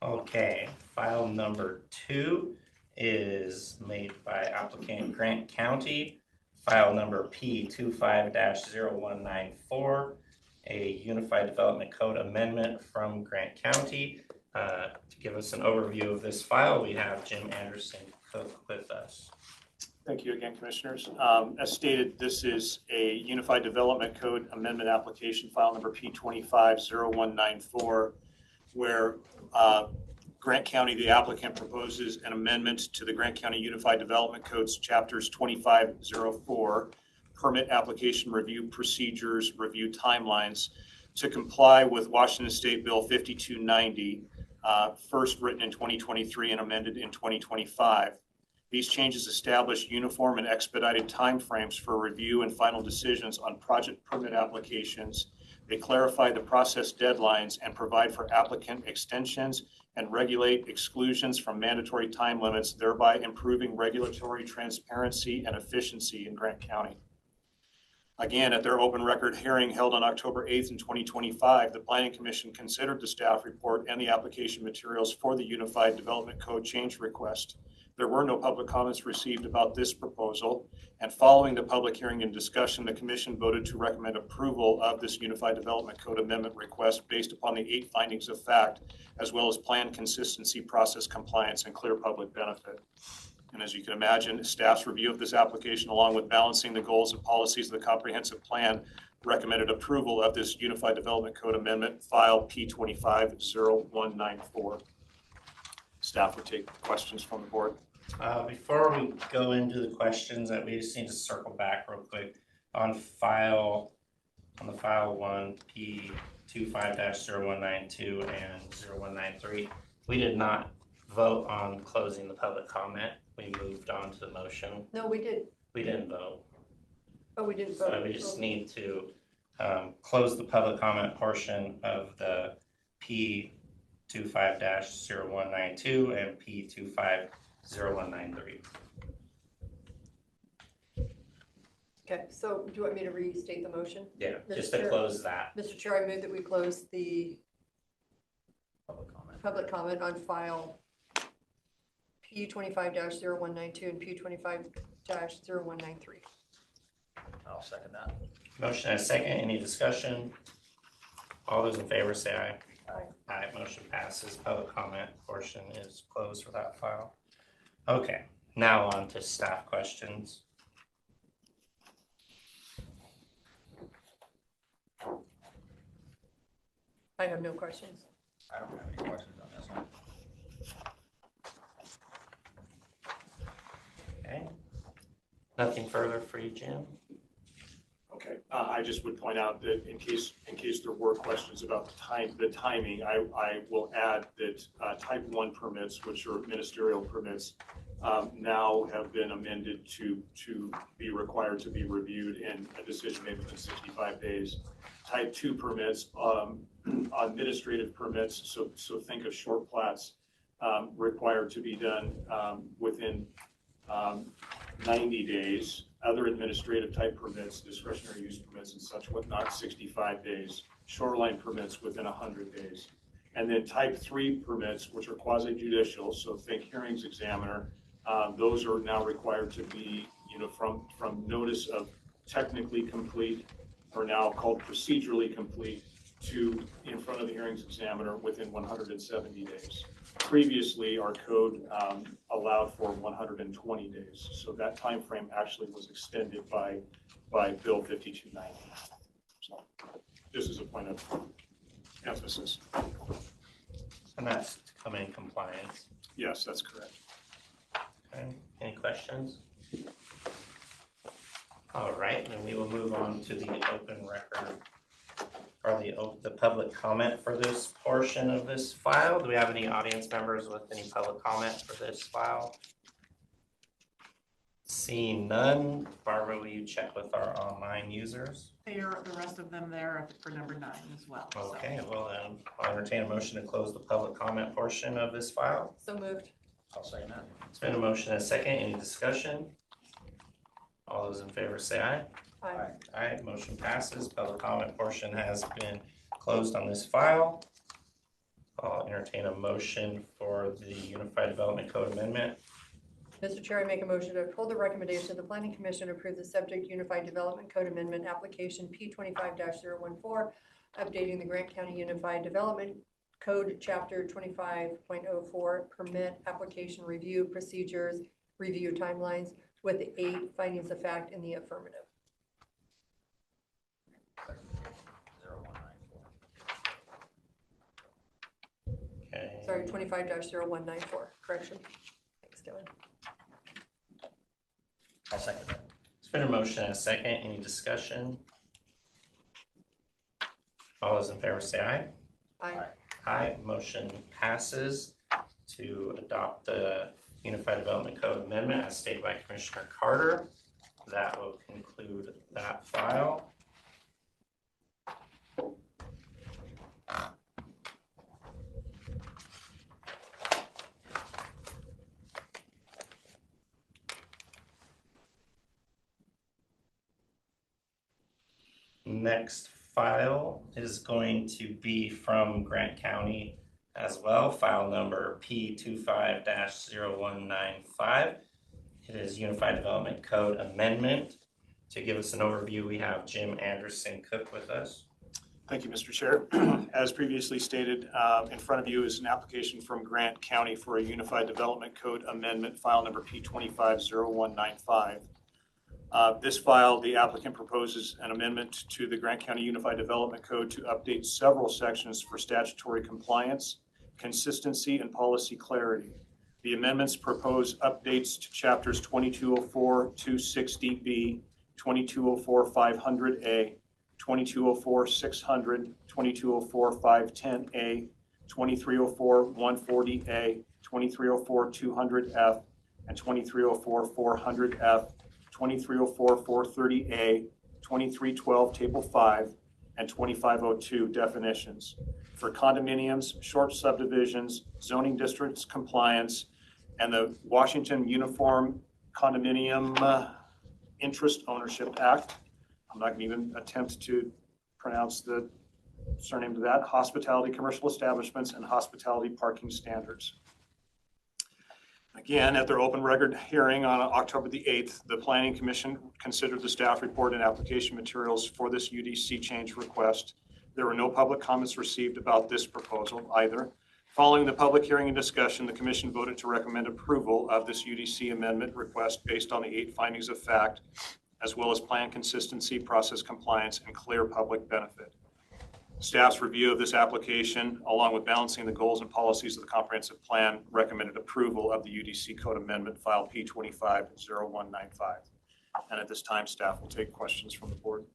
Okay, file number 2 is made by applicant Grant County. File number P25-0194, a Unified Development Code amendment from Grant County. To give us an overview of this file, we have Jim Anderson with us. Thank you again, Commissioners. As stated, this is a Unified Development Code Amendment application, file number P25-0194, where Grant County, the applicant, proposes an amendment to the Grant County Unified Development Codes, chapters 2504, permit application review procedures, review timelines, to comply with Washington State Bill 5290, first written in 2023 and amended in 2025. These changes establish uniform and expedited timeframes for review and final decisions on project permit applications They clarify the process deadlines and provide for applicant extensions and regulate exclusions from mandatory time limits, thereby improving regulatory transparency and efficiency in Grant County. Again, at their open record hearing held on October 8th in 2025, the Planning Commission considered the staff report and the application materials for the Unified Development Code change request. There were no public comments received about this proposal, and following the public hearing and discussion, the Commission voted to recommend approval of this Unified Development Code amendment request based upon the 8 findings of fact, as well as plan consistency, process compliance, and clear public benefit. And as you can imagine, staff's review of this application, along with balancing the goals and policies of the comprehensive plan, recommended approval of this Unified Development Code amendment, file P250194. Staff would take questions from the board. Before we go into the questions, that we just need to circle back real quick on the file 1 P25-0192 and 0193. We did not vote on closing the public comment. We moved on to the motion. No, we did. We didn't vote. Oh, we didn't vote. So we just need to close the public comment portion of the P25-0192 and P25-0193. Okay, so do you want me to restate the motion? Yeah, Mr. just to Chair- close that. Mr. Chair, I move that we close the public comment on file P25-0192 and P25-0193. I'll second that. Motion and a second. Any discussion? All those in favor say aye. Aye. Aye. Motion passes. Public comment portion is closed for that file. Okay, now on to staff questions. I have no questions. I don't have any questions on this one. Okay. Nothing further for you, Jim? Okay, I just would point out that in case there were questions about the timing, I will add that type 1 permits, which are ministerial permits, now have been amended to be required to be reviewed and a decision made within 65 days. Type 2 permits, administrative permits, so think of short plats, required to be done within 90 days. Other administrative type permits, discretionary use permits and such whatnot, 65 days. Shoreline permits within 100 days. And then type 3 permits, which are quasi judicial, so think hearings examiner, those are now required to be, from notice of technically complete, are now called procedurally complete, to in front of the hearings examiner within 170 days. Previously, our code allowed for 120 days, so that time frame actually was extended by Bill 5290. So this is a point of emphasis. And that's to come in compliance. Yes, that's correct. Okay. Any questions? All right, then we will move on to the open record, or the public comment for this portion of this file. Do we have any audience members with any public comment for this file? Seeing none, Barbara, will you check with our online users? They are, the rest of them there for number 9 as well. so. Okay, well then, I'll entertain a motion to close the public comment portion of this file. So moved. I'll second that. It's been a motion and a second. Any discussion? All those in favor say aye. Aye. Aye, motion passes. Public comment portion has been closed on this file. I'll entertain a motion for the Unified Development Code Amendment. Mr. Chair, I make a motion to uphold the recommendation of the Planning Commission to approve the subject Unified Development Code Amendment application P25-014, updating the Grant County Unified Development Code Chapter 25.04, permit application review procedures, review timelines, with the 8 findings of fact in the affirmative. 0194. Okay. Sorry, 25-0194, correction. Thanks, Dylan. I'll second that. It's been a motion and a second. Any discussion? All those in favor say aye. Aye. Aye, motion passes to adopt the Unified Development Code Amendment as stated by Commissioner Carter. That will conclude that file. next file is going to be from Grant County as well, file number P25-0195. It is Unified Development Code Amendment. To give us an overview, we have Jim Anderson Cook with us. Thank you, Mr. Chair. As previously stated, in front of you is an application from Grant County for a Unified Development Code Amendment, file number P25-0195. This file, the applicant proposes an amendment to the Grant County Unified Development Code to update several sections for statutory compliance, consistency, and policy clarity. The amendments propose updates to chapters 2204-260B, 2204-500A, 2204-600, 2204-510A, 2304-140A, 2304-200F, and 2304-400F, 2304-430A, 2312 Table 5, and 2502 definitions for condominiums, short subdivisions, zoning districts compliance, and the Washington Uniform Condominium Interest Ownership Act. I'm not going to even attempt to pronounce the surname to that. Hospitality commercial establishments and hospitality parking standards. Again, at their open record hearing on October the 8th, the Planning Commission considered the staff report and application materials for this UDC change request. There were no public comments received about this proposal either. Following the public hearing and discussion, the Commission voted to recommend approval of this UDC amendment request based on the 8 findings of fact, as well as plan consistency, process compliance, and clear public benefit. Staff's review of this application, along with balancing the goals and policies of the comprehensive plan, recommended approval of the UDC code amendment file P25-0195. And at this time, staff will take questions from the board.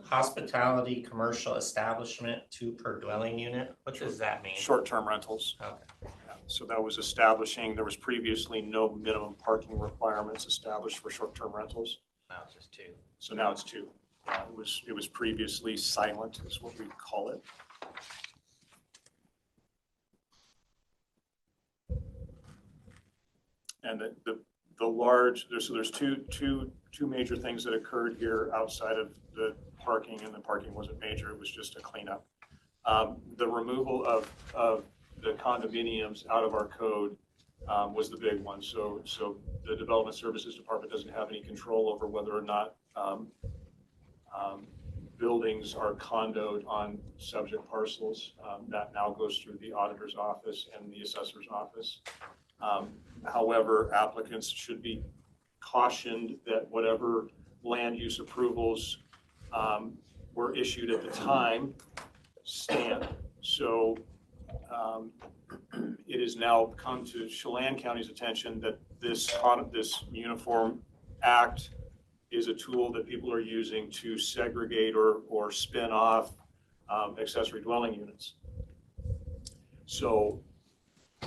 Hospitality commercial establishment, 2 per dwelling unit. What does that mean? Short-term rentals. Okay. Yeah, so that was establishing, there was previously no minimum parking requirements established for short-term rentals. Now it's just 2. So now it's 2. It was previously silent, is what we call it. And the large, there's two major things that occurred here outside of the parking, and the parking wasn't major, it was just a cleanup. The removal of the condominiums out of our code was the big one. So the Development Services Department doesn't have any control over whether or not buildings are condoed on subject parcels. That now goes through the auditor's office and the assessor's office. However, applicants should be cautioned that whatever land use approvals were issued at the time stand. So it has now come to Chelan County's attention that this Uniform Act is a tool that people are using to segregate or spin off accessory dwelling units. So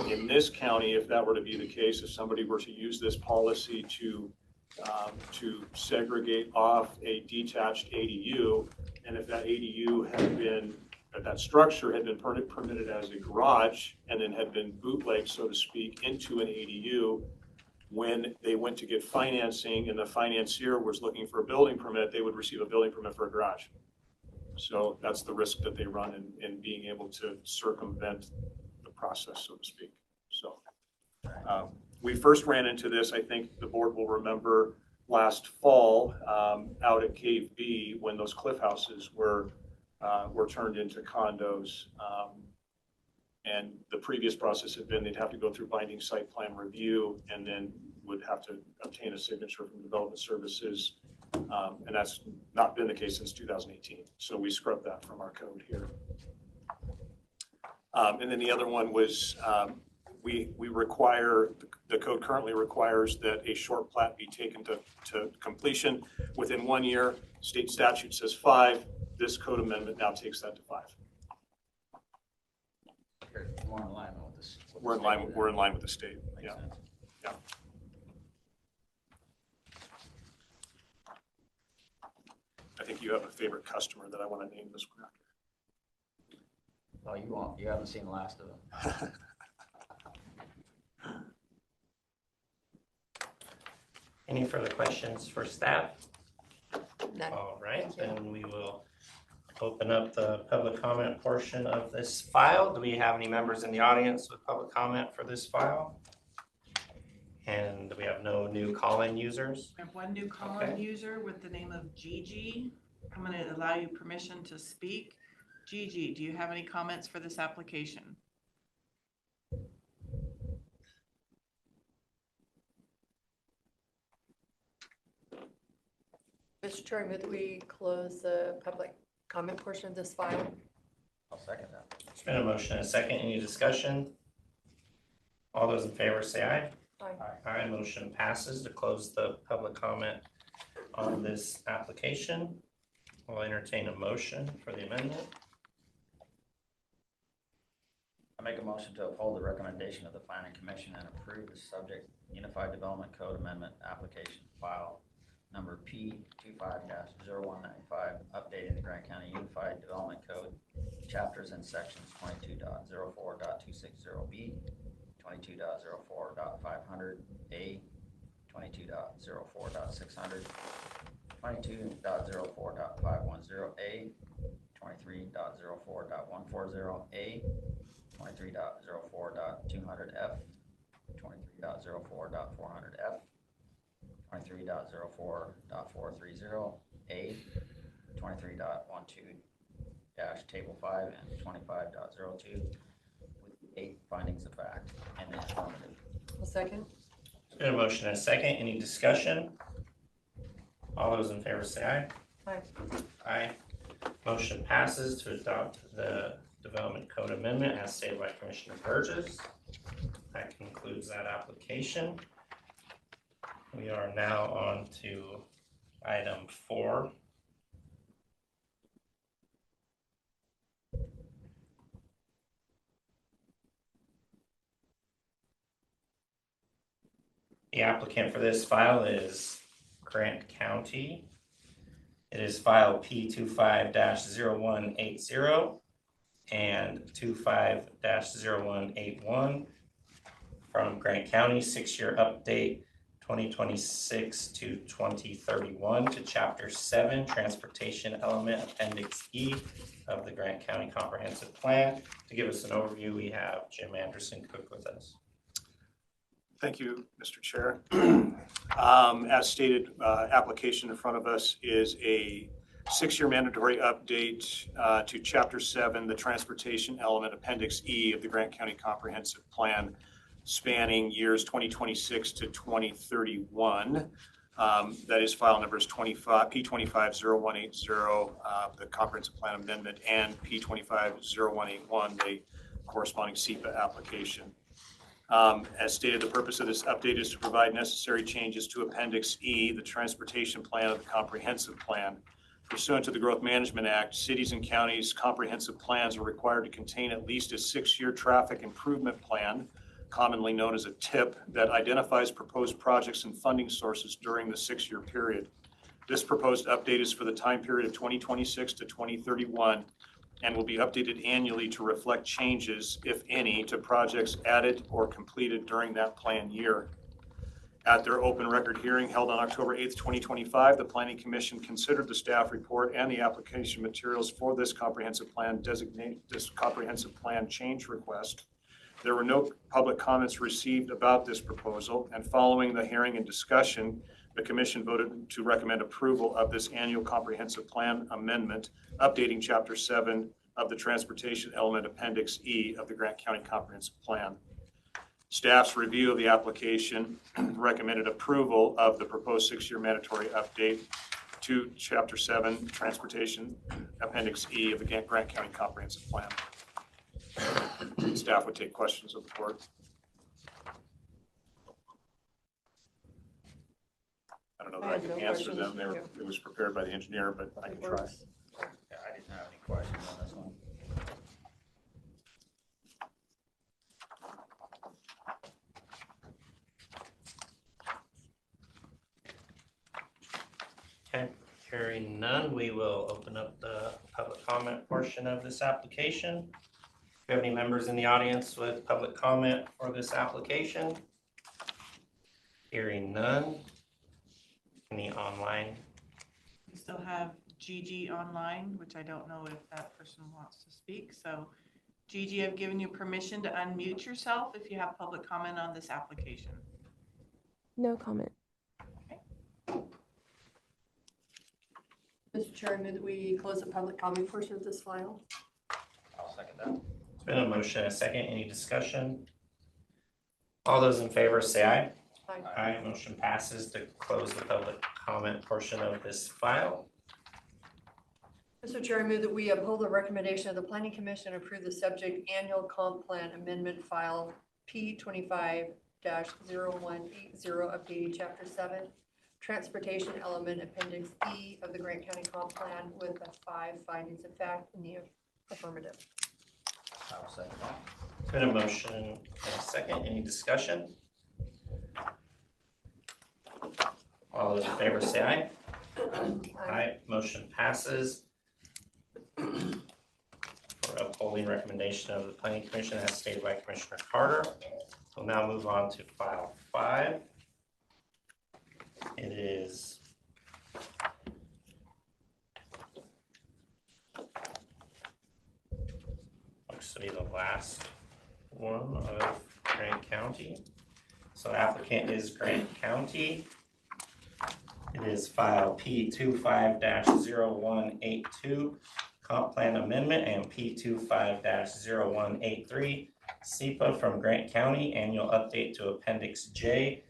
in this county, if that were to be the case, if somebody were to use this policy to segregate off a detached ADU, and if that ADU had been, that structure had been permitted as a garage and then had been bootlegged, so to speak, into an ADU, when they went to get financing and the financier was looking for a building permit, they would receive a building permit for a garage. So that's the risk that they run in being able to circumvent the process, so to speak. So we first ran into this, I think the board will remember, last fall out at Cave B, when those cliff houses were turned into condos. And the previous process had been they'd have to go through binding site plan review and then would have to obtain a signature from Development Services. And that's not been the case since 2018. So we scrubbed that from our code here. And then the other one was we require, the code currently requires that a short plat be taken to completion within 1 year. State statute says 5. This code amendment now takes that to 5. More in line with this. We're in line with the state. Yeah. Yeah. I think you have a favorite customer that I want to name this one after. Well, you won't. You haven't seen the last of them. Any further questions for staff? None. All right, Thank you. then we will open up the public comment portion of this file. Do we have any members in the audience with public comment for this file? And we have no new call-in users. We have one new call-in Okay. user with the name of Gigi. I'm going to allow you permission to speak. Gigi, do you have any comments for this application? Mr. Chair, I move that we close the public comment portion of this file. I'll second that. There's been a motion and a second. Any discussion? All those in favor say aye. Aye. Aye, motion passes to close the public comment on this application. We'll entertain a motion for the amendment. I make a motion to uphold the recommendation of the planning commission and approve the subject Unified Development Code Amendment application file number P 25-0195, updating the Grant County Unified Development Code, chapters and sections 22.04.260B, 22.04.500A, 22.04.600, 22.04.510A, 23.04.140A, 23.04.200F, 23.04.400F, 23.04.430A, 23.12 Table 5, and 25.02 with 8 findings of fact and the affirmative. A second. There's been a motion and a second. Any discussion? All those in favor say aye. Aye. Aye. Motion passes to adopt the Development Code Amendment as stated by Commissioner Burgess. That concludes that application. We are now on to item 4. The applicant for this file is Grant County. It is file P25-0180 and 25-0181 from Grant County, 6-year update 2026 to 2031 to Chapter 7, Transportation Element Appendix E of the Grant County Comprehensive Plan. To give us an overview, we have Jim Anderson Cook with us. Thank you, Mr. Chair. As stated, application in front of us is a 6-year mandatory update to Chapter 7, the Transportation Element Appendix E of the Grant County Comprehensive Plan, spanning years 2026 to 2031. That is file numbers P25-0180, the Comprehensive Plan Amendment, and P25-0181, the corresponding SEPA application. As stated, the purpose of this update is to provide necessary changes to Appendix E, the Transportation Plan of the Comprehensive Plan. Pursuant to the Growth Management Act, cities and counties' comprehensive plans are required to contain at least a 6-year traffic improvement plan, commonly known as a TIP, that identifies proposed projects and funding sources during the 6-year period. This proposed update is for the time period of 2026 to 2031 and will be updated annually to reflect changes, if any, to projects added or completed during that plan year. At their open record hearing held on October 8th, 2025, the Planning Commission considered the staff report and the application materials for this comprehensive plan change request. There were no public comments received about this proposal, and following the hearing and discussion, the Commission voted to recommend approval of this annual comprehensive plan amendment, updating Chapter 7 of the Transportation Element Appendix E of the Grant County Comprehensive Plan. Staff's review of the application recommended approval of the proposed 6-year mandatory update to Chapter 7 Transportation Appendix E of the Grant County Comprehensive Plan. Staff would take questions of the board. I don't know that I can answer them. It was prepared by the engineer, but I can try. Yeah, I didn't have any questions on this one. Okay, hearing none, we will open up the public comment portion of this application. Do we have any members in the audience with public comment for this application? Hearing none. Any online We still have Gigi online, which I don't know if that person wants to speak. So Gigi, I've given you permission to unmute yourself if you have public comment on this application. No comment. Mr. Chair, I move that we close the public comment portion of this file. I'll second that. It's been a motion and a second. Any discussion? All those in favor say aye. Aye. Aye. Motion passes to close the public comment portion of this file. Mr. Chair, I move that we uphold the recommendation of the Planning Commission and approve the subject annual comp plan amendment file P25-0180, updating Chapter 7, Transportation Element Appendix E of the Grant County Comp Plan with the 5 findings of fact in the affirmative. I'll second that. It's been a motion and a second. Any discussion? All those in favor say aye. Aye. Motion passes. For upholding recommendation of the Planning Commission as stated by Commissioner Carter. We'll now move on to file 5. It is looks to be the last one of Grant County. So applicant is Grant County. It is file P25-0182, Comp Plan Amendment, and P25-0183, SEPA from Grant County, Annual Update to Appendix J,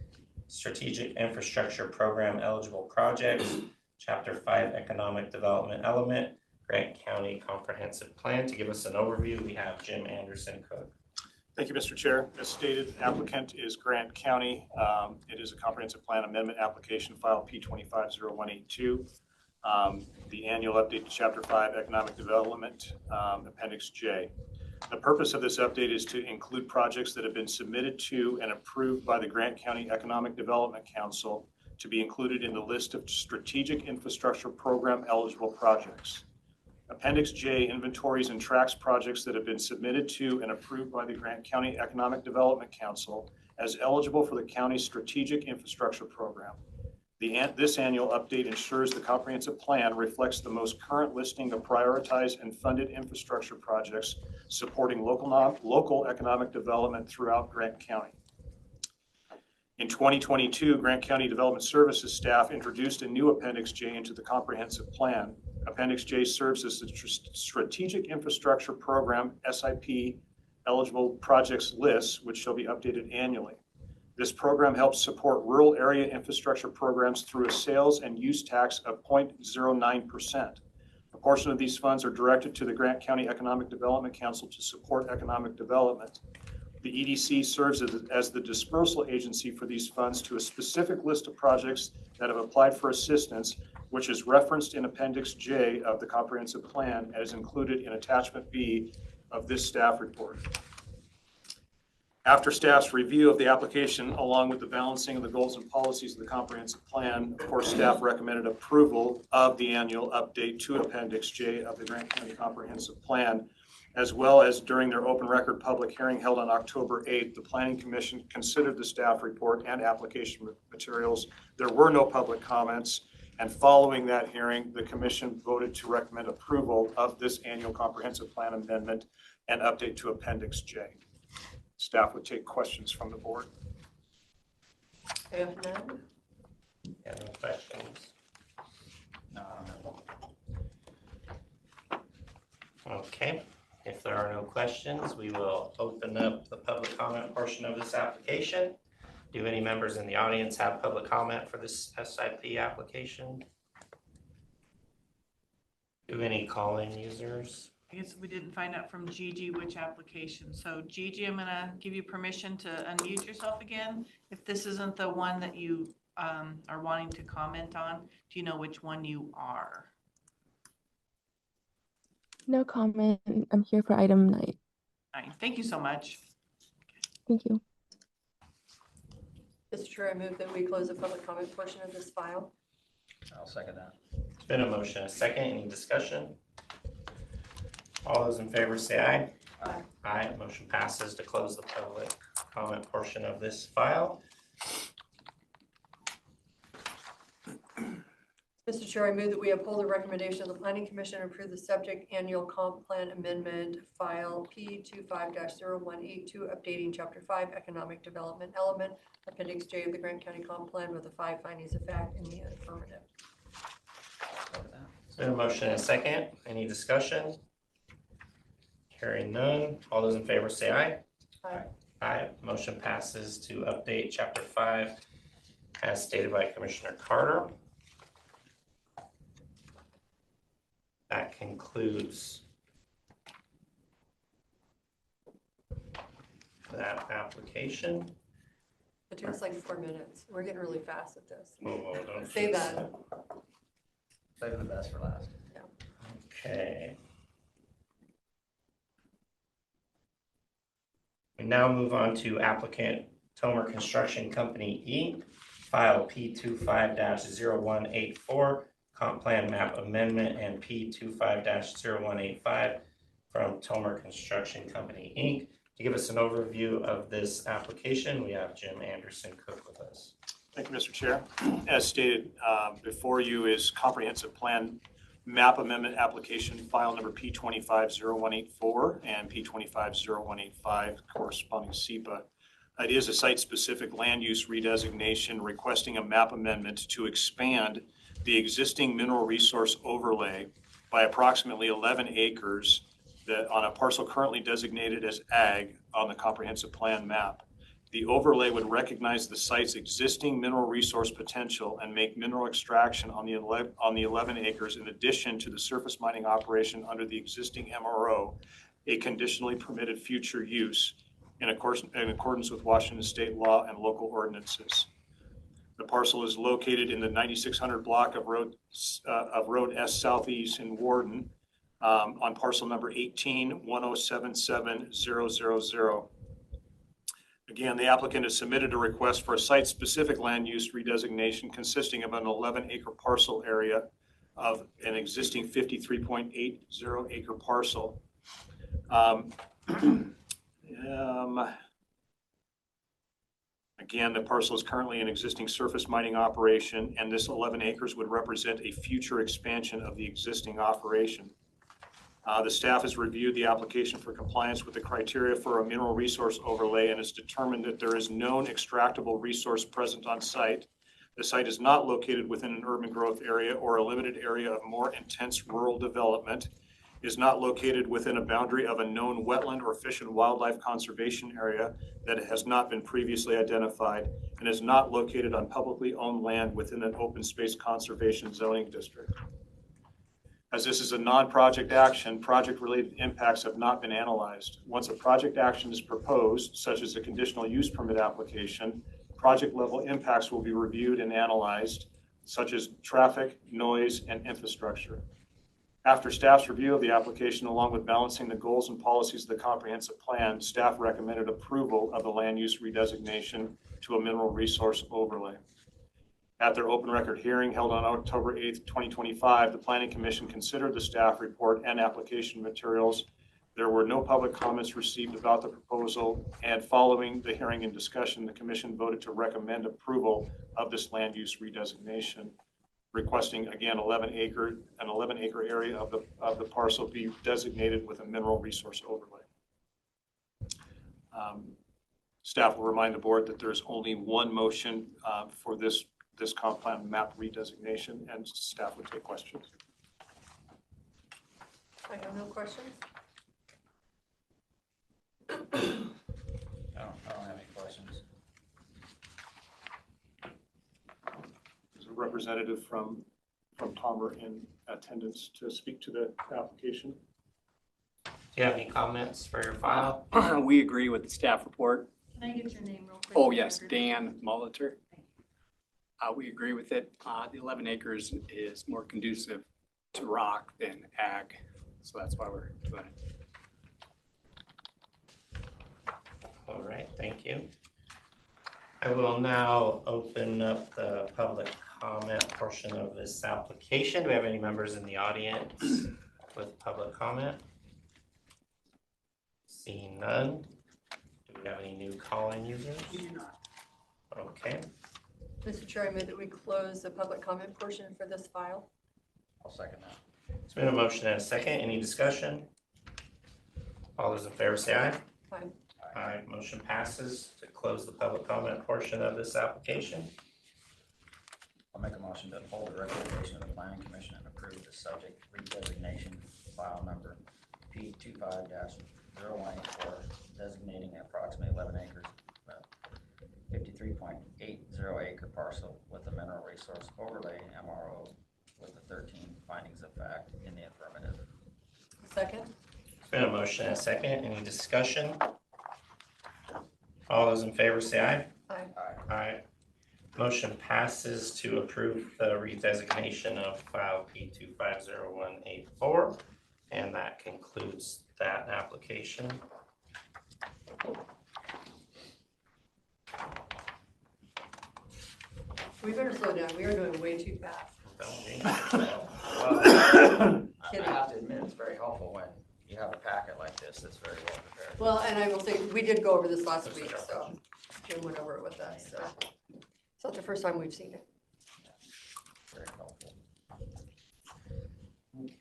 Strategic Infrastructure Program Eligible Projects, Chapter 5 Economic Development Element, Grant County Comprehensive Plan. To give us an overview, we have Jim Anderson Cook. Thank you, Mr. Chair. As stated, applicant is Grant County. It is a comprehensive plan amendment application file P25-0182. The annual update to Chapter 5 Economic Development, Appendix J. The purpose of this update is to include projects that have been submitted to and approved by the Grant County Economic Development Council to be included in the list of strategic infrastructure program eligible projects. Appendix J inventories and tracks projects that have been submitted to and approved by the Grant County Economic Development Council as eligible for the county's strategic infrastructure program. This annual update ensures the comprehensive plan reflects the most current listing of prioritized and funded infrastructure projects supporting local economic development throughout Grant County. In 2022, Grant County Development Services staff introduced a new Appendix J into the comprehensive plan. Appendix J serves as the Strategic Infrastructure Program, SIP, eligible projects list, which shall be updated annually. This program helps support rural area infrastructure programs through a sales and use tax of 0.09%. A portion of these funds are directed to the Grant County Economic Development Council to support economic development. The EDC serves as the dispersal agency for these funds to a specific list of projects that have applied for assistance, which is referenced in Appendix J of the comprehensive plan as included in Attachment B of this staff report. After staff's review of the application, along with the balancing of the goals and policies of the comprehensive plan, of course, staff recommended approval of the annual update to Appendix J of the Grant County Comprehensive Plan, as well as during their open record public hearing held on October 8th, the Planning Commission considered the staff report and application materials. There were no public comments, and following that hearing, the Commission voted to recommend approval of this annual comprehensive plan amendment and update to Appendix J. Staff would take questions from the board. If none, Any questions? No. Okay, if there are no questions, we will open up the public comment portion of this application. Do any members in the audience have public comment for this SIP application? Do any call-in users? I guess we didn't find out from Gigi which application. So Gigi, I'm gonna give you permission to unmute yourself again. If this isn't the one that you are wanting to comment on, do you know which one you are? No comment. I'm here for item 9. All right, thank you so much. Thank you. Mr. Chair, I move that we close the public comment portion of this file. I'll second that. It's been a motion, a second. Any discussion? All those in favor say aye. Aye. Aye. Motion passes to close the public comment portion of this file. Mr. Chair, I move that we uphold the recommendation of the Planning Commission and approve the subject annual comp plan amendment file P25-0182, updating Chapter 5 Economic Development Element, Appendix J of the Grant County Comp Plan with the 5 findings of fact in the affirmative. Is there a motion and a second? Any discussion? Hearing none. All those in favor say aye. Aye. Aye. Motion passes to update Chapter 5 as stated by Commissioner Carter. That concludes that application. It took us like 4 minutes. We're getting really fast at this. Oh, don't Say fix that. it. Save the best for last. Okay. We now move on to applicant Tomer Construction Company Inc., file P25-0184, comp plan map amendment, and P25-0185 from Tomer Construction Company Inc. To give us an overview of this application, we have Jim Anderson Cook with us. Thank you, Mr. Chair. As stated, before you is comprehensive plan map amendment application file number P25-0184 and P25-0185 corresponding SEPA. It is a site-specific land use redesignation requesting a map amendment to expand the existing mineral resource overlay by approximately 11 acres that on a parcel currently designated as ag on the comprehensive plan map. The overlay would recognize the site's existing mineral resource potential and make mineral extraction on the 11 acres in addition to the surface mining operation under the existing MRO, a conditionally permitted future use in accordance with Washington state law and local ordinances. The parcel is located in the 9600 block of Road S Southeast in Warden on parcel number 18-1077000. Again, the applicant has submitted a request for a site-specific land use redesignation consisting of an 11-acre parcel area of an existing 53.80 acre parcel. Again, the parcel is currently an existing surface mining operation, and this 11 acres would represent a future expansion of the existing operation. The staff has reviewed the application for compliance with the criteria for a mineral resource overlay and has determined that there is known extractable resource present on site. The site is not located within an urban growth area or a limited area of more intense rural development, is not located within a boundary of a known wetland or fish and wildlife conservation area that has not been previously identified, and is not located on publicly owned land within an open space conservation zoning district. As this is a non-project action, project-related impacts have not been analyzed. Once a project action is proposed, such as a conditional use permit application, project-level impacts will be reviewed and analyzed, such as traffic, noise, and infrastructure. After staff's review of the application, along with balancing the goals and policies of the comprehensive plan, staff recommended approval of the land use redesignation to a mineral resource overlay. At their open record hearing held on October 8th, 2025, the Planning Commission considered the staff report and application materials. There were no public comments received about the proposal, and following the hearing and discussion, the Commission voted to recommend approval of this land use redesignation, requesting again 11 acre area of the parcel be designated with a mineral resource overlay. Staff will remind the board that there's only one motion for this comp plan map redesignation, and staff would take questions. I have no questions. I don't have any questions. Is a representative from Tomer in attendance to speak to the application? Do you have any comments for your file? We agree with the staff report. Can I get your name real quick? Oh, yes, Dan Molitor. We agree with it. The 11 acres is more conducive to rock than ag, so that's why we're doing it. All right, thank you. I will now open up the public comment portion of this application. Do we have any members in the audience with public comment? Seeing none. Do we have any new call-in users? Okay. Mr. Chair, I move that we close the public comment portion for this file. I'll second that. It's been a motion and a second. Any discussion? All those in favor say aye. Aye. Aye. Motion passes to close the public comment portion of this application. I'll make a motion to uphold the recommendation of the planning commission and approve the subject redesignation file number P25-0184, designating approximately 11 acres, 53.80 acre parcel with a mineral resource overlay MRO with the 13 findings of fact in the affirmative. Second. It's been a motion and a second. Any discussion? All those in favor say aye. Aye. Aye. Motion passes to approve the redesignation of file P250184, and that concludes that application. We better slow down. We are doing way too fast. I have to admit, it's very helpful when you have a packet like this that's very well prepared. Well, and I will say, we did go over this last week, so Jim went over it with us, so. It's not the first time we've seen it. Very helpful. Okay.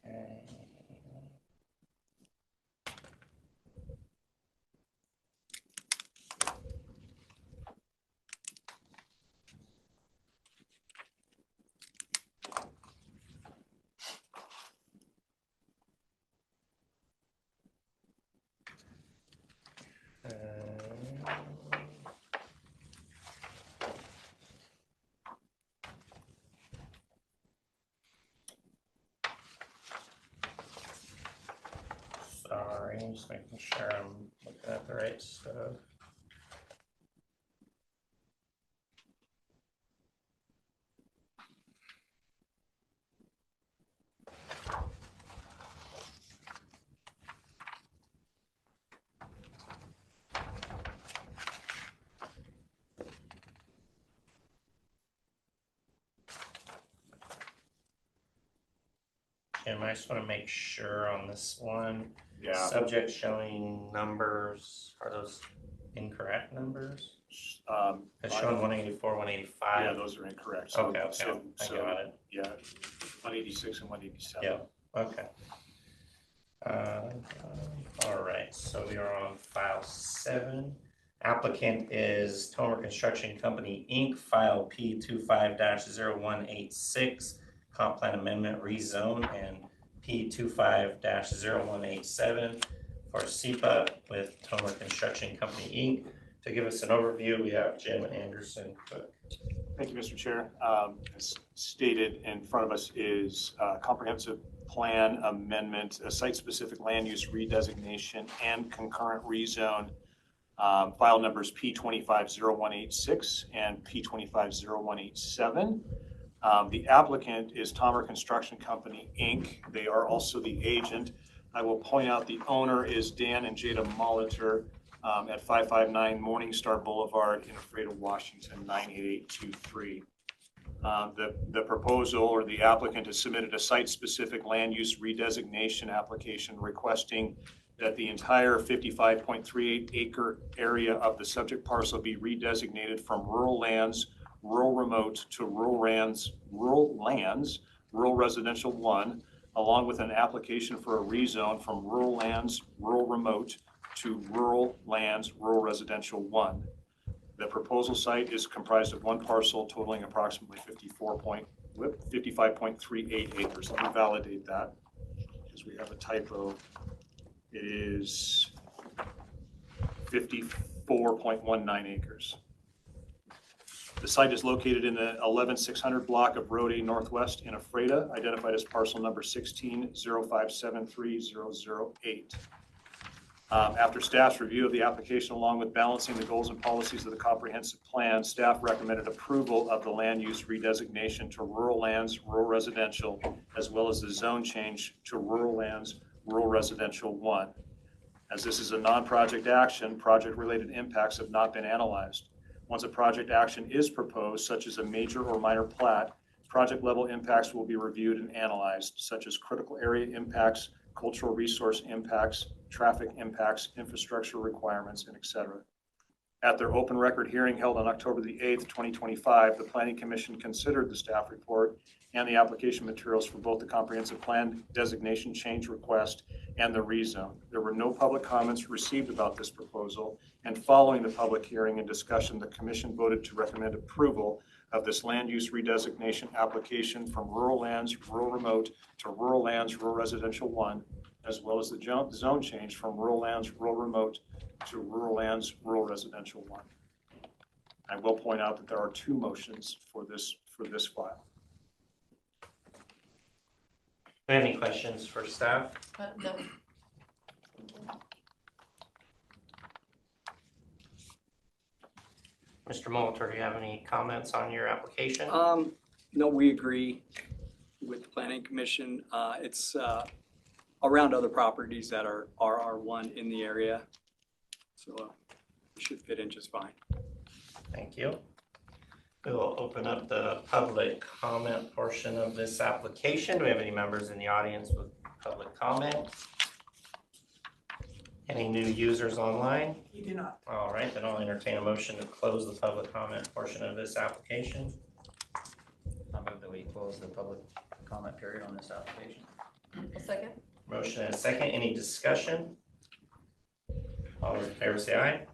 Sorry, I'm just making sure I'm looking at the right stuff. Jim, I just want to make sure on this one. Yeah. Subject showing numbers, are those incorrect numbers? It's showing 184, 185. Yeah, those are incorrect. So- Okay, so- I so, got it. Yeah, 186 and 187. Yeah, okay. All right, so we are on file 7. Applicant is Tomer Construction Company, Inc., file P25-0186, comp plan amendment rezone, and P25-0187 for SEPA with Tomer Construction Company, Inc. To give us an overview, we have Jim Anderson Cook. Thank you, Mr. Chair. As stated in front of us is a comprehensive plan amendment, a site-specific land use redesignation and concurrent rezone. File numbers P25-0186 and P25-0187. The applicant is Tomer Construction Company, Inc. They are also the agent. I will point out the owner is Dan and Jada Molitor at 559 Morningstar Boulevard in Ephrata, Washington, 98823. The proposal or the applicant has submitted a site-specific land use redesignation application requesting that the entire 55.38 acre area of the subject parcel be redesignated from rural lands, rural remote to rural lands, rural residential 1, along with an application for a rezone from rural lands, rural remote to rural lands, rural residential 1. The proposal site is comprised of one parcel totaling approximately 55.38 acres. Let me validate that because we have a typo. It is 54.19 acres. The site is located in the 11600 block of Road A Northwest in Ephrata, identified as parcel number 1605730008. After staff's review of the application, along with balancing the goals and policies of the comprehensive plan, staff recommended approval of the land use redesignation to rural lands, rural residential, as well as the zone change to rural lands, rural residential 1. As this is a non-project action, project-related impacts have not been analyzed. Once a project action is proposed, such as a major or minor plat, project-level impacts will be reviewed and analyzed, such as critical area impacts, cultural resource impacts, traffic impacts, infrastructure requirements, and et cetera. At their open record hearing held on October the 8th, 2025, the Planning Commission considered the staff report and the application materials for both the comprehensive plan designation change request and the rezone. There were no public comments received about this proposal, and following the public hearing and discussion, the Commission voted to recommend approval of this land use redesignation application from rural lands, rural remote to rural lands, rural residential 1, as well as the zone change from rural lands, rural remote to rural lands, rural residential 1. I will point out that there are 2 motions for this file. Any questions for staff? No. Mr. Molitor, do you have any comments on your application? No, we agree with the planning commission. It's around other properties that are RR1 in the area. So it should fit in just fine. Thank you. We will open up the public comment portion of this application. Do we have any members in the audience with public comment? Any new users online? You do not. All right, then I'll entertain a motion to close the public comment portion of this application. I move that we close the public comment period on this application. A second? Motion and a second. Any discussion? All those in favor say aye.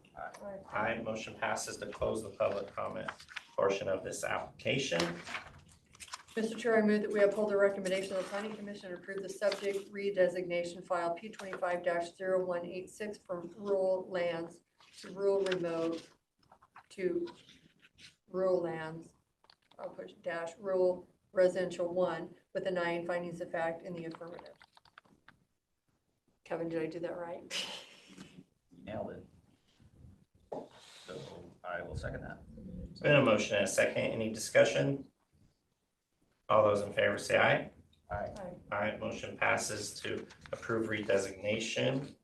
Aye. Motion passes to close the public comment portion of this application. Mr. Chair, I move that we uphold the recommendation of the Planning Commission and approve the subject redesignation file P25-0186 from rural lands to rural remote to rural lands, I'll push dash rural residential 1 with denying findings of fact in the affirmative. Kevin, did I do that right? Nailed it. So I will second that. It's been a motion and a second. Any discussion? All those in favor say aye. Aye. Aye. Motion passes to approve redesignation.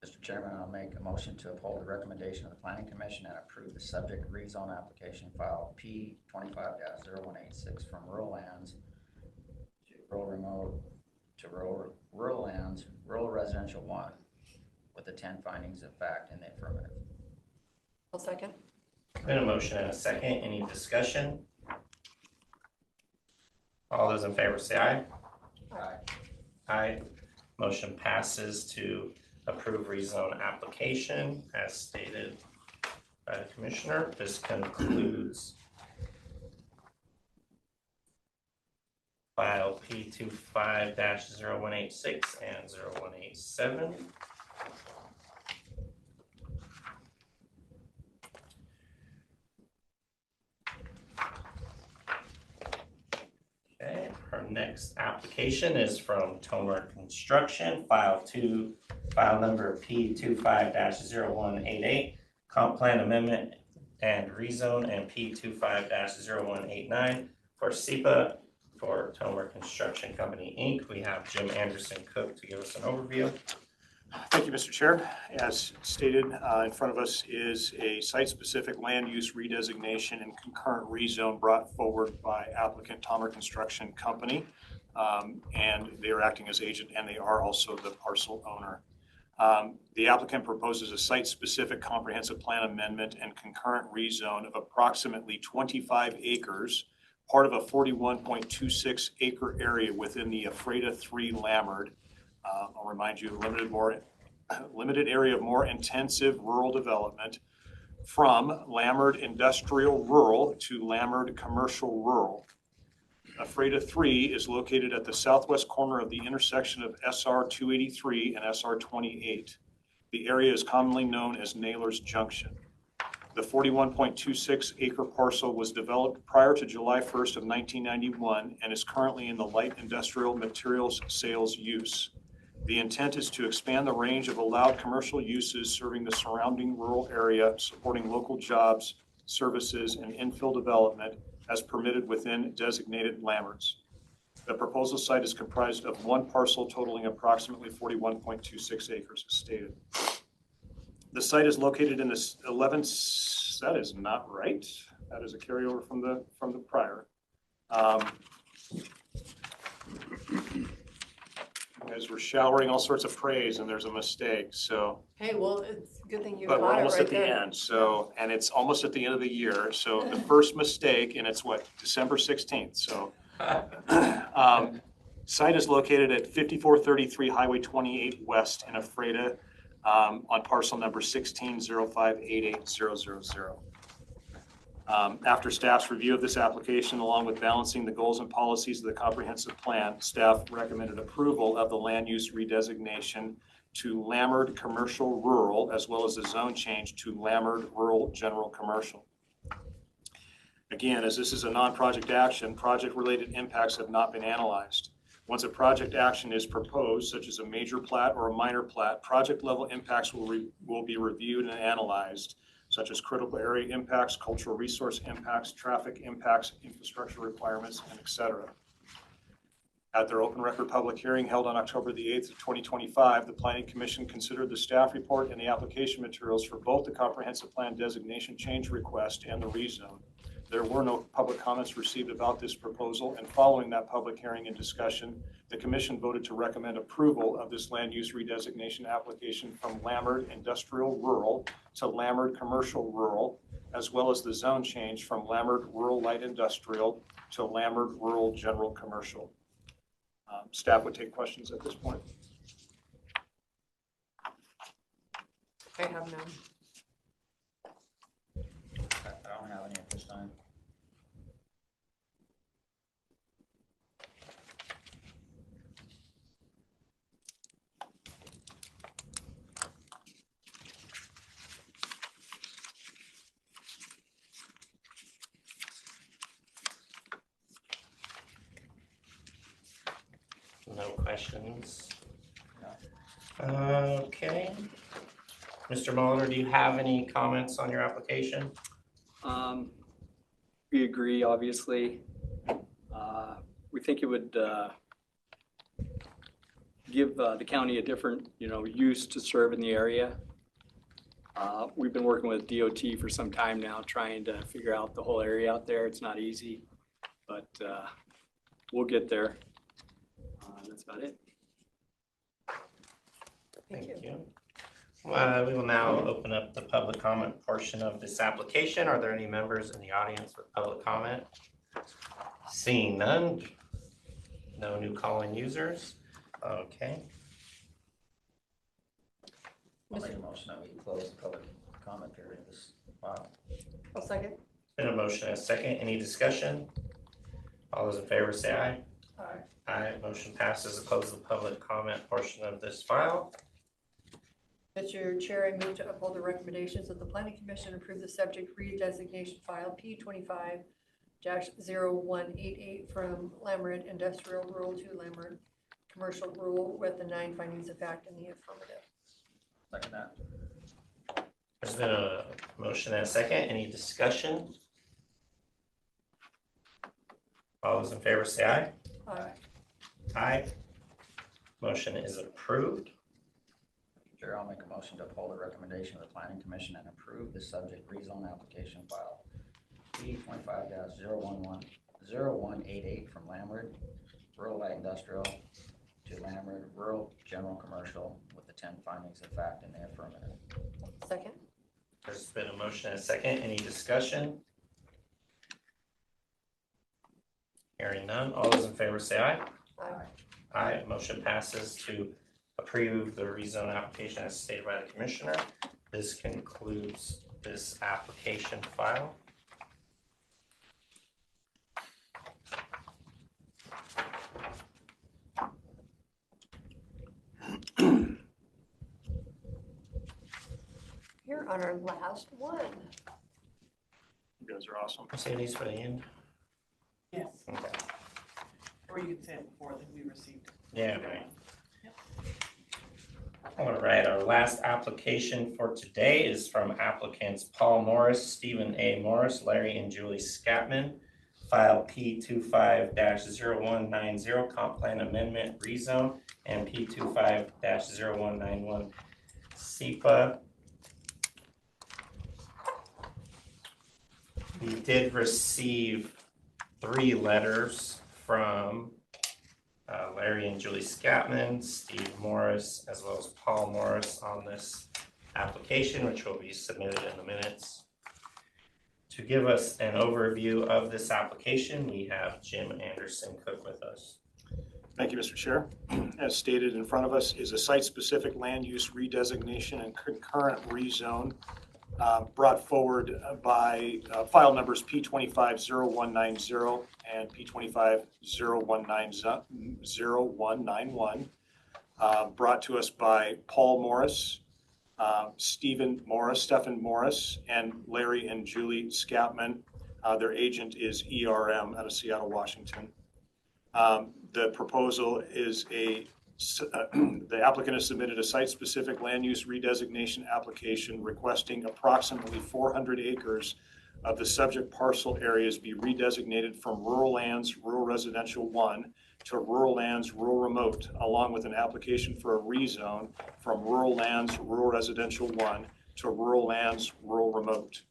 Mr. Chairman, I'll make a motion to uphold the recommendation of the Planning Commission and approve the subject rezone application file P25-0186 from rural lands to rural remote to rural lands, rural residential 1 with the 10 findings of fact in the affirmative. I'll second. Been a motion and a second. Any discussion? All those in favor say aye. Aye. Aye. Motion passes to approve rezone application as stated by the commissioner. This concludes file P25-0186 and 0187. Okay, our next application is from Tomer Construction, file number P25-0188, comp plan amendment and rezone, and P25-0189 for SEPA for Tomer Construction Company, Inc. We have Jim Anderson Cook to give us an overview. Thank you, Mr. Chair. As stated, in front of us is a site-specific land use redesignation and concurrent rezone brought forward by applicant Tomer Construction Company. And they are acting as agent, and they are also the parcel owner. The applicant proposes a site-specific comprehensive plan amendment and concurrent rezone of approximately 25 acres, part of a 41.26 acre area within the Ephrata 3 Lammard. I'll remind you, limited area of more intensive rural development from Lammard Industrial Rural to Lammard Commercial Rural. Ephrata 3 is located at the southwest corner of the intersection of SR 283 and SR 28. The area is commonly known as Naylor's Junction. The 41.26 acre parcel was developed prior to July 1st of 1991 and is currently in the light industrial materials sales use. The intent is to expand the range of allowed commercial uses serving the surrounding rural area, supporting local jobs, services, and infill development as permitted within designated Lammards. The proposal site is comprised of one parcel totaling approximately 41.26 acres as stated. The site is located in the 11, that is not right. That is a carryover from the prior. as we're showering all sorts of praise and there's a mistake, so. Hey, well, it's a good thing you But we're caught it almost right at the there. end, so, and it's almost at the end of the year, so the first mistake, and it's what, December 16th, so. Site is located at 5433 Highway 28 West in Ephrata, on parcel number 16058800. After staff's review of this application, along with balancing the goals and policies of the comprehensive plan, staff recommended approval of the land use redesignation to Lammerd Commercial Rural, as well as the zone change to Lammerd Rural General Commercial. Again, as this is a non-project action, project-related impacts have not been analyzed. Once a project action is proposed, such as a major plat or a minor plat, project-level impacts will be reviewed and analyzed, such as critical area impacts, cultural resource impacts, traffic impacts, infrastructure requirements, and et cetera. At their open record public hearing held on October the 8th of 2025, the Planning Commission considered the staff report and the application materials for both the comprehensive plan designation change request and the rezone. There were no public comments received about this proposal, and following that public hearing and discussion, the Commission voted to recommend approval of this land use redesignation application from Lammerd Industrial Rural to Lammerd Commercial Rural, as well as the zone change from Lammerd Rural Light Industrial to Lammerd Rural General Commercial. Staff would take questions at this point. I have none. I don't have any at this time. No questions? Okay. Mr. Muller, do you have any comments on your application? We agree, obviously. We think it would give the county a different, use to serve in the area. We've been working with DOT for some time now, trying to figure out the whole area out there. It's not easy, but we'll get there. That's about it. Thank you. We will now open up the public comment portion of this application. Are there any members in the audience with public comment? Seeing none, no new calling users. Okay. I'll make a motion that we close the public comment period of this file. I'll second. Been a motion and a second. Any discussion? All those in favor say aye. Aye. Aye. Motion passes to close the public comment portion of this file. Mr. Chair, I move to uphold the recommendations of the Planning Commission, approve the subject redesignation file P25-0188 from Lammerd Industrial Rural to Lammerd Commercial Rural with the 9 findings of fact in the affirmative. Second that. There's been a motion and a second. Any discussion? All those in favor say aye. Aye. Aye. Motion is approved. Chair, I'll make a motion to uphold the recommendation of the Planning Commission and approve the subject rezone application file P25-0188 from Lammerd Rural Light Industrial to Lammerd Rural General Commercial with the 10 findings of fact in the affirmative. Second. There's been a motion and a second. Any discussion? Hearing none. All those in favor say aye. Aye. Aye. Motion passes to approve the rezone application as stated by the commissioner. This concludes this application file. Here on our last one. You guys are awesome. I'll say these for the end. Yes. Okay. Or you could say it before that we received. Yeah, right. All right, our last application for today is from applicants Paul Morris, Stephen A. Morris, Larry and Julie Scatman, file P25-0190, comp plan amendment rezone, and P25-0191, SEPA. We did receive 3 letters from Larry and Julie Scatman, Steve Morris, as well as Paul Morris on this application, which will be submitted in the minutes. To give us an overview of this application, we have Jim Anderson Cook with us. Thank you, Mr. Chair. As stated in front of us is a site-specific land use redesignation and concurrent rezone brought forward by file numbers P250190 and P250191, brought to us by Paul Morris, Stephen Morris, and Larry and Julie Scatman. Their agent is ERM out of Seattle, Washington. The proposal is the applicant has submitted a site-specific land use redesignation application requesting approximately 400 acres of the subject parcel areas be redesignated from rural lands, rural residential 1 to rural lands, rural remote, along with an application for a rezone from rural lands, rural residential 1 to rural lands, rural remote.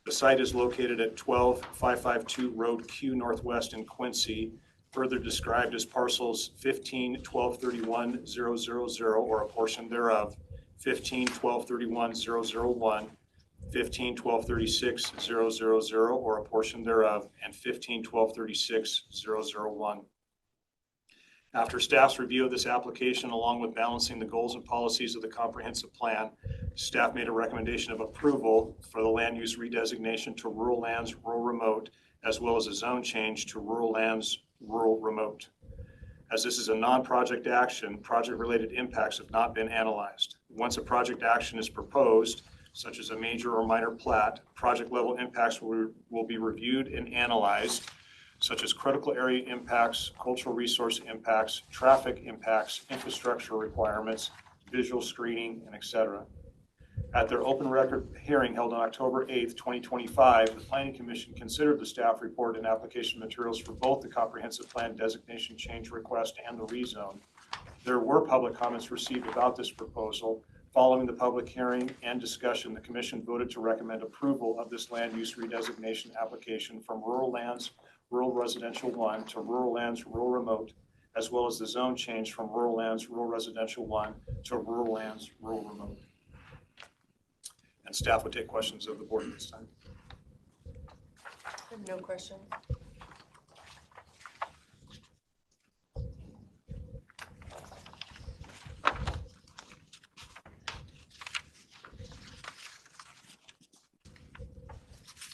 The site is located at 12552 Road Q Northwest in Quincy, further described as parcels 15-1231-000 or a portion thereof, 15-1231-001, 15-1236-000 or a portion thereof, and 15-1236-001. After staff's review of this application, along with balancing the goals and policies of the comprehensive plan, staff made a recommendation of approval for the land use redesignation to rural lands, rural remote, as well as a zone change to rural lands, rural remote. As this is a non-project action, project-related impacts have not been analyzed. Once a project action is proposed, such as a major or minor plat, project-level impacts will be reviewed and analyzed, such as critical area impacts, cultural resource impacts, traffic impacts, infrastructure requirements, visual screening, and etc. At their open record hearing held on October 8th, 2025, the Planning Commission considered the staff report and application materials for both the comprehensive plan designation change request and the rezone. There were public comments received about this proposal. Following the public hearing and discussion, the Commission voted to recommend approval of this land use redesignation application from rural lands, rural residential 1 to rural lands, rural remote, as well as the zone change from rural lands, rural residential 1 to rural lands, rural remote. And staff would take questions of the board at this time. I have no questions.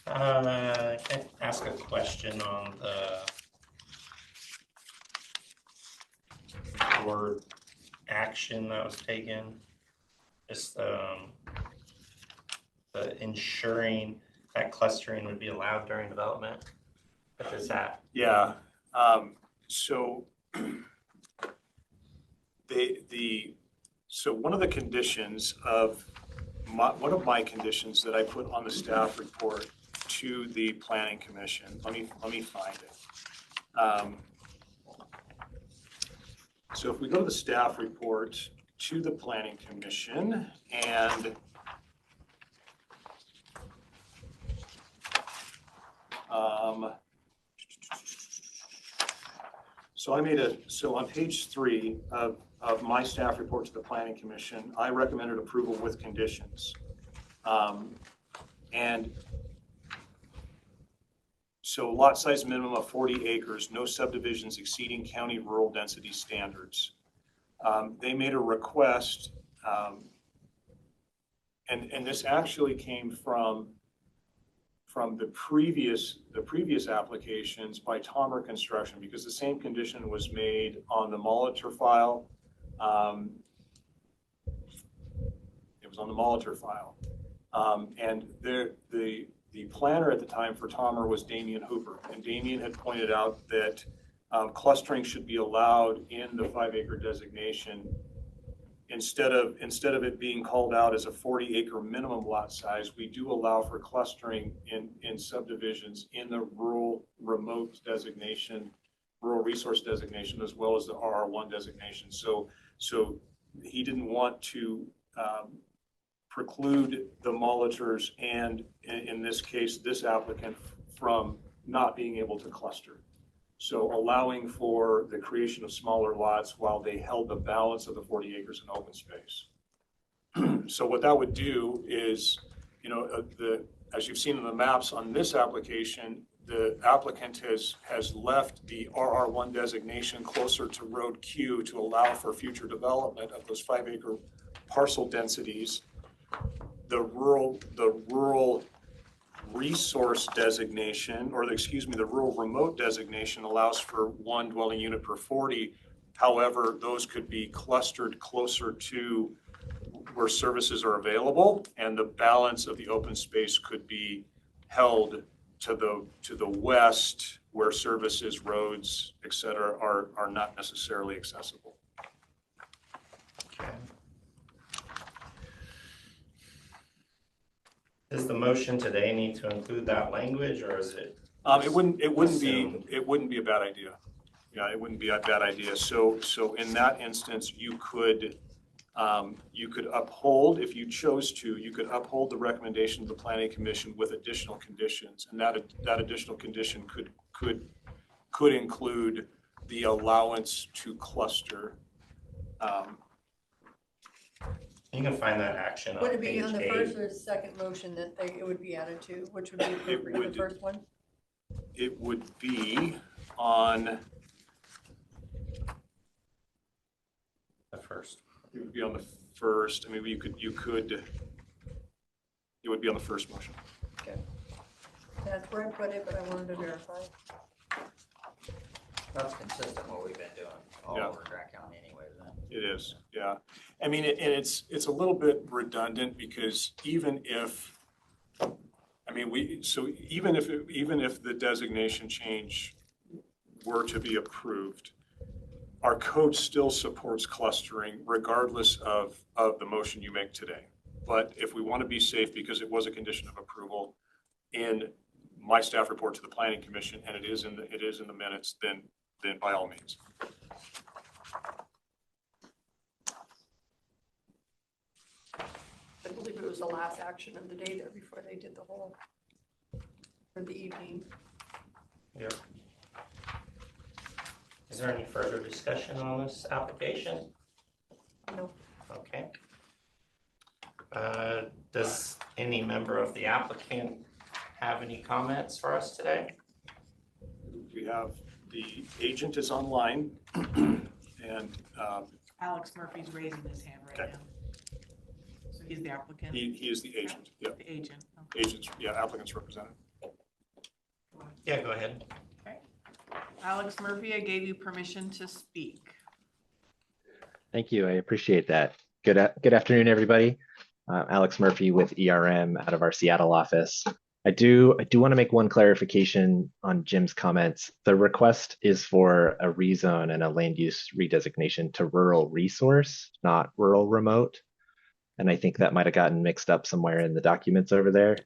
Can I ask a question on the board action that was taken? Just the ensuring that clustering would be allowed during development? What is that? Yeah. So so one of the conditions of one of my conditions that I put on the staff report to the Planning Commission, let me find it. So if we go to the staff report to the Planning Commission and so on page 3 of my staff report to the Planning Commission, I recommended approval with conditions. And so lot size minimum of 40 acres, no subdivisions exceeding county rural density standards. They made a request, and this actually came from the previous applications by Tomer Construction, because the same condition was made on the Molitor file. It was on the Molitor file. And the planner at the time for Tomer was Damian Hooper. And Damian had pointed out that clustering should be allowed in the 5-acre designation. Instead of it being called out as a 40-acre minimum lot size, we do allow for clustering in subdivisions in the rural remote designation, rural resource designation, as well as the RR1 designation. So he didn't want to preclude the Molitors and, in this case, this applicant from not being able to cluster. So allowing for the creation of smaller lots while they held the balance of the 40 acres in open space. So what that would do is, as you've seen in the maps on this application, the applicant has left the RR1 designation closer to Road Q to allow for future development of those 5-acre parcel densities. The rural resource designation, the rural remote designation allows for 1 dwelling unit per 40. However, those could be clustered closer to where services are available, and the balance of the open space could be held to the west, where services, roads, et cetera, are not necessarily accessible. Does the motion today need to include that language, or is it? It wouldn't be a bad idea. Yeah, it wouldn't be a bad idea. So in that instance, you could uphold, if you chose to, you could uphold the recommendation of the Planning Commission with additional conditions, and that additional condition could include the allowance to cluster. You can find that action on Would it be page on the 8. first or second motion that it would be added to, which would be appropriate, the first one? It would be on the first. It would be on the first. I mean, it would be on the first motion. Okay. That's where I put it, but I wanted to verify. That's consistent with what we've been doing all over Grant County anyway, isn't it? It is, yeah. I mean, it's a little bit redundant because even if the designation change were to be approved, our code still supports clustering regardless of the motion you make today. But if we want to be safe, because it was a condition of approval in my staff report to the Planning Commission, and it is in the minutes, then by all means. I believe it was the last action of the day there before they did the whole, for the evening. Yep. Is there any further discussion on this application? No. Okay. Does any member of the applicant have any comments for us today? We have the agent is online, and Alex Murphy's raising his hand right now. So he's the applicant? he is the agent. Yep. The agent. Agents, yeah, applicant's representative. Yeah, go ahead. Okay. Alex Murphy, I gave you permission to speak. Thank you. I appreciate that. Good afternoon, everybody. Alex Murphy with ERM out of our Seattle office. I do want to make one clarification on Jim's comments. The request is for a rezone and a land use redesignation to rural resource, not rural remote. And I think that might have gotten mixed up somewhere in the documents over there.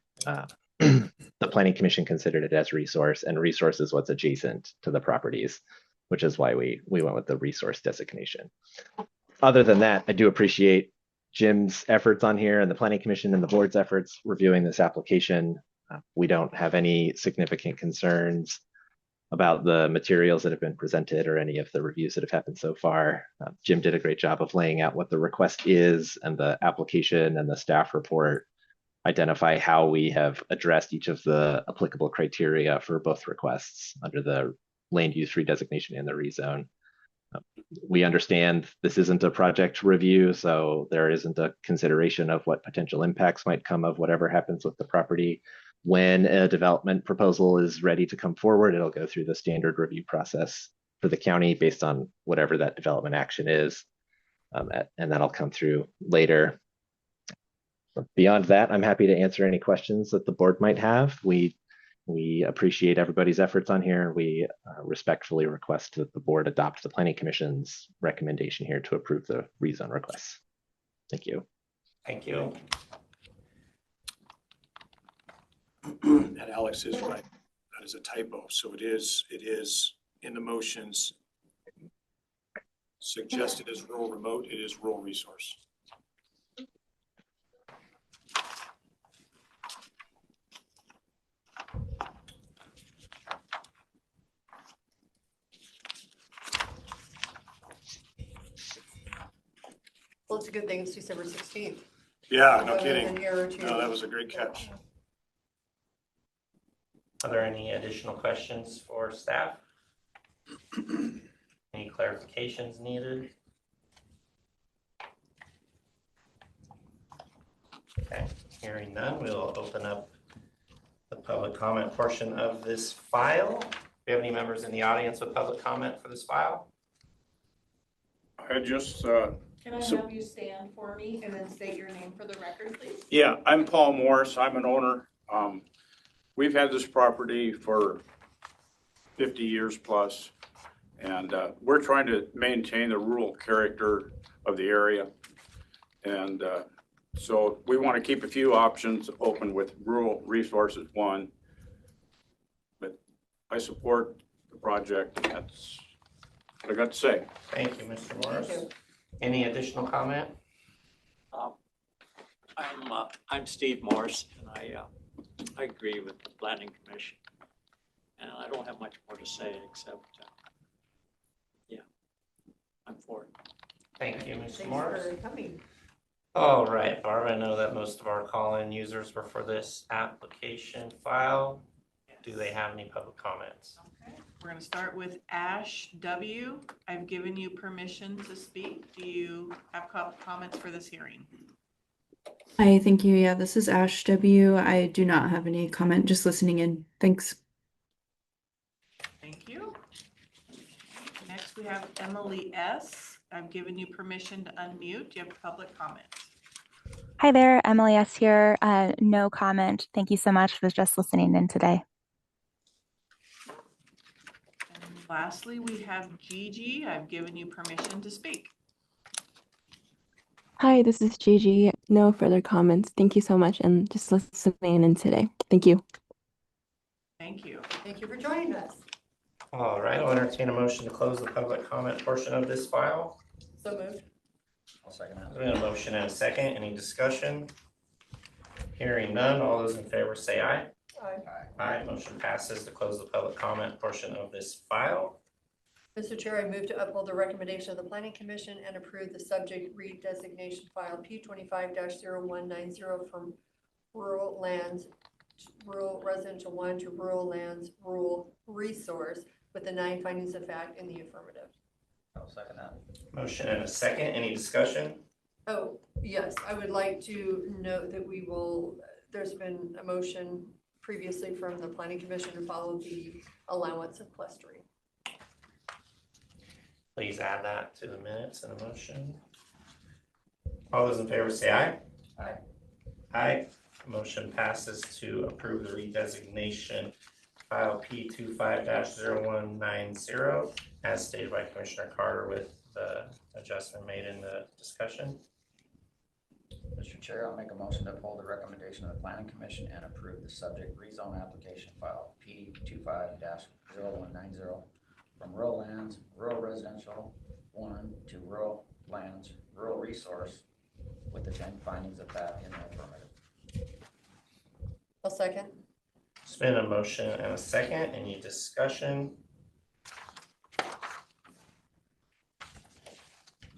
The Planning Commission considered it as resource, and resource is what's adjacent to the properties, which is why we went with the resource designation. Other than that, I do appreciate Jim's efforts on here and the Planning Commission and the board's efforts reviewing this application. We don't have any significant concerns about the materials that have been presented or any of the reviews that have happened so far. Jim did a great job of laying out what the request is, and the application and the staff report identify how we have addressed each of the applicable criteria for both requests under the land use redesignation and the rezone. We understand this isn't a project review, so there isn't a consideration of what potential impacts might come of whatever happens with the property. When a development proposal is ready to come forward, it'll go through the standard review process for the county based on whatever that development action is, and that'll come through later. Beyond that, I'm happy to answer any questions that the board might have. We appreciate everybody's efforts on here. We respectfully request that the board adopt the Planning Commission's recommendation here to approve the rezone requests. Thank you. Thank you. And Alex is right. That is a typo. So it is in the motions suggested as rural remote. It is rural resource. Well, it's a good thing it's December 16th. Yeah, no Rather kidding. than a year or two. No, that was a great catch. Are there any additional questions for staff? Any clarifications needed? Okay, hearing none, we'll open up the public comment portion of this file. Do we have any members in the audience with public comment for this file? I just, Can I have you stand for me and then state your name for the record, please? yeah, I'm Paul Morris. I'm an owner. We've had this property for 50 years plus, and we're trying to maintain the rural character of the area. And so we want to keep a few options open with rural resources one. But I support the project. That's what I got to say. Thank you, Mr. Morris. Any additional comment? I'm Steve Morse, and I agree with the planning commission. And I don't have much more to say except, yeah, I'm for it. Thank you, Mr. Thanks Morris. for coming. All right, Barb, I know that most of our call-in users were for this application file. Do they have any public comments? Okay, we're gonna start with Ash W. I've given you permission to speak. Do you have comments for this hearing? Hi, thank you. Yeah, this is Ash W. I do not have any comment, just listening in. Thanks. Thank you. Next, we have Emily S. I've given you permission to unmute. Do you have public comments? Hi there, Emily S. here. No comment. Thank you so much. Was just listening in today. And lastly, we have Gigi. I've given you permission to speak. Hi, this is Gigi. No further comments. Thank you so much, and just listening in today. Thank you. Thank you. Thank you for joining us. All right, I'll entertain a motion to close the public comment portion of this file. So moved. I'll second that. We have a motion and a second. Any discussion? Hearing none, all those in favor say aye. Aye. Aye, motion passes to close the public comment portion of this file. Mr. Chair, I move to uphold the recommendation of the Planning Commission and approve the subject redesignation file P25-0190 from rural lands, rural residential 1 to rural lands, rural resource with the 9 findings of fact in the affirmative. I'll second that. Motion and a second. Any discussion? Oh, yes, I would like to note that we will, there's been a motion previously from the Planning Commission to follow the allowance of clustering. Please add that to the minutes in a motion. All those in favor say aye. Aye. Aye. Motion passes to approve the redesignation file P25-0190 as stated by Commissioner Carter with the adjustment made in the discussion. Mr. Chair, I'll make a motion to uphold the recommendation of the Planning Commission and approve the subject rezone application file P25-0190 from rural lands, rural residential 1 to rural lands, rural resource with the 10 findings of fact in the affirmative. I'll second. It's been a motion and a second. Any discussion?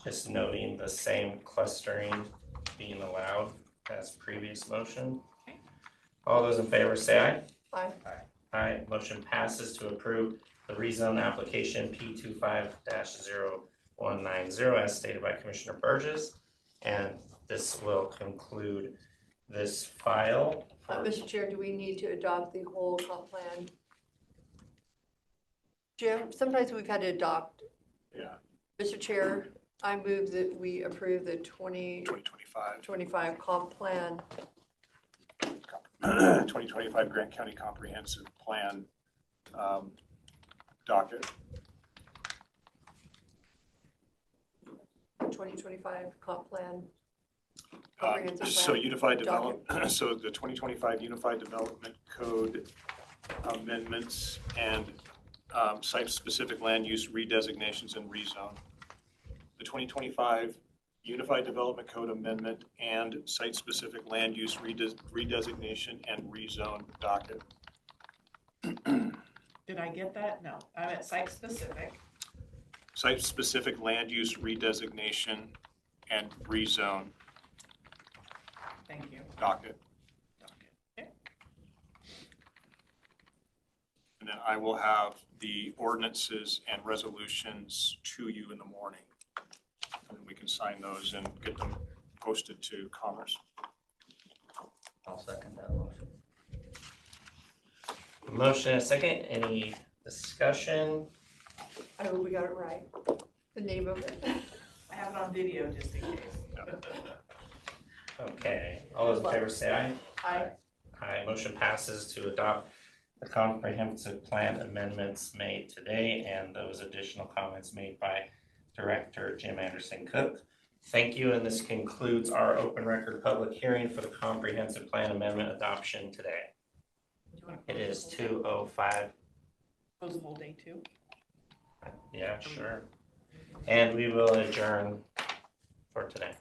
Just noting the same clustering being allowed as previous motion. All those in favor say aye. Aye. Aye. Motion passes to approve the rezone application P25-0190 as stated by Commissioner Burgess. And this will conclude this file. Mr. Chair, do we need to adopt the whole comp plan? Jim, sometimes we've had to adopt. Yeah. Mr. Chair, I move that we approve the 2025 comp plan. 2025 Grant County Comprehensive Plan docket. 2025 comp plan. So unified development, so the 2025 Unified Development Code amendments and site-specific land use redesignations and rezone. The 2025 Unified Development Code amendment and site-specific land use redesignation and rezone docket. Did I get that? No, I'm at site specific. Site-specific land use redesignation and rezone Thank you. docket. And then I will have the ordinances and resolutions to you in the morning. And we can sign those and get them posted to Commerce. I'll second that motion. Motion and a second, any discussion? I hope we got it right, the name of it. I have it on video just in case. Okay, all those in favor say aye. Aye. Aye, motion passes to adopt the comprehensive plan amendments made today and those additional comments made by Director Jim Anderson Cook. Thank you, and this concludes our open record public hearing for the comprehensive plan amendment adoption today. It is 2:05. Close the whole day too. Yeah, sure. And we will adjourn for today.